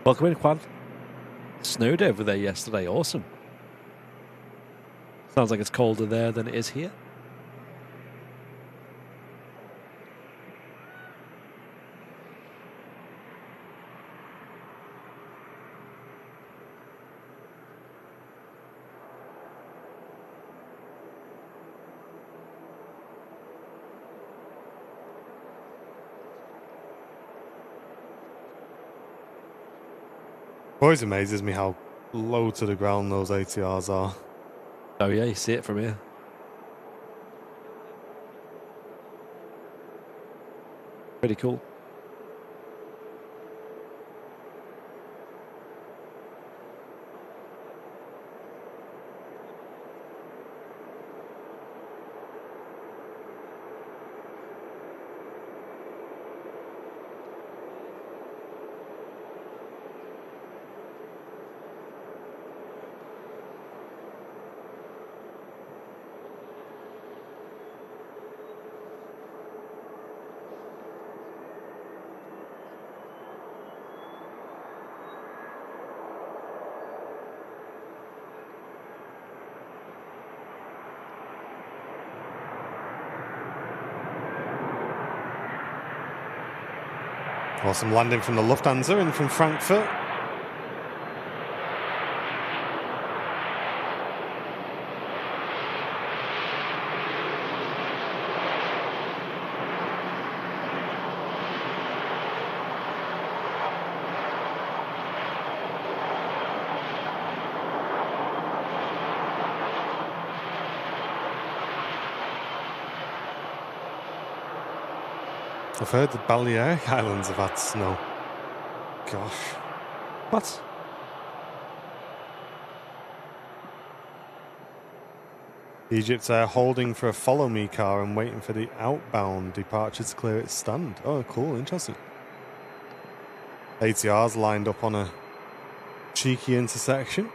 Welcome in, Juan. Snowed over there yesterday. Awesome. Sounds like it's colder there than it is here. Always amazes me how low to the ground those ATRs are. Oh yeah, you see it from here. Pretty cool. Awesome landing from the Lufthansa in from Frankfurt. I've heard the Balearic Islands have had snow. Gosh. What? Egypt are holding for a follow me car and waiting for the outbound departure to clear its stand. Oh, cool. Interesting. ATR's lined up on a cheeky intersection.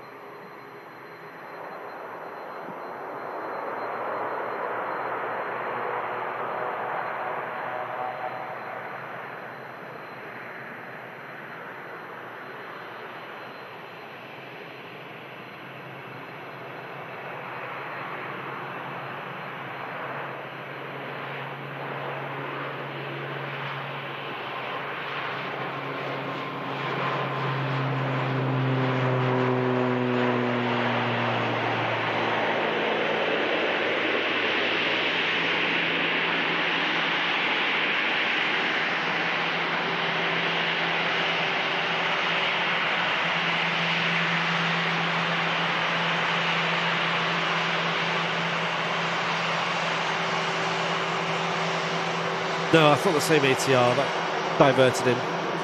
No, I thought the same ATR that diverted in.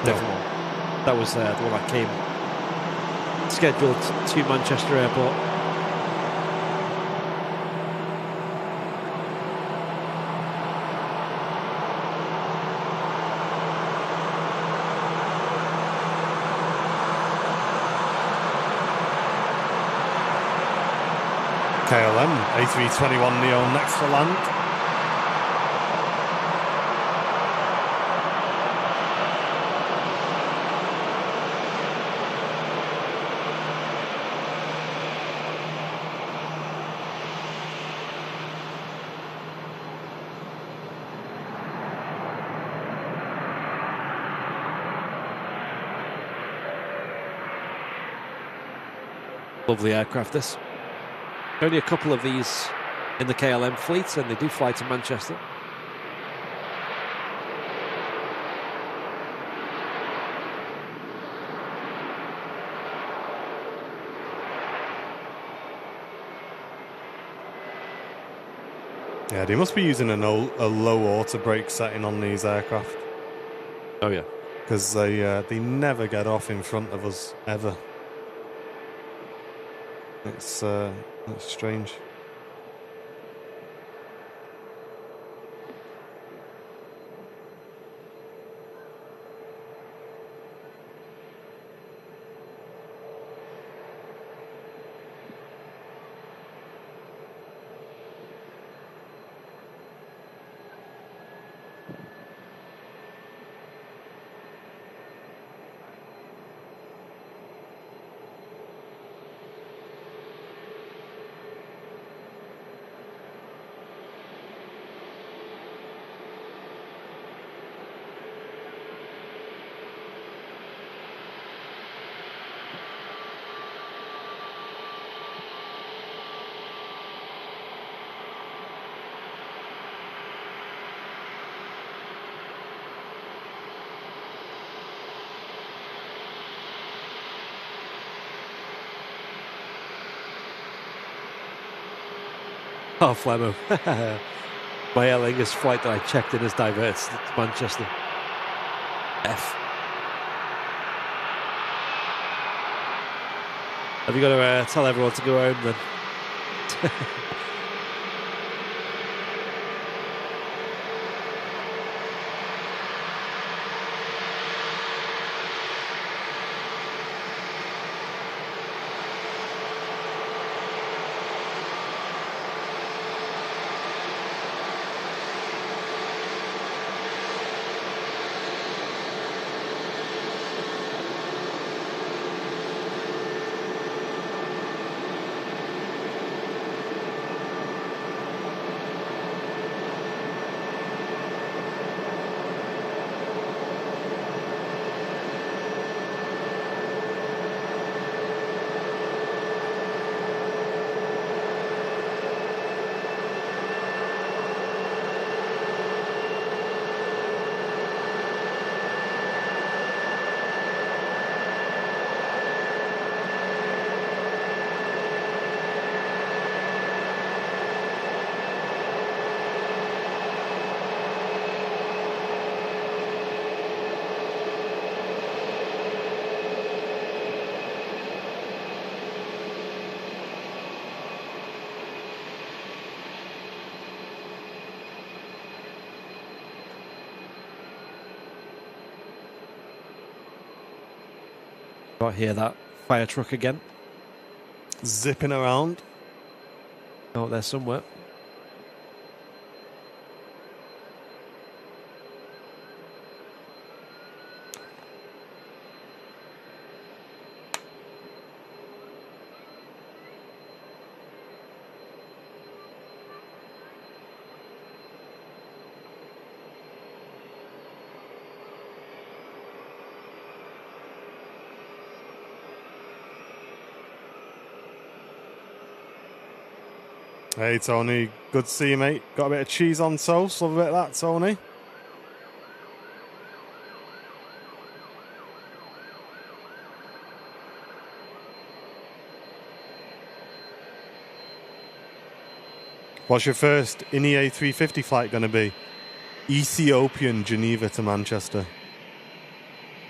Different one. That was the one that came scheduled to Manchester Airport. KLM A321 Neo next to land. Lovely aircraft, this. Only a couple of these in the KLM fleet, and they do fly to Manchester. Yeah, they must be using a low auto brake setting on these aircraft. Oh yeah, because they never get off in front of us ever. It's strange. oh Flemo. My Aer Lingus flight that I checked in as diverted to Manchester. F. Have you got to tell everyone to go home then? I hear that fire truck again. Zipping around. Oh, there's somewhere. Hey Tony, good to see you, mate. Got a bit of cheese on toast, love a bit of that, Tony. What's your first in the A350 flight going to be? Ethiopian Geneva to Manchester.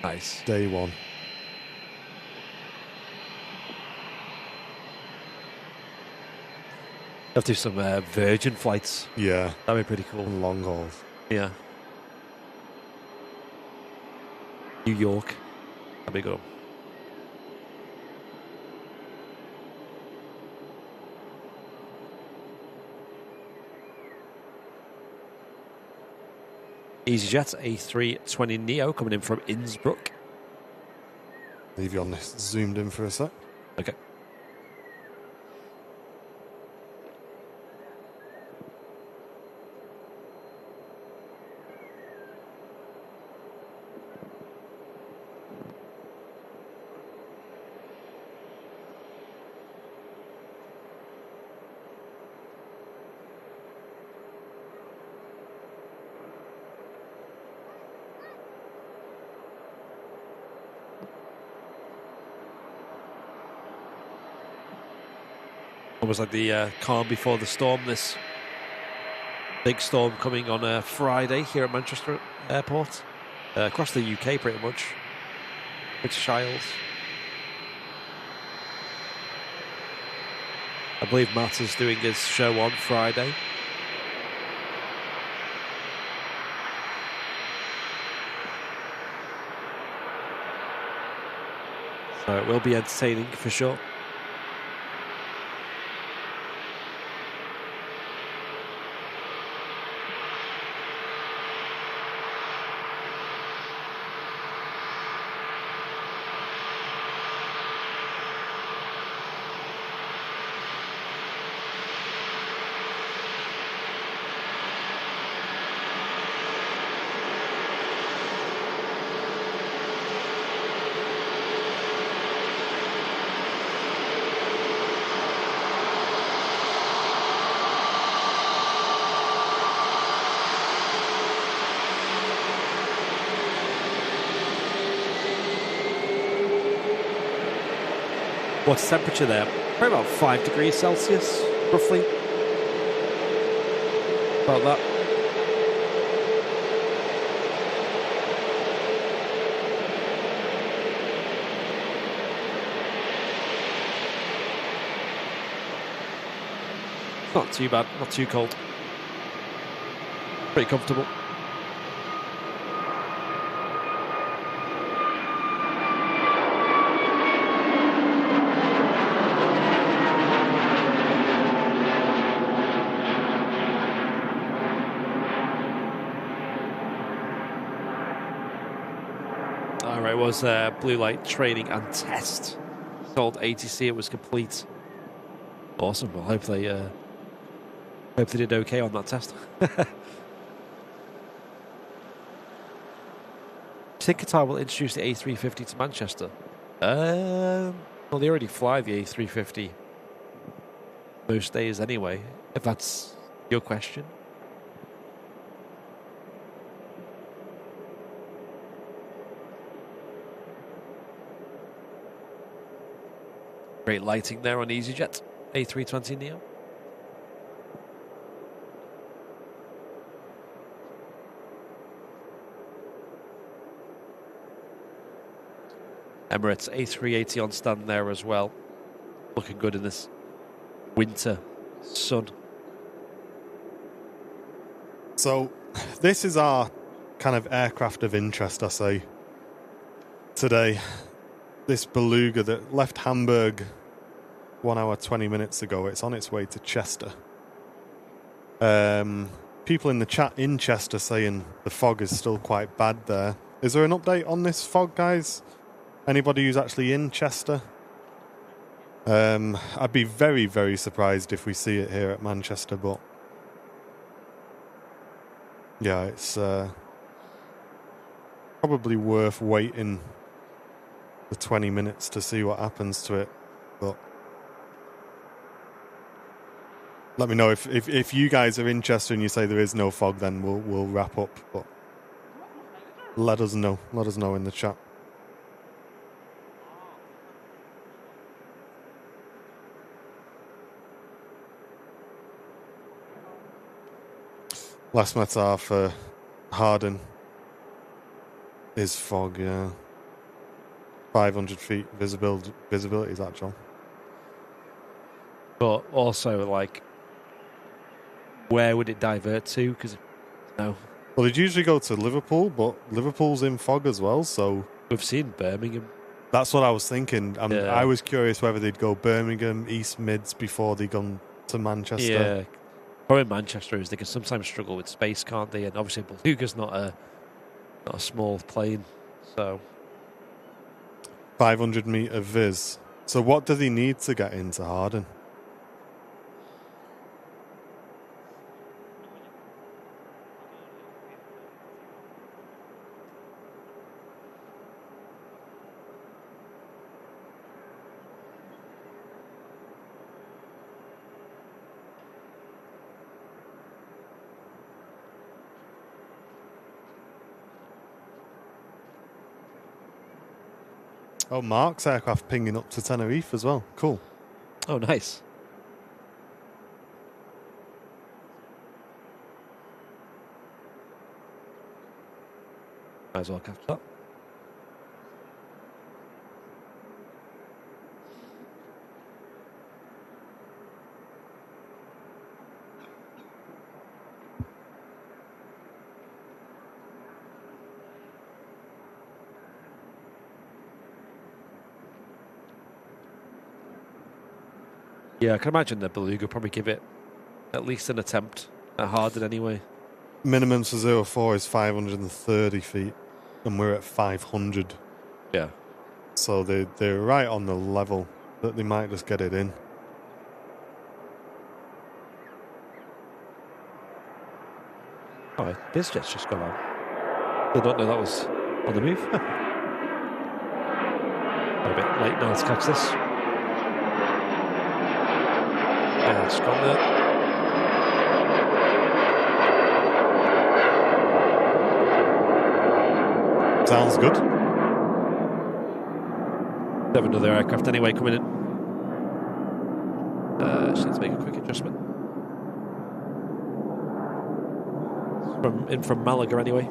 Nice. Day one. Have to do some Virgin flights. Yeah. That'd be pretty cool. Long hauls. Yeah. New York. That'd be good. EasyJet A320 Neo coming in from Innsbruck. Leave you on this zoomed in for a sec. Okay. Almost like the calm before the storm. This big storm coming on a Friday here at Manchester Airport. Across the UK pretty much. British Isles. I believe Matt is doing his show on Friday. So it will be entertaining for sure. What's the temperature there? Probably about 5 degrees Celsius, roughly. About that. Not too bad, not too cold. Pretty comfortable. It was blue light training and test. Told ATC it was complete. Awesome. Well, hope they did okay on that test. Do you think Qatar will introduce the A350 to Manchester? Well, they already fly the A350 most days anyway, if that's your question. Great lighting there on EasyJet A320 Neo. Emirates A380 on stand there as well. Looking good in this winter sun. So, this is our kind of aircraft of interest, I say, today. This Beluga that left Hamburg 1 hour 20 minutes ago. It's on its way to Chester. People in the chat in Chester saying the fog is still quite bad there. Is there an update on this fog, guys? Anybody who's actually in Chester? I'd be very, very surprised if we see it here at Manchester, but yeah, it's probably worth waiting the 20 minutes to see what happens to it. But let me know if you guys are in Chester and you say there is no fog, then we'll wrap up. But let us know. Let us know in the chat. Last matar for Harden is fog, yeah. 500 feet visibility is actual. But also, like, where would it divert to? Because, no. Well, they'd usually go to Liverpool, but Liverpool's in fog as well, so... We've seen Birmingham. That's what I was thinking. Yeah. I was curious whether they'd go Birmingham, East Mids before they gone to Manchester. Yeah. Problem in Manchester is they can sometimes struggle with space, can't they? And obviously Beluga's not a small plane, so... 500 metre viz. So what do they need to get into Harden? Oh, Mark's aircraft pinging up to Tenerife as well. Cool. Oh, nice. Might as well catch that. Yeah, I can imagine the Beluga probably give it at least an attempt at Harden anyway. Minimum for 04 is 530 feet, and we're at 500. Yeah. So they're right on the level that they might just get it in. Oh, this jet's just gone on. I don't know that was on the move. A bit late now to catch this. Yeah, it's gone there. Sounds good. Have another aircraft anyway coming in. Just need to make a quick adjustment. From Malaga anyway.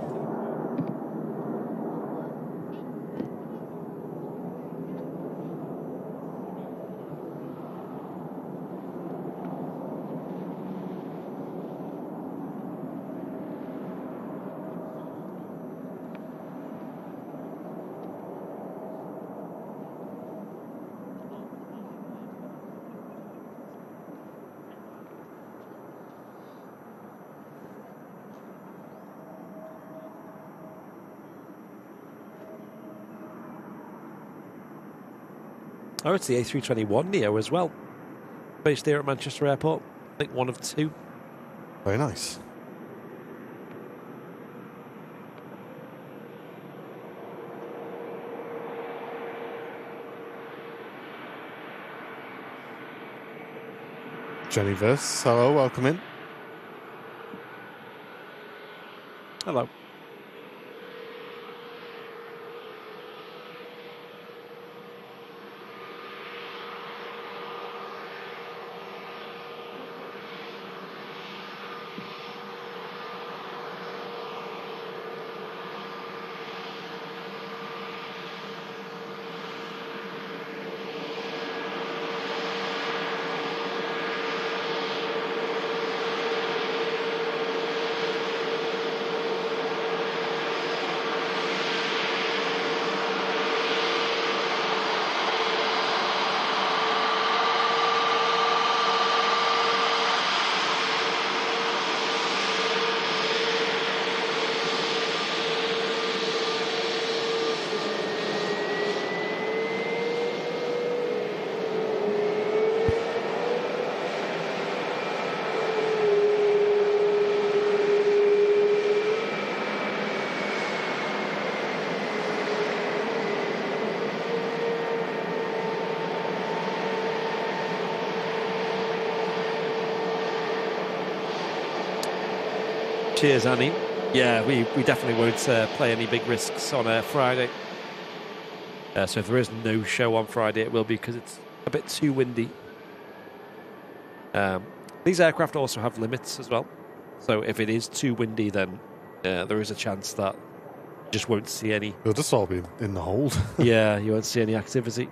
Oh, it's the A321 Neo as well. Based here at Manchester Airport. I think one of two. Very nice. Jenny Verse, hello, welcome in. Hello. Cheers, Annie. Yeah, we definitely won't play any big risks on Friday. So if there is no show on Friday, it will be because it's a bit too windy. These aircraft also have limits as well. So if it is too windy, then there is a chance that you just won't see any. They'll just all be in the hold. Yeah, you won't see any activity.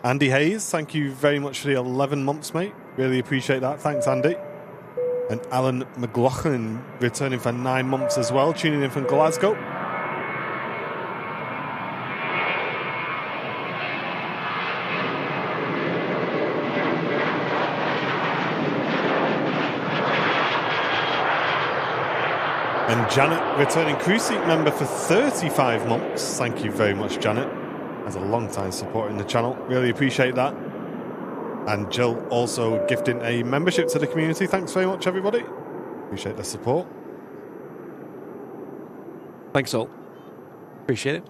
Andy Hayes, thank you very much for the 11 months, mate. Really appreciate that. Thanks, Andy. And Alan McLaughlin returning for 9 months as well, tuning in from Glasgow. And Janet, returning crew seat member for 35 months. Thank you very much, Janet. As a long time supporting the channel. Really appreciate that. And Jill also gifting a membership to the community. Thanks very much, everybody. Appreciate the support. Thanks all. Appreciate it.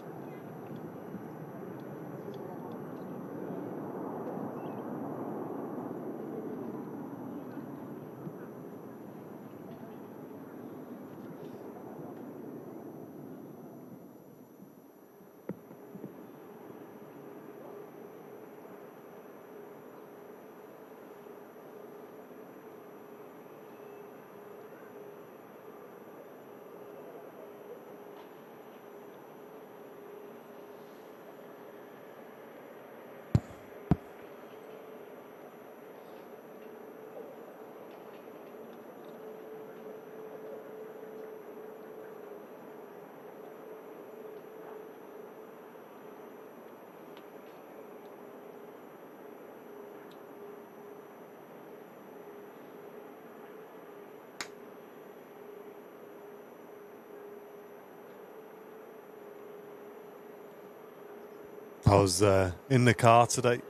I was in the car today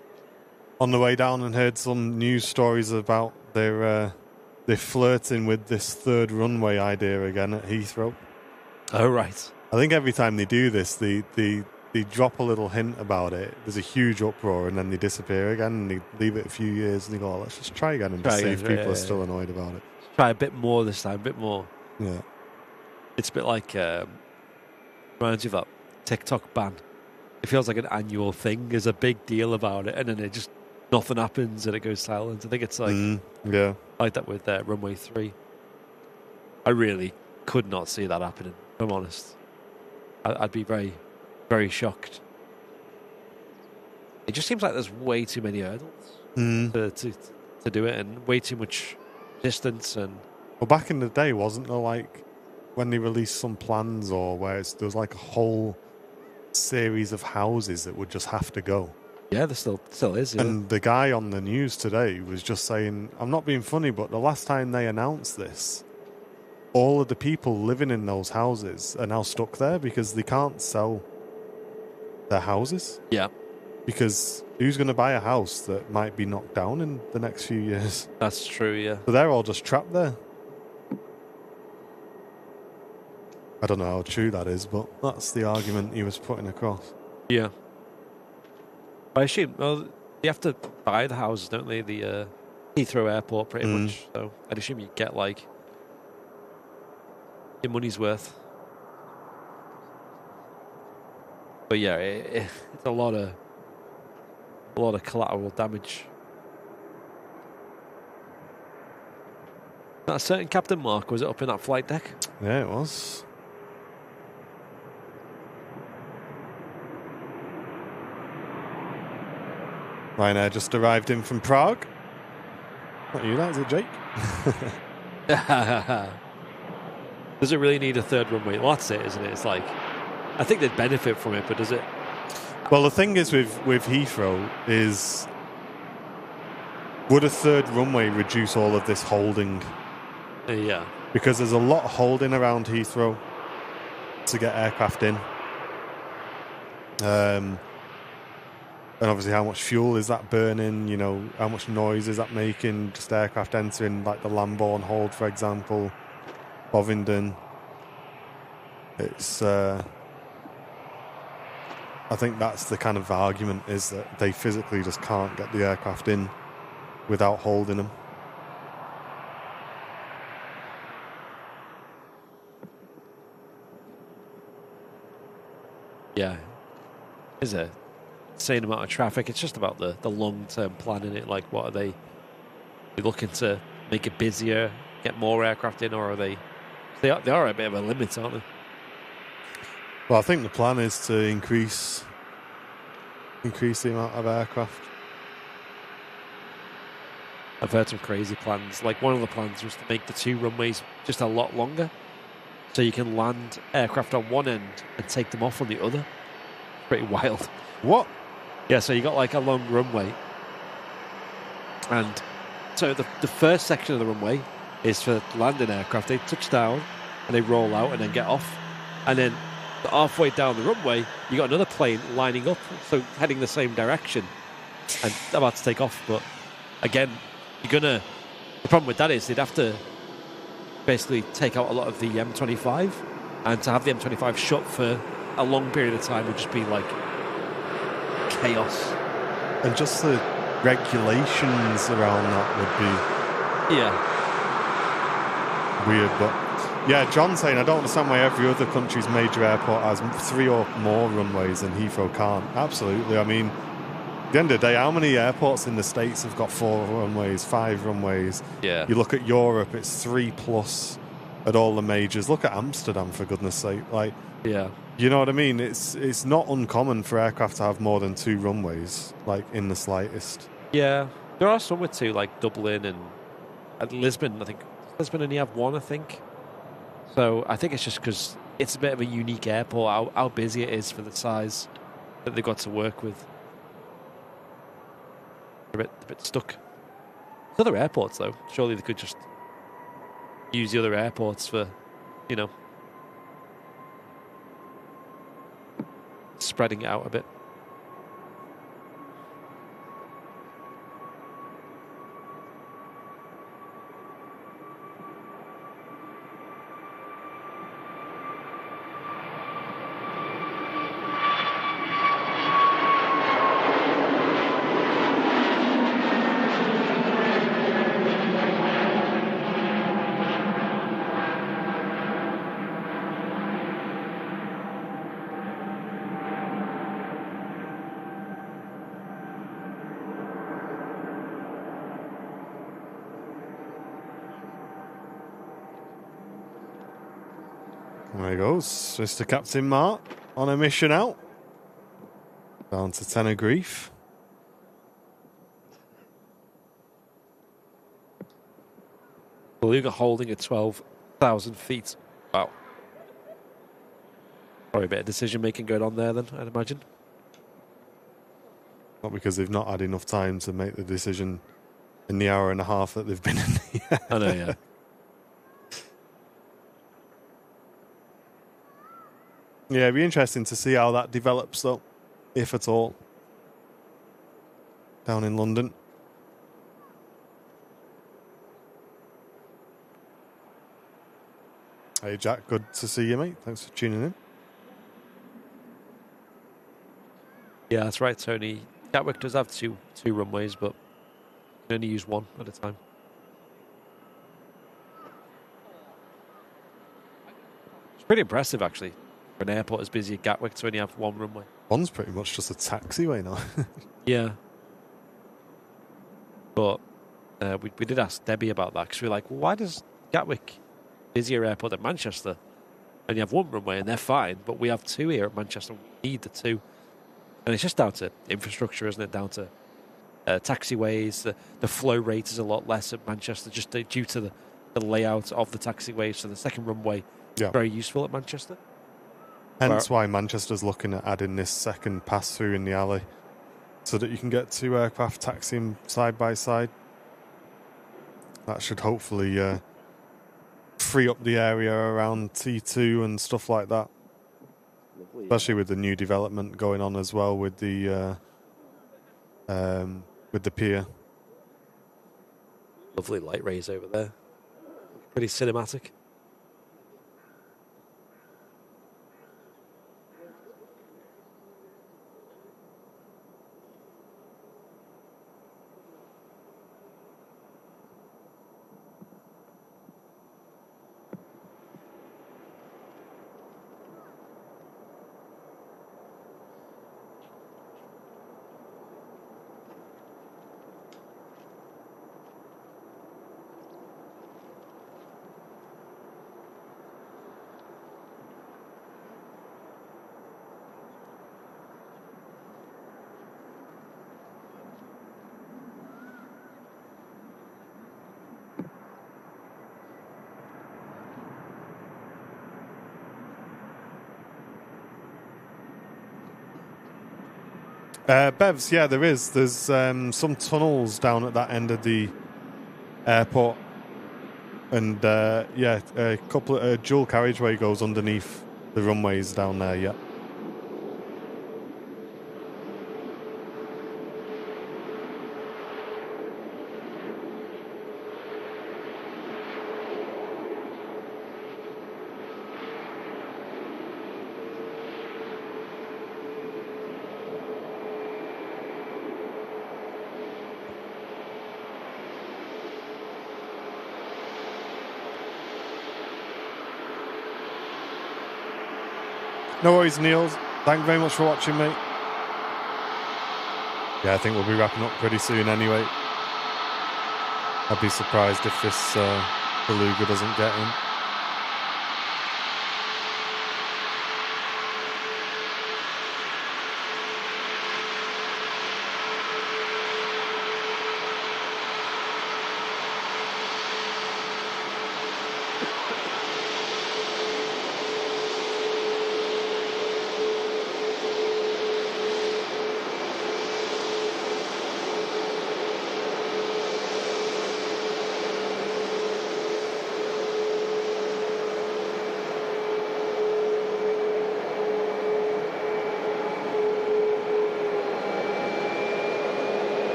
on the way down and heard some news stories about they're flirting with this third runway idea again at Heathrow. Oh, right. I think every time they do this, they drop a little hint about it. There's a huge uproar and then they disappear again and they leave it a few years and they go, oh, let's just try again and see if people are still annoyed about it. Try a bit more this time, a bit more. Yeah. It's a bit like, reminds you of that TikTok ban. It feels like an annual thing. There's a big deal about it, and then it just nothing happens, and it goes silent. I think it's like like that with Runway 3. I really could not see that happening. If I'm honest, I'd be very, very shocked. It just seems like there's way too many hurdles to do it, and way too much distance. And well, back in the day, wasn't there like when they released some plans or where there was like a whole series of houses that would just have to go? Yeah, there still is. Yeah. And the guy on the news today was just saying, I'm not being funny, but the last time they announced this, all of the people living in those houses are now stuck there because they can't sell their houses. Yeah. Because who's going to buy a house that might be knocked down in the next few years? That's true, yeah. So they're all just trapped there. I don't know how true that is, but that's the argument he was putting across. Yeah. I assume, well, you have to buy the houses, don't they? The Heathrow Airport, pretty much. So I'd assume you get, like, your money's worth. But yeah, it's a lot of collateral damage. That certain Captain Mark, was it up in that flight deck? Yeah, it was. Ryanair just arrived in from Prague. Not you, that is it, Jake? Does it really need a third runway? Well, that's it, isn't it? It's like, I think they'd benefit from it, but does it? Well, the thing is with Heathrow is, would a third runway reduce all of this holding? Yeah. Because there's a lot of holding around Heathrow to get aircraft in. And obviously how much fuel is that burning, you know, how much noise is that making, just aircraft entering, like the Lambourne hold, for example, Bovingdon. It's, I think that's the kind of argument, is that they physically just can't get the aircraft in without holding them. Yeah. Is it? Insane amount of traffic. It's just about the long-term plan in it. Like, what are they looking to make it busier, get more aircraft in, or are they They are a bit of a limit, aren't they? Well, I think the plan is to increase the amount of aircraft. I've heard some crazy plans. Like one of the plans was to make the 2 runways just a lot longer, so you can land aircraft on one end and take them off on the other. Pretty wild. What? Yeah, so you got like a long runway, and so the first section of the runway is for landing aircraft. They touch down and they roll out and then get off, and then halfway down the runway you got another plane lining up, so heading the same direction and about to take off. But again, the problem with that is they'd have to basically take out a lot of the M25, and to have the M25 shut for a long period of time would just be like chaos. And just the regulations around that would be weird. But yeah, John's saying, I don't understand why every other country's major airport has 3 or more runways and Heathrow can't. Absolutely. I mean, at the end of the day, how many airports in the States have got 4 runways, 5 runways? Yeah. You look at Europe, it's 3+ at all the majors. Look at Amsterdam, for goodness sake. Like, Yeah. you know what I mean? It's not uncommon for aircraft to have more than 2 runways, like in the slightest. Yeah. There are some with 2, like Dublin and Lisbon. I think Lisbon only have 1, I think. So I think it's just because it's a bit of a unique airport, how busy it is for the size that they've got to work with. They're a bit stuck. There's other airports, though. Surely they could just use the other airports for, spreading it out a bit. There he goes, Mr. Captain Mark on a mission out. Down to Tenerife. Beluga holding at 12,000 feet. Wow. Probably a bit of decision making going on there then, I'd imagine. Not because they've not had enough time to make the decision in the hour and a half that they've been in the air. I know, yeah. Yeah, it'd be interesting to see how that develops, though, if at all, down in London. Hey, Jack, good to see you, mate. Thanks for tuning in. Yeah, that's right, Tony. Gatwick does have two runways, but you can only use 1 at a time. It's pretty impressive, actually, for an airport as busy as Gatwick to only have 1 runway. One's pretty much just a taxiway now. Yeah. But we did ask Debbie about that, because we were like, well, why does Gatwick, busier airport than Manchester, only have 1 runway and they're fine, but we have 2 here at Manchester, we need the 2. And it's just down to infrastructure, isn't it? Down to taxiways. The flow rate is a lot less at Manchester, just due to the layout of the taxiways. So the second runway is very useful at Manchester. Hence why Manchester's looking at adding this second pass-through in the alley, so that you can get 2 aircraft taxiing side by side. That should hopefully free up the area around T2 and stuff like that. Lovely, especially with the new development going on as well with the pier. Lovely light rays over there. Pretty cinematic. Bevs, yeah, there is. There's some tunnels down at that end of the airport. And, a couple of dual carriageway goes underneath the runways down there, yeah. No worries, Neil. Thank you very much for watching, mate. Yeah, I think we'll be wrapping up pretty soon anyway. I'd be surprised if this Beluga doesn't get in.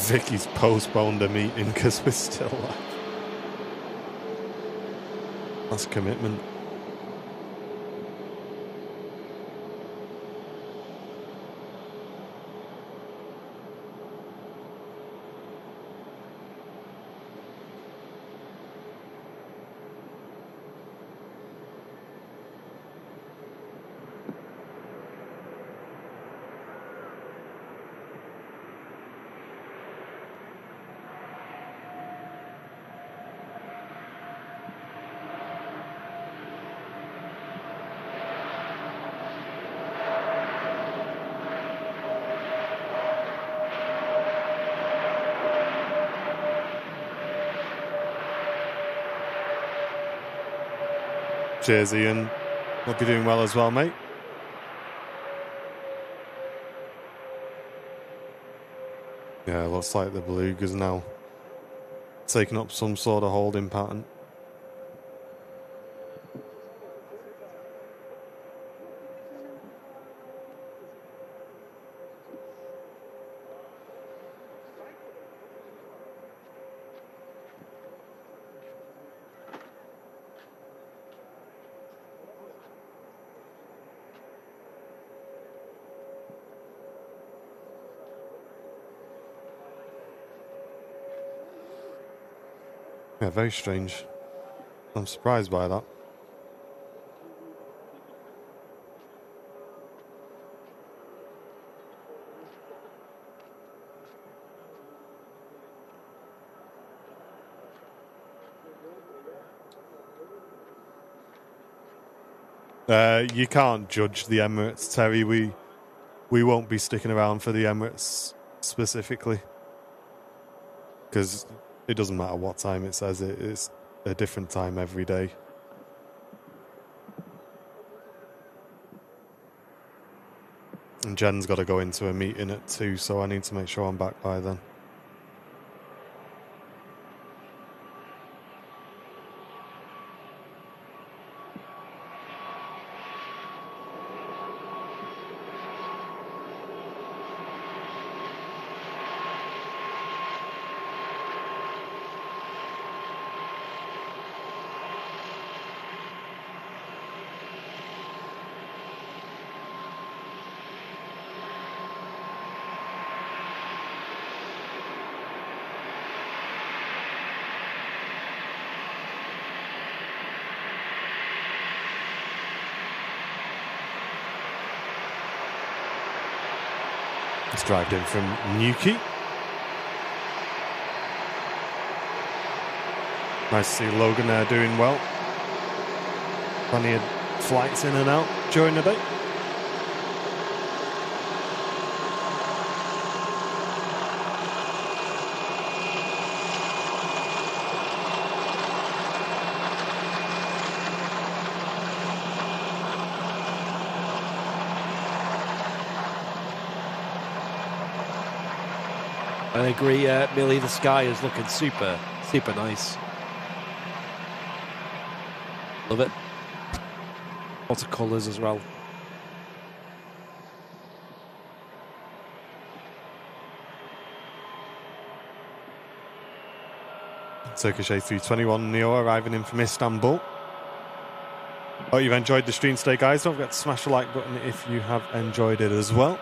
Vicky's postponed a meeting because we're still live. That's commitment. Cheers, Ian. Hope you're doing well as well, mate. Yeah, looks like the Beluga's now taking up some sort of holding pattern. Yeah, very strange. I'm surprised by that. You can't judge the Emirates, Terry. We won't be sticking around for the Emirates specifically, because it doesn't matter what time it says it is a different time every day. And Jen's got to go into a meeting at 2, so I need to make sure I'm back by then. It's drived in from Newquay. Nice to see Logan there doing well. Plenty of flights in and out during the day. I agree, Millie. The sky is looking super, super nice. Love it. Lots of colours as well. Turkish A321 Neo arriving in from Istanbul. Hope you've enjoyed the stream today, guys. Don't forget to smash the like button if you have enjoyed it as well.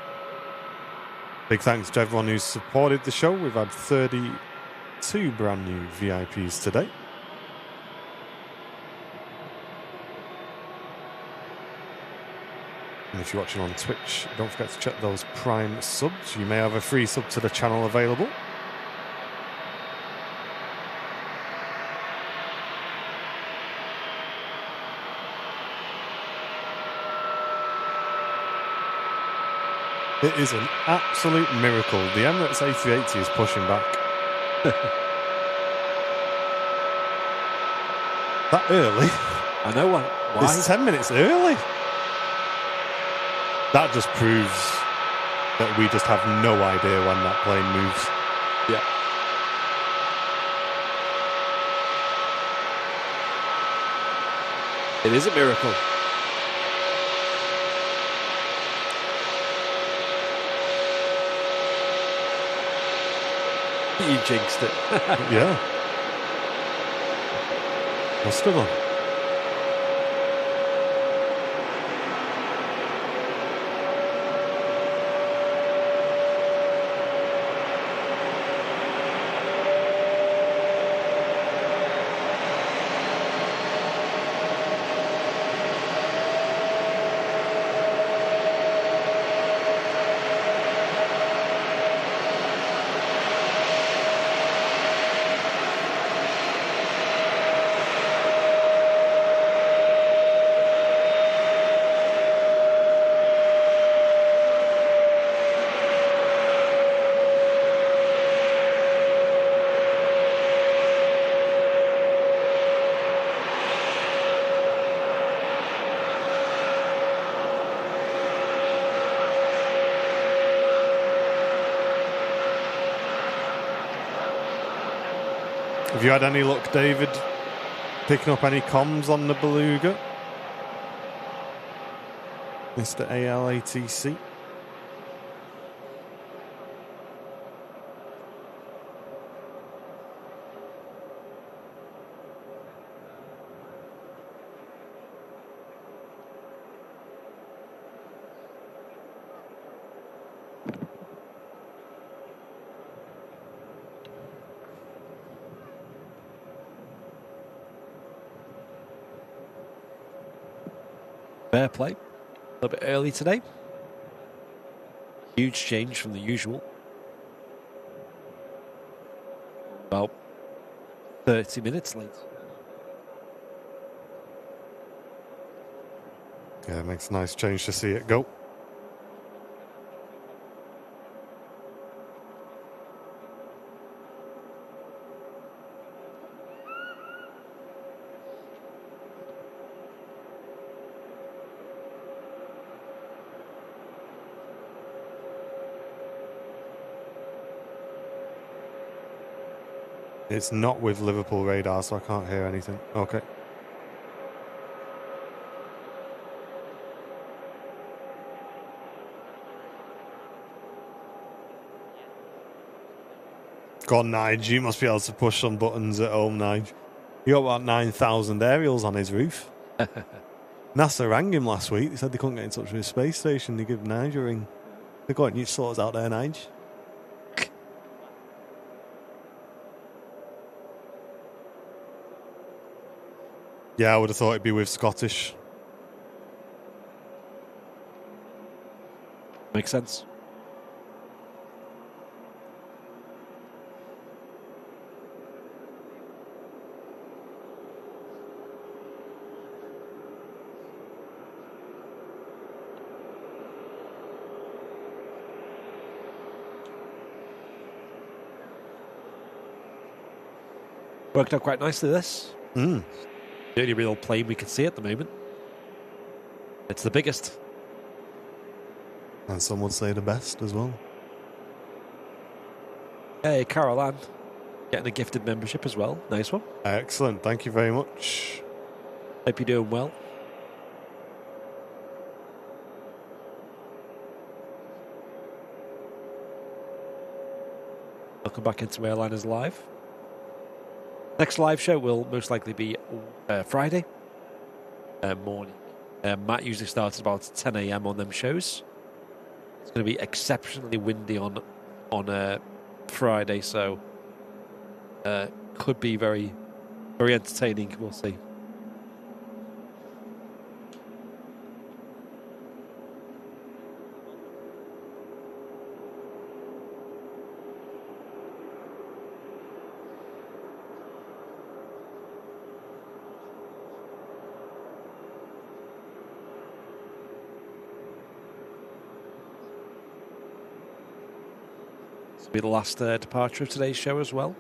Big thanks to everyone who's supported the show. We've had 32 brand new VIPs today. And if you're watching on Twitch, don't forget to check those Prime subs. You may have a free sub to the channel available. It is an absolute miracle. The Emirates A380 is pushing back. That early? I know why. It's 10 minutes early. That just proves that we just have no idea when that plane moves. Yeah. It is a miracle. You jinxed it. Yeah. Must have done. Have you had any luck, David, picking up any comms on the Beluga? Mr. ALATC? Fair play. A little bit early today. Huge change from the usual. About 30 minutes late. Yeah, it makes a nice change to see it go. It's not with Liverpool radar, so I can't hear anything. Okay. Go on, Nige. You must be able to push some buttons at home, Nige. You got about 9,000 aerials on his roof. NASA rang him last week. They said they couldn't get in touch with his space station. They give Nige a ring. They're going, you sort us out there, Nige. Yeah, I would have thought it'd be with Scottish. Makes sense. Worked out quite nicely, this. Mm. The only real plane we can see at the moment. It's the biggest. And some would say the best as well. Hey, Carol Ann, getting a gifted membership as well. Nice one. Excellent. Thank you very much. Hope you're doing well. Welcome back into Airliners Live. Next live show will most likely be Friday morning. Matt usually starts about 10 a.m. on them shows. It's going to be exceptionally windy on Friday, so could be very, very entertaining. We'll see. Be the last departure of today's show as well,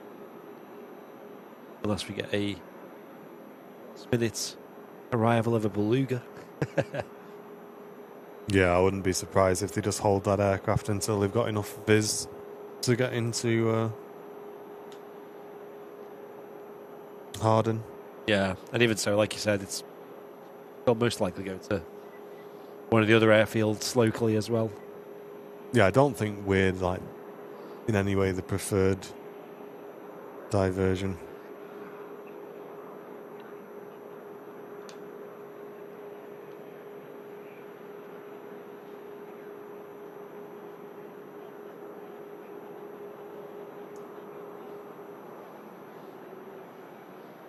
unless we get a minute arrival of a Beluga. Yeah, I wouldn't be surprised if they just hold that aircraft until they've got enough viz to get into Harden. Yeah, and even so, like you said, they'll most likely go to one of the other airfields locally as well. Yeah, I don't think we're like in any way the preferred diversion.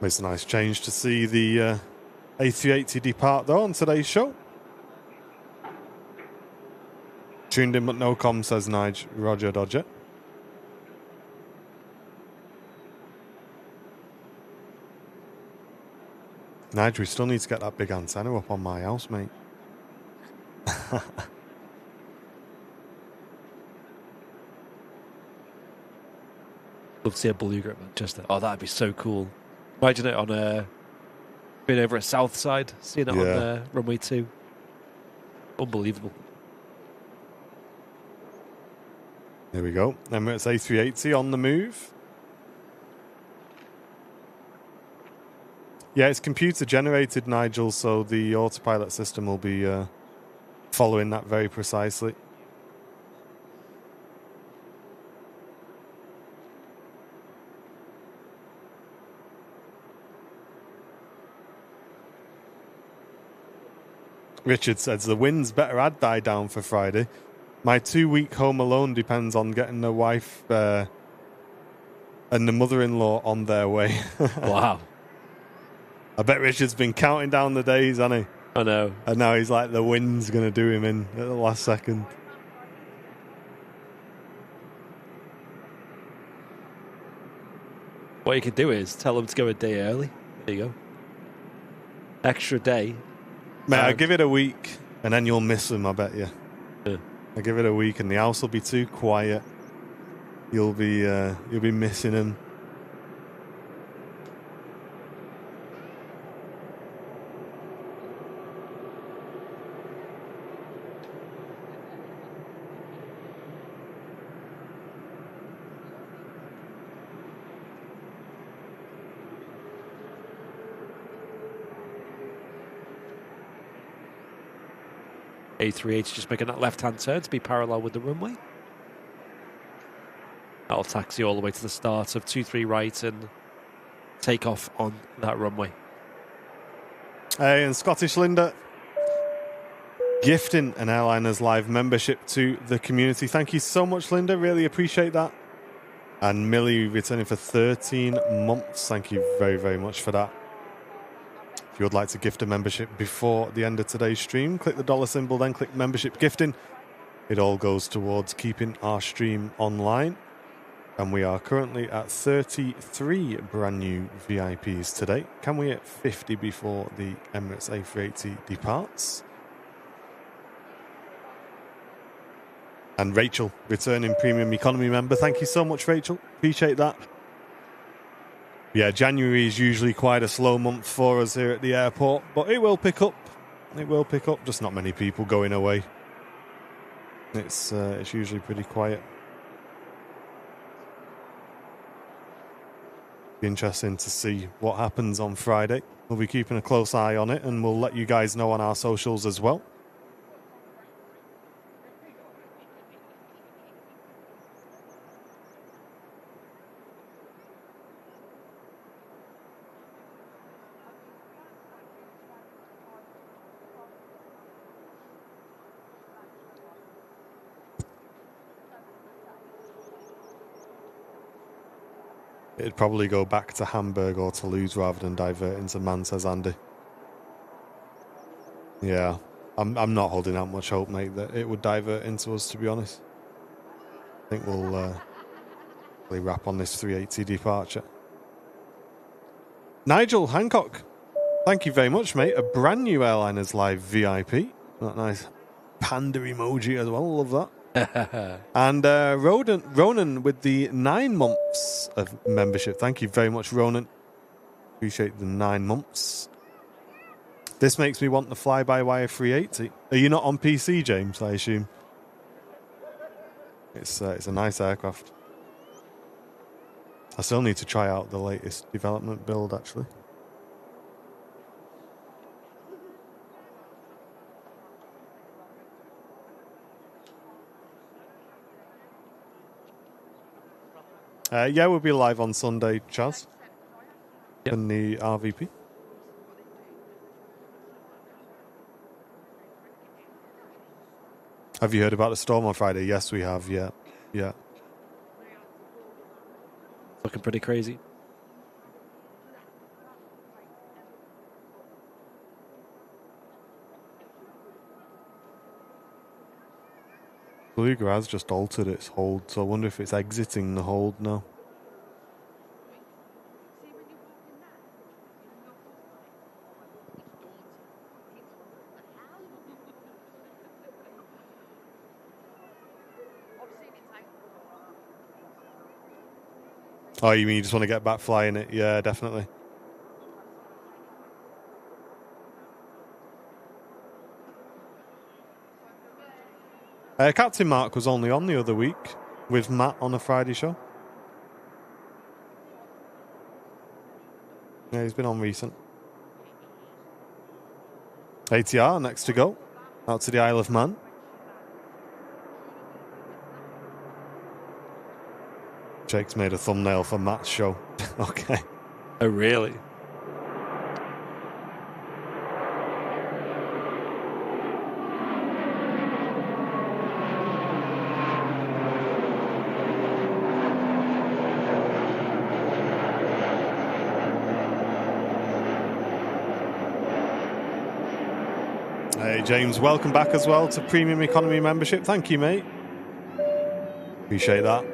It's a nice change to see the A380 depart though on today's show. Tuned in but no com, says Nige. Roger Dodger. Nige, we still need to get that big antenna up on my house, mate. Love to see a Beluga at Manchester. Oh, that'd be so cool. Imagine it on being over at Southside, seeing it on Runway 2. Unbelievable. There we go. Emirates A380 on the move. Yeah, it's computer generated, Nigel, so the autopilot system will be following that very precisely. Richard says, the winds better had died down for Friday. My 2-week home alone depends on getting the wife and the mother-in-law on their way. Wow. I bet Richard's been counting down the days, hasn't he? I know. And now he's like, the wind's going to do him in at the last second. What you could do is tell them to go a day early. There you go. Extra day. Mate, I'll give it a week and then you'll miss them, I bet you. Yeah. I'll give it a week and the house will be too quiet. You'll be missing them. A380 just making that left-hand turn to be parallel with the runway. That'll taxi all the way to the start of 23 right and take off on that runway. Hey, and Scottish Linda gifting an Airliners Live membership to the community. Thank you so much, Linda. Really appreciate that. And Millie returning for 13 months. Thank you very, very much for that. If you would like to gift a membership before the end of today's stream, click the dollar symbol, then click membership gifting. It all goes towards keeping our stream online. And we are currently at 33 brand new VIPs today. Can we hit 50 before the Emirates A380 departs? And Rachel, returning premium economy member. Thank you so much, Rachel. Appreciate that. Yeah, January is usually quite a slow month for us here at the airport, but it will pick up. It will pick up. Just not many people going away. It's usually pretty quiet. Be interesting to see what happens on Friday. We'll be keeping a close eye on it, and we'll let you guys know on our socials as well. It'd probably go back to Hamburg or Toulouse rather than diverting to Man, says Andy. Yeah, I'm not holding out much hope, mate, that it would divert into us, to be honest. I think we'll really wrap on this 380 departure. Nigel Hancock, thank you very much, mate. A brand new Airliners Live VIP. That nice panda emoji as well, love that. And Ronan with the 9 months of membership. Thank you very much, Ronan. Appreciate the 9 months. This makes me want the fly-by-wire 380. Are you not on PC, James, I assume? It's a nice aircraft. I still need to try out the latest development build, actually. Yeah, we'll be live on Sunday, Chaz. Yep. In the RVP. Have you heard about the storm on Friday? Yes, we have. Yeah. Looking pretty crazy. Beluga has just altered its hold, so I wonder if it's exiting the hold now. Oh, you mean you just want to get back flying it? Yeah, definitely. Captain Mark was only on the other week with Matt on a Friday show. Yeah, he's been on recent. ATR next to go. Out to the Isle of Man. Jake's made a thumbnail for Matt's show. Okay. Oh, really? Hey, James, welcome back as well to Premium Economy membership. Thank you, mate. Appreciate that.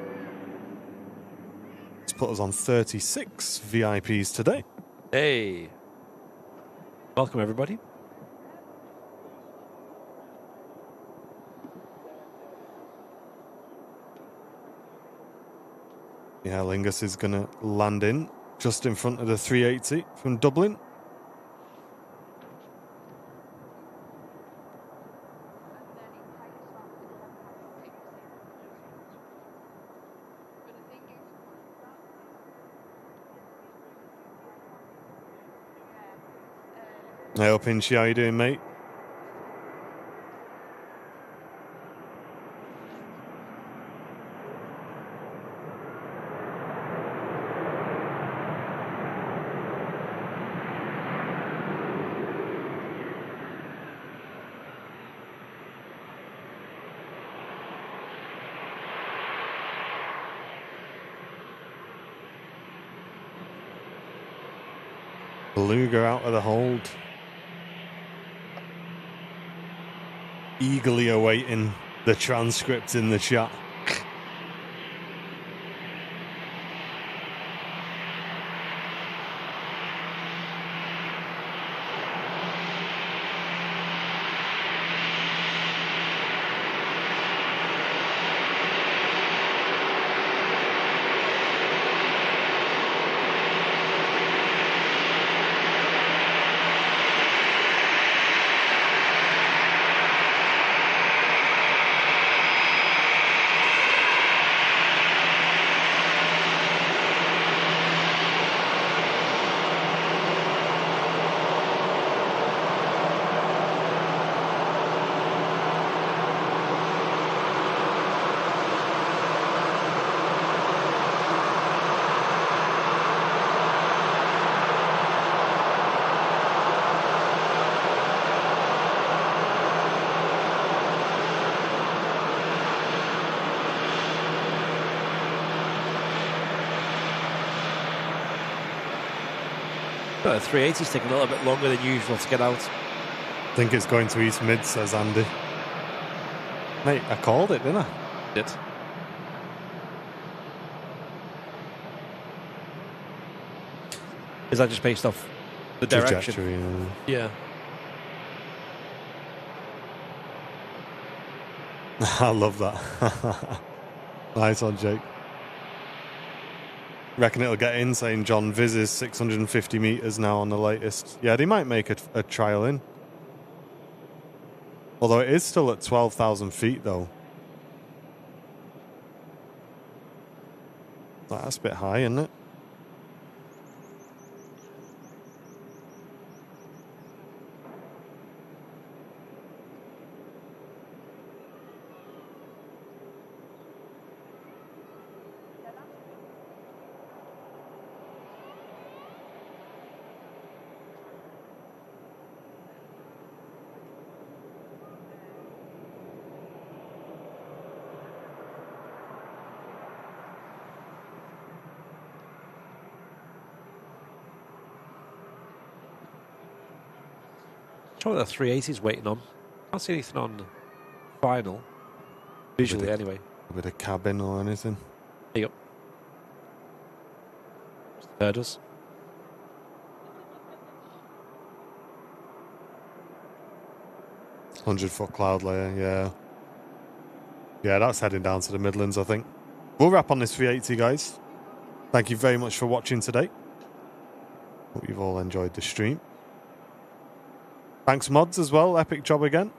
It's put us on 36 VIPs today. Hey. Welcome, everybody. Yeah, Lingus is going to land in just in front of the 380 from Dublin. Hey up, Pinchy, how you doing, mate? Beluga out of the hold. Eagerly awaiting the transcript in the chat. But the 380's taking a little bit longer than usual to get out. I think it's going to East Mid, says Andy. Mate, I called it, didn't I? Did. Is that just based off the direction? Trajectory, Yeah. I love that. Nice one, Jake. Reckon it'll get in, saying John Viz is 650 metres now on the latest. Yeah, they might make a trial in. Although it is still at 12,000 feet, though. That's a bit high, isn't it? What the 380's waiting on. Can't see anything on final. Visually, anyway. A bit of cabin or anything. There you go. Heard us. $100-foot cloud layer, yeah. Yeah, that's heading down to the Midlands, I think. We'll wrap on this 380, guys. Thank you very much for watching today. Hope you've all enjoyed the stream. Thanks, mods, as well. Epic job again.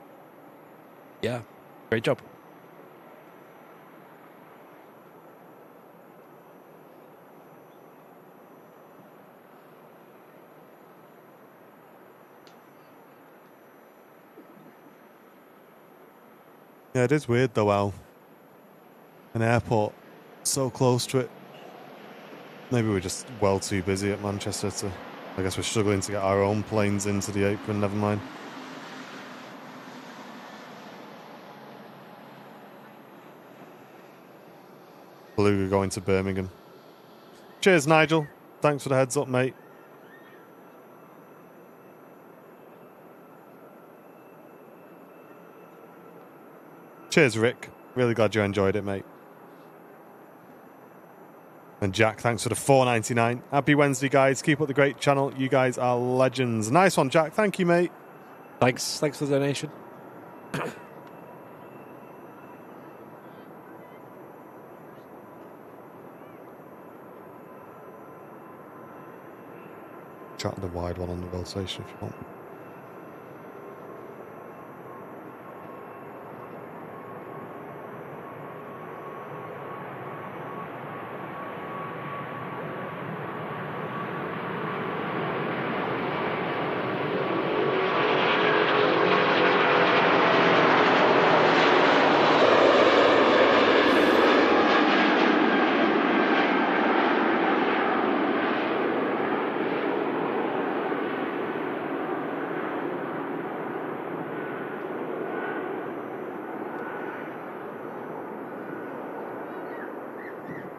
Yeah, great job. Yeah, it is weird, though, how an airport so close to it. Maybe we're just well too busy at Manchester to... I guess we're struggling to get our own planes into the apron, never mind. Beluga going to Birmingham. Cheers, Nigel. Thanks for the heads up, mate. Cheers, Rick. Really glad you enjoyed it, mate. And Jack, thanks for the $4.99. Happy Wednesday, guys. Keep up the great channel. You guys are legends. Nice one, Jack. Thank you, mate. Thanks for the donation. Chat the wide one on the rotation if you want.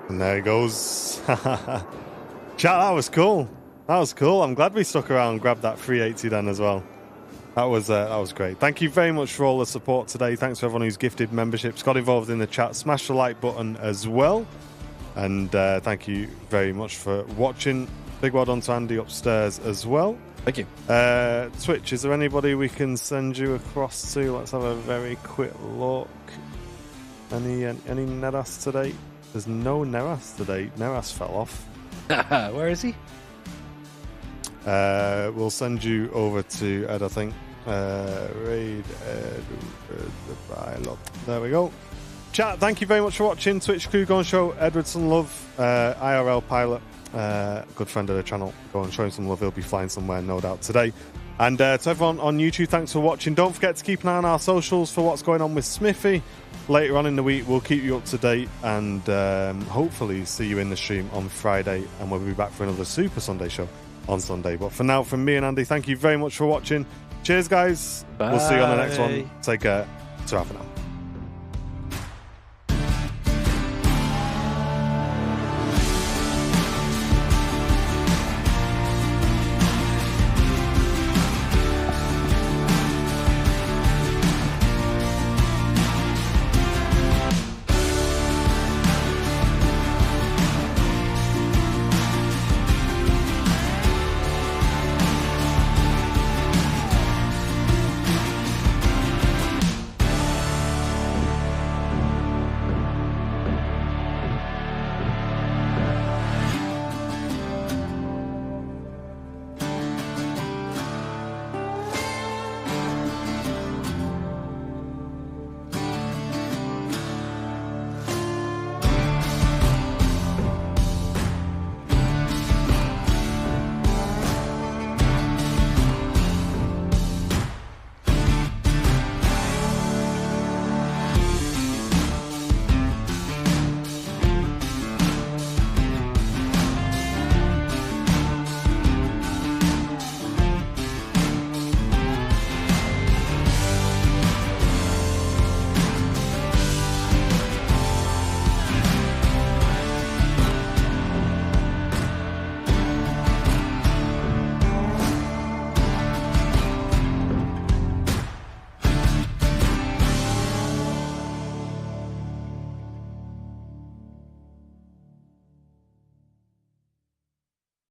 And there he goes. Chat, that was cool. That was cool. I'm glad we stuck around and grabbed that 380 then as well. That was great. Thank you very much for all the support today. Thanks for everyone who's gifted memberships, got involved in the chat. Smash the like button as well. And thank you very much for watching. Big well done to Andy upstairs as well. Thank you. Twitch, is there anybody we can send you across to? Let's have a very quick look. Any Neras today? There's no Neras today. Neras fell off. Where is he? We'll send you over to Ed, I think. Raid Ed. There we go. Chat, thank you very much for watching. Twitch crew, go and show Edward some love. IRL pilot, good friend of the channel. Go and show him some love. He'll be flying somewhere, no doubt, today. And to everyone on YouTube, thanks for watching. Don't forget to keep an eye on our socials for what's going on with Smithy. Later on in the week, we'll keep you up to date and hopefully see you in the stream on Friday. And we'll be back for another Super Sunday show on Sunday. But for now, from me and Andy, thank you very much for watching. Cheers, guys. Bye. We'll see you on the next one. Take care. Ta-ra for now.